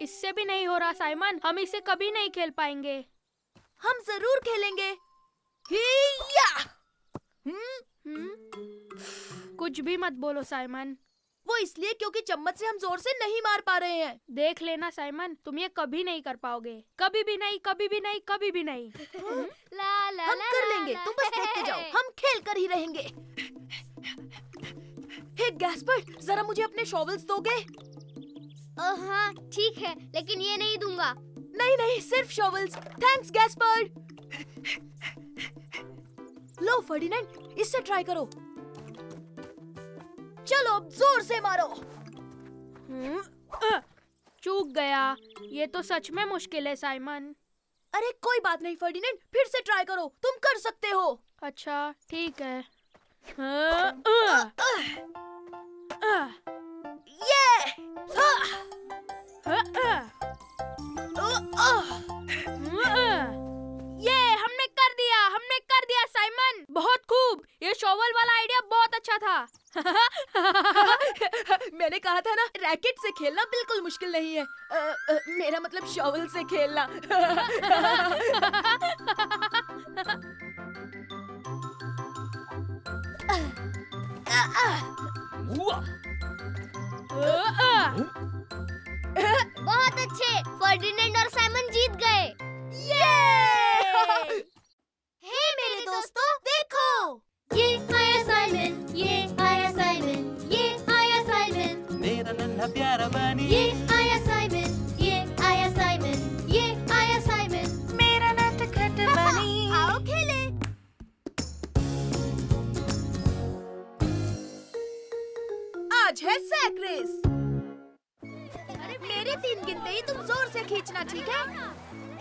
इससे भी नहीं हो रहा साइमन, हम इसे कभी नहीं खेल पाएंगे। हम जरूर खेलेंगे। हिया! कुछ भी मत बोलो साइमन। वो इसलिए क्योंकि चम्मच से हम जोर से नहीं मार पा रहे हैं। देख लेना साइमन, तुम ये कभी नहीं कर पाओगे। कभी भी नहीं, कभी भी नहीं, कभी भी नहीं। ला ला हम ला कर ला लेंगे, ला। तुम बस देखते जाओ, हम खेल कर ही रहेंगे। हे गैस्पर्ड, जरा मुझे अपने शॉवल्स दोगे? हाँ ठीक है, लेकिन ये नहीं दूंगा। नहीं नहीं, सिर्फ शॉवल्स। Thanks Gaspard. लो फर्डिनेंड, इससे ट्राई करो। चलो अब जोर से मारो। चूक गया। ये तो सच में मुश्किल है साइमन। अरे कोई बात नहीं फर्डिनेंड, फिर से ट्राई करो, तुम कर सकते हो। अच्छा ठीक है। ये हमने कर दिया साइमन, बहुत खूब। ये शॉवल वाला आइडिया बहुत अच्छा था। मैंने कहा था ना, रैकेट से खेलना बिल्कुल मुश्किल नहीं है। मेरा मतलब शॉवल से खेलना। बहुत अच्छे, फर्डिनेंड और साइमन जीत गए। हे मेरे दोस्तों, देखो। ये आया साइमन, ये आया साइमन, पहला प्यारा बनी ये आया साइमन, ये आया साइमन, ये आया साइमन। मेरा नटखट बनी। आओ खेले। आज है सैक रेस। मेरे 3 गिनते ही तुम जोर से खींचना, ठीक है?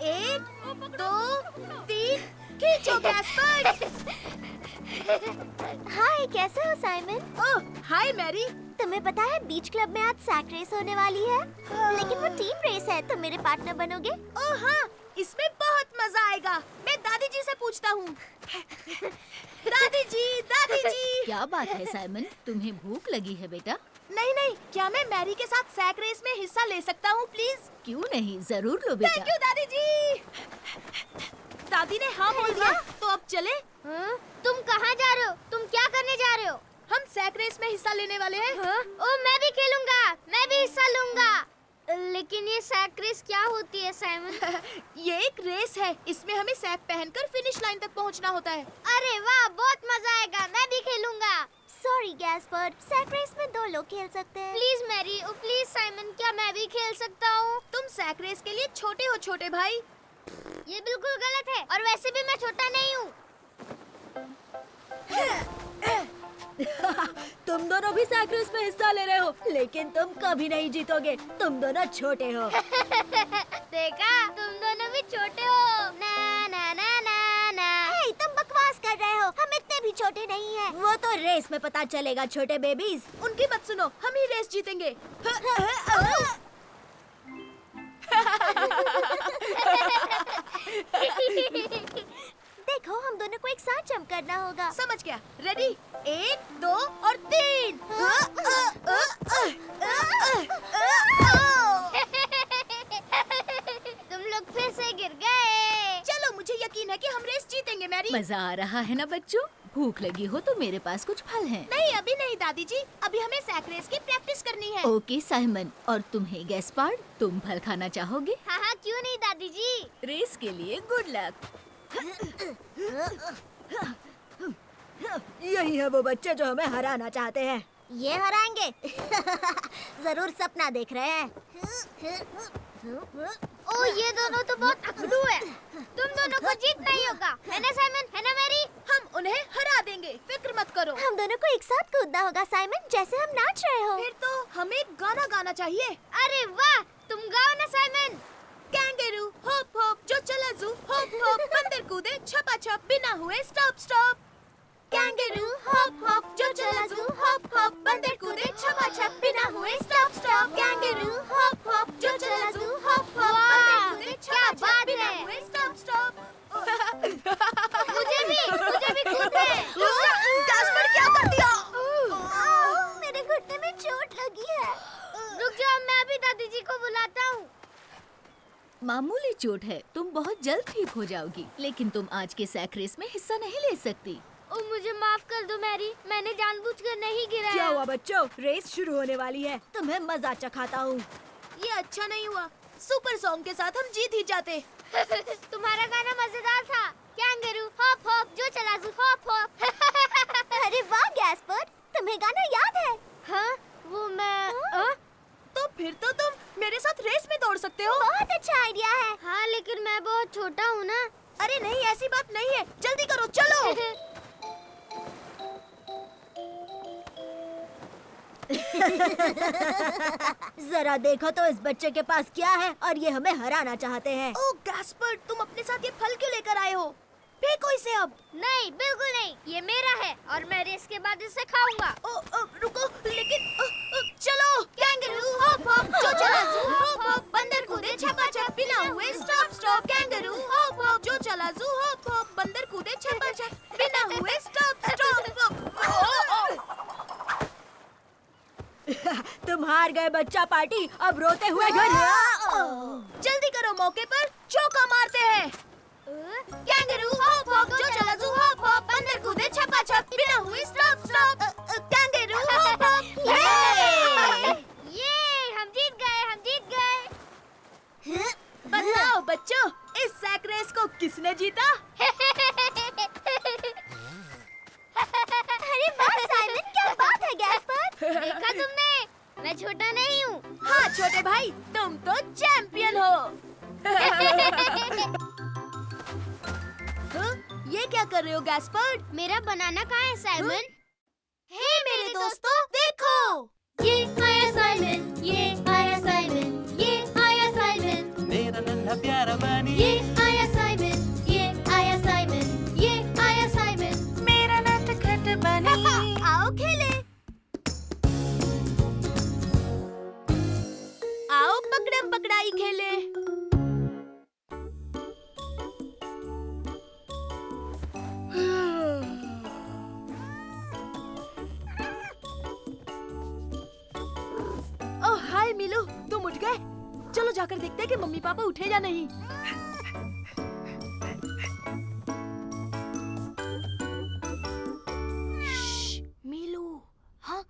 1 2 3 खींचो गैस्पर। हाय, कैसे हो साइमन? ओह हाय मैरी। तुम्हें पता है बीच क्लब में आज सैक रेस होने वाली है, लेकिन वो टीम रेस है। तुम मेरे पार्टनर बनोगे? ओह हाँ, इसमें बहुत मजा आएगा। मैं दादी जी से पूछता हूँ। दादी जी। क्या बात है साइमन, तुम्हें भूख लगी है बेटा? नहीं, क्या मैं मैरी के साथ सैक रेस में हिस्सा ले सकता हूँ प्लीज? क्यों नहीं, जरूर लो थैंक बेटा। यू दादी जी। दादी ने हाँ बोल दिया, तो अब चले? हाँ? तुम कहाँ जा रहे हो? तुम क्या करने जा रहे हो? हम सैक रेस में हिस्सा लेने वाले हैं। हाँ? ओ, मैं भी खेलूंगा, मैं भी हिस्सा लूंगा। लेकिन ये सैक रेस क्या होती है साइमन? ये एक रेस है, इसमें हमें सैक पहनकर फिनिश लाइन तक पहुंचना होता है। अरे वाह, बहुत मजा आएगा, मैं भी खेलूंगा। सॉरी गैस्पर, सैक रेस में 2 लोग खेल सकते हैं। Please Mary, oh please Simon, क्या मैं भी खेल सकता हूँ? तुम सैक रेस के लिए छोटे हो छोटे भाई। ये बिल्कुल गलत है, और वैसे भी मैं छोटा नहीं हूँ। तुम दोनों भी सैक रेस में हिस्सा ले रहे हो, लेकिन तुम कभी नहीं जीतोगे। तुम दोनों छोटे हो। देखा, तुम दोनों भी छोटे हो। ना ना ना ना ना। हे, तुम बकवास कर रहे हो, हम इतने भी छोटे नहीं हैं। वो तो रेस में पता चलेगा छोटे बेबीज। उनकी मत सुनो, हम ही रेस जीतेंगे। देखो, हम दोनों को एक साथ जंप करना होगा। समझ गया। रेडी? 1 2 और 3। तुम लोग फिर से गिर गए। चलो, मुझे यकीन है कि हम रेस जीतेंगे मैरी। मजा आ रहा है ना बच्चों? भूख लगी हो तो मेरे पास कुछ फल हैं। नहीं, अभी नहीं दादी जी, अभी हमें सैक रेस की प्रैक्टिस करनी है। ओके साइमन, और तुम्हें गैस्पार्ड, तुम फल खाना चाहोगे? हाँ हाँ, क्यों नहीं दादी जी। रेस के लिए गुड लक। यही है वो बच्चे जो हमें हराना चाहते हैं। ये हराएंगे। जरूर सपना देख रहे हैं। ओ, ये दोनों तो बहुत अकड़ू है। तुम दोनों को जीतना ही होगा, है ना साइमन, है ना मैरी? हम उन्हें हरा देंगे, फिक्र मत करो। हम दोनों को एक साथ कूदना होगा साइमन, जैसे हम नाच रहे हो। फिर तो हमें गाना गाना चाहिए। अरे वाह, तुम गाओ ना साइमन। कैंगरू होप होप जो चला जू होप होप, बंदर कूदे छपा छप बिना हुए stop stop. Kangaroo hope hope जो चला जू होप होप, बंदर कूदे छपा छप बिना हुए stop stop. Kangaroo hope hope जो चला जू होप होप, बंदर कूदे छपा छप बिना हुए स्टॉप स्टॉप। मुझे भी कूदना है। गैस्पर, क्या कर दिया? मेरे घुटने में चोट लगी है। रुक जाओ, मैं अभी दादी जी को बुलाता हूँ। मामूली चोट है, तुम बहुत जल्द ठीक हो जाओगी, लेकिन तुम आज के सैक रेस में हिस्सा नहीं ले सकती। ओ, मुझे माफ कर दो मैरी, मैंने जानबूझकर नहीं गिराया। क्या हुआ बच्चों, रेस शुरू होने वाली है, तुम्हें मजा चखाता हूँ। ये अच्छा नहीं हुआ, सुपर सॉन्ग के साथ हम जीत ही जाते। तुम्हारा गाना मजेदार था। कैंगरू होप होप जो चला जू होप होप। अरे वाह गैस्पर, तुम्हें गाना याद है? हाँ, वो मैं तो फिर तो तुम मेरे साथ रेस में दौड़ सकते हो। बहुत अच्छा आइडिया है। हाँ, लेकिन मैं बहुत छोटा हूँ ना। अरे नहीं, ऐसी बात नहीं है, जल्दी करो, चलो। जरा देखो तो इस बच्चे के पास क्या है, और ये हमें हराना चाहते हैं। ओह गैस्पर, तुम अपने साथ ये फल क्यों लेकर आए हो? फेंको इसे अब। नहीं, बिल्कुल नहीं, ये मेरा है और मैं रेस के बाद इसे खाऊंगा। रुको, लेकिन चलो। कैंगरू होप होप जो चला जू होप होप, बंदर कूदे छपा छप बिना हुए stop stop. Kangaroo hope hope जो चला जू होप होप, बंदर कूदे छपा छप बिना हुए स्टॉप स्टॉप। तुम हार गए बच्चा पार्टी, अब रोते हुए घर। जल्दी करो, मौके पर चौका मारते हैं। कैंगरू होप होप जो चला जू होप होप, बंदर कूदे छपा छप बिना हुए stop stop. Kangaroo hope hope. ये हम जीत गए। बताओ बच्चों, इस सैक रेस को किसने जीता? अरे वाह साइमन, क्या बात है गैस्पर। देखा तुमने, मैं छोटा नहीं हूँ। हाँ छोटे भाई, तुम तो चैंपियन हो। हाँ? ये क्या कर रहे हो गैस्पर्ड? मेरा बनाना कहाँ है साइमन? हे मेरे दोस्तों, देखो। ये आया साइमन, ये आया साइमन, ये आया साइमन, मेरा नन्हा प्यारा बनी ये आया साइमन, ये आया साइमन, ये आया साइमन। मेरा नटखट बनी। आओ खेले। आओ पकड़म पकड़ाई खेले। ओह हाय मिलू, तुम उठ गए? चलो जाकर देखते हैं कि मम्मी पापा उठे या नहीं। श्श, मिलू, हाँ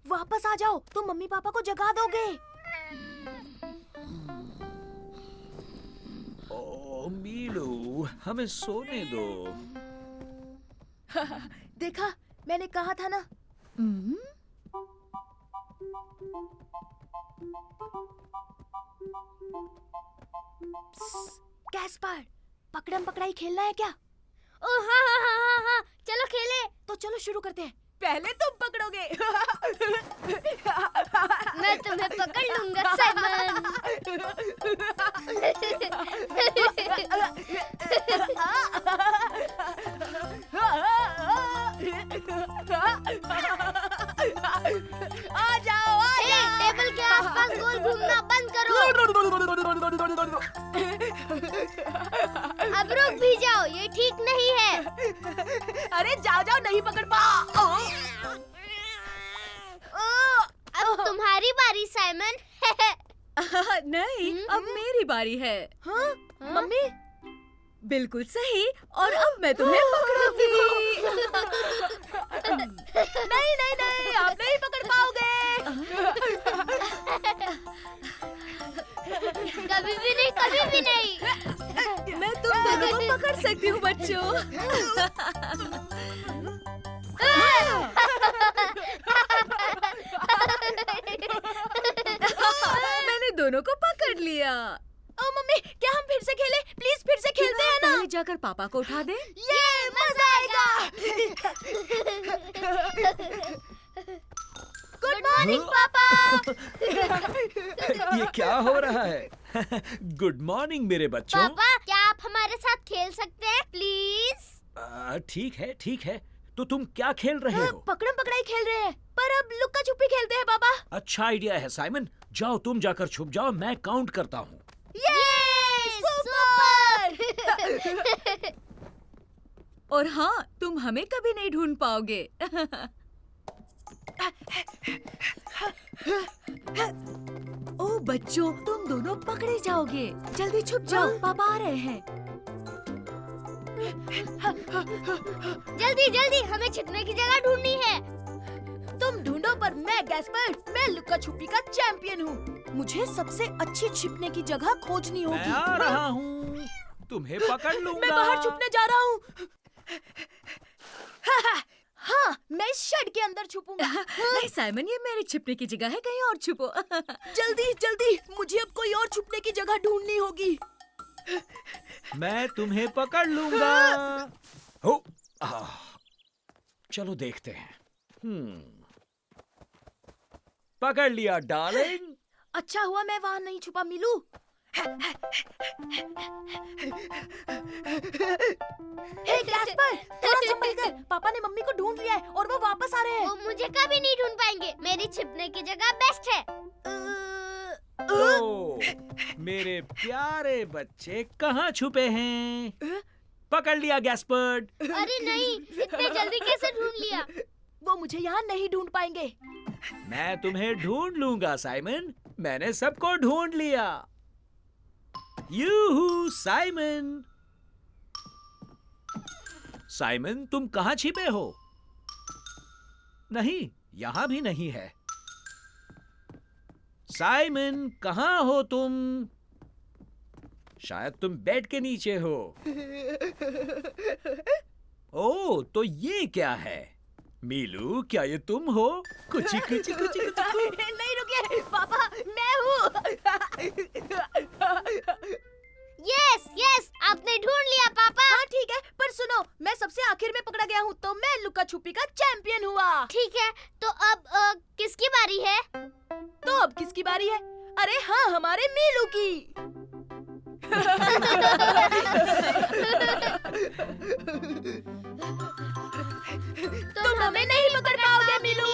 वापस आ जाओ, तुम मम्मी पापा को जगा दोगे। ओ मीलू, हमें सोने दो। देखा, मैंने कहा था ना। गैस्पर्ड, पकड़म पकड़ाई खेलना है क्या? ओ हाँ हाँ हाँ हाँ हाँ, चलो खेले। तो चलो शुरू करते हैं। पहले तुम पकड़ोगे। मैं तुम्हें पकड़ लूंगा साइमन। आ जाओ, आ हे, जाओ। टेबल के आसपास गोल घूमना बंद करो। अब रुक भी जाओ, ये ठीक नहीं है। अरे जाओ जाओ, नहीं पकड़ पा। अब तुम्हारी बारी साइमन। नहीं, अब मेरी बारी है। हाँ? मम्मी? बिल्कुल सही, और अब मैं तुम्हें पकड़ूंगी। नहीं नहीं नहीं, आप नहीं पकड़ पाओगे। कभी भी नहीं, कभी भी नहीं। मैं तुम दोनों को पकड़ सकती हूँ बच्चों। मैंने दोनों को पकड़ लिया। ओ मम्मी, क्या हम फिर से खेलें? प्लीज फिर से खेलते हैं ना। पहले जाकर पापा को उठा दे। ये मजा आएगा। गुड मॉर्निंग पापा। ये क्या हो रहा है? गुड मॉर्निंग मेरे बच्चों। पापा, क्या आप हमारे साथ खेल सकते हैं प्लीज? ठीक है, ठीक है। तो तुम क्या खेल रहे हो? पकड़म पकड़ाई खेल रहे हैं, पर अब लुक्का छुपी खेलते हैं पापा। अच्छा आइडिया है साइमन। जाओ तुम जाकर छुप जाओ, मैं काउंट करता हूँ। सुपर। और हाँ, तुम हमें कभी नहीं ढूंढ पाओगे। ओ बच्चों, तुम दोनों पकड़े जाओगे। जल्दी छुप जाओ, पापा आ रहे हैं। जल्दी जल्दी, हमें छिपने की जगह ढूंढनी है। तुम ढूंढो, पर मैं गैस्पर्ड, मैं लुक्का छुपी का चैंपियन हूँ। मुझे सबसे अच्छी छिपने की जगह खोजनी होगी। मैं आ रहा हूँ, तुम्हें पकड़ लूंगा। मैं बाहर छुपने जा रहा हूँ। हाँ, मैं इस शेड के अंदर छुपूंगा। नहीं साइमन, ये मेरी छिपने की जगह है, कहीं और छुपो। जल्दी जल्दी, मुझे अब कोई और छुपने की जगह ढूंढनी होगी। मैं तुम्हें पकड़ लूंगा। हो, चलो देखते हैं। पकड़ लिया डार्लिंग। अच्छा हुआ मैं वहाँ नहीं छुपा मिलू। हे गैस्पर, थोड़ा संभल कर। पापा ने मम्मी को ढूंढ लिया है और वो वापस आ रहे हैं। वो मुझे कभी नहीं ढूंढ पाएंगे। मेरी छिपने की जगह बेस्ट है। ओ, मेरे प्यारे बच्चे कहाँ छुपे हैं? पकड़ लिया गैस्पर्ड। अरे नहीं, इतने जल्दी कैसे ढूंढ लिया? वो मुझे यहाँ नहीं ढूंढ पाएंगे। मैं तुम्हें ढूंढ लूंगा साइमन। मैंने सबको ढूंढ लिया। यूहू साइमन। साइमन, तुम कहाँ छिपे हो? नहीं, यहाँ भी नहीं है। साइमन, कहाँ हो तुम? शायद तुम बेड के नीचे हो। ओह, तो ये क्या है? मीलू, क्या ये तुम हो? कुची कुची कुची कुची। नहीं देखिए पापा, मैं हूँ। यस यस, आपने ढूंढ लिया पापा। हाँ ठीक है, पर सुनो, मैं सबसे आखिर में पकड़ा गया हूँ, तो मैं लुका छुपी का चैंपियन हुआ। ठीक है, तो अब किसकी बारी है? तो अब किसकी बारी है? अरे हाँ, हमारे मीलू की। तुम हमें नहीं पकड़ पाओगे मीलू।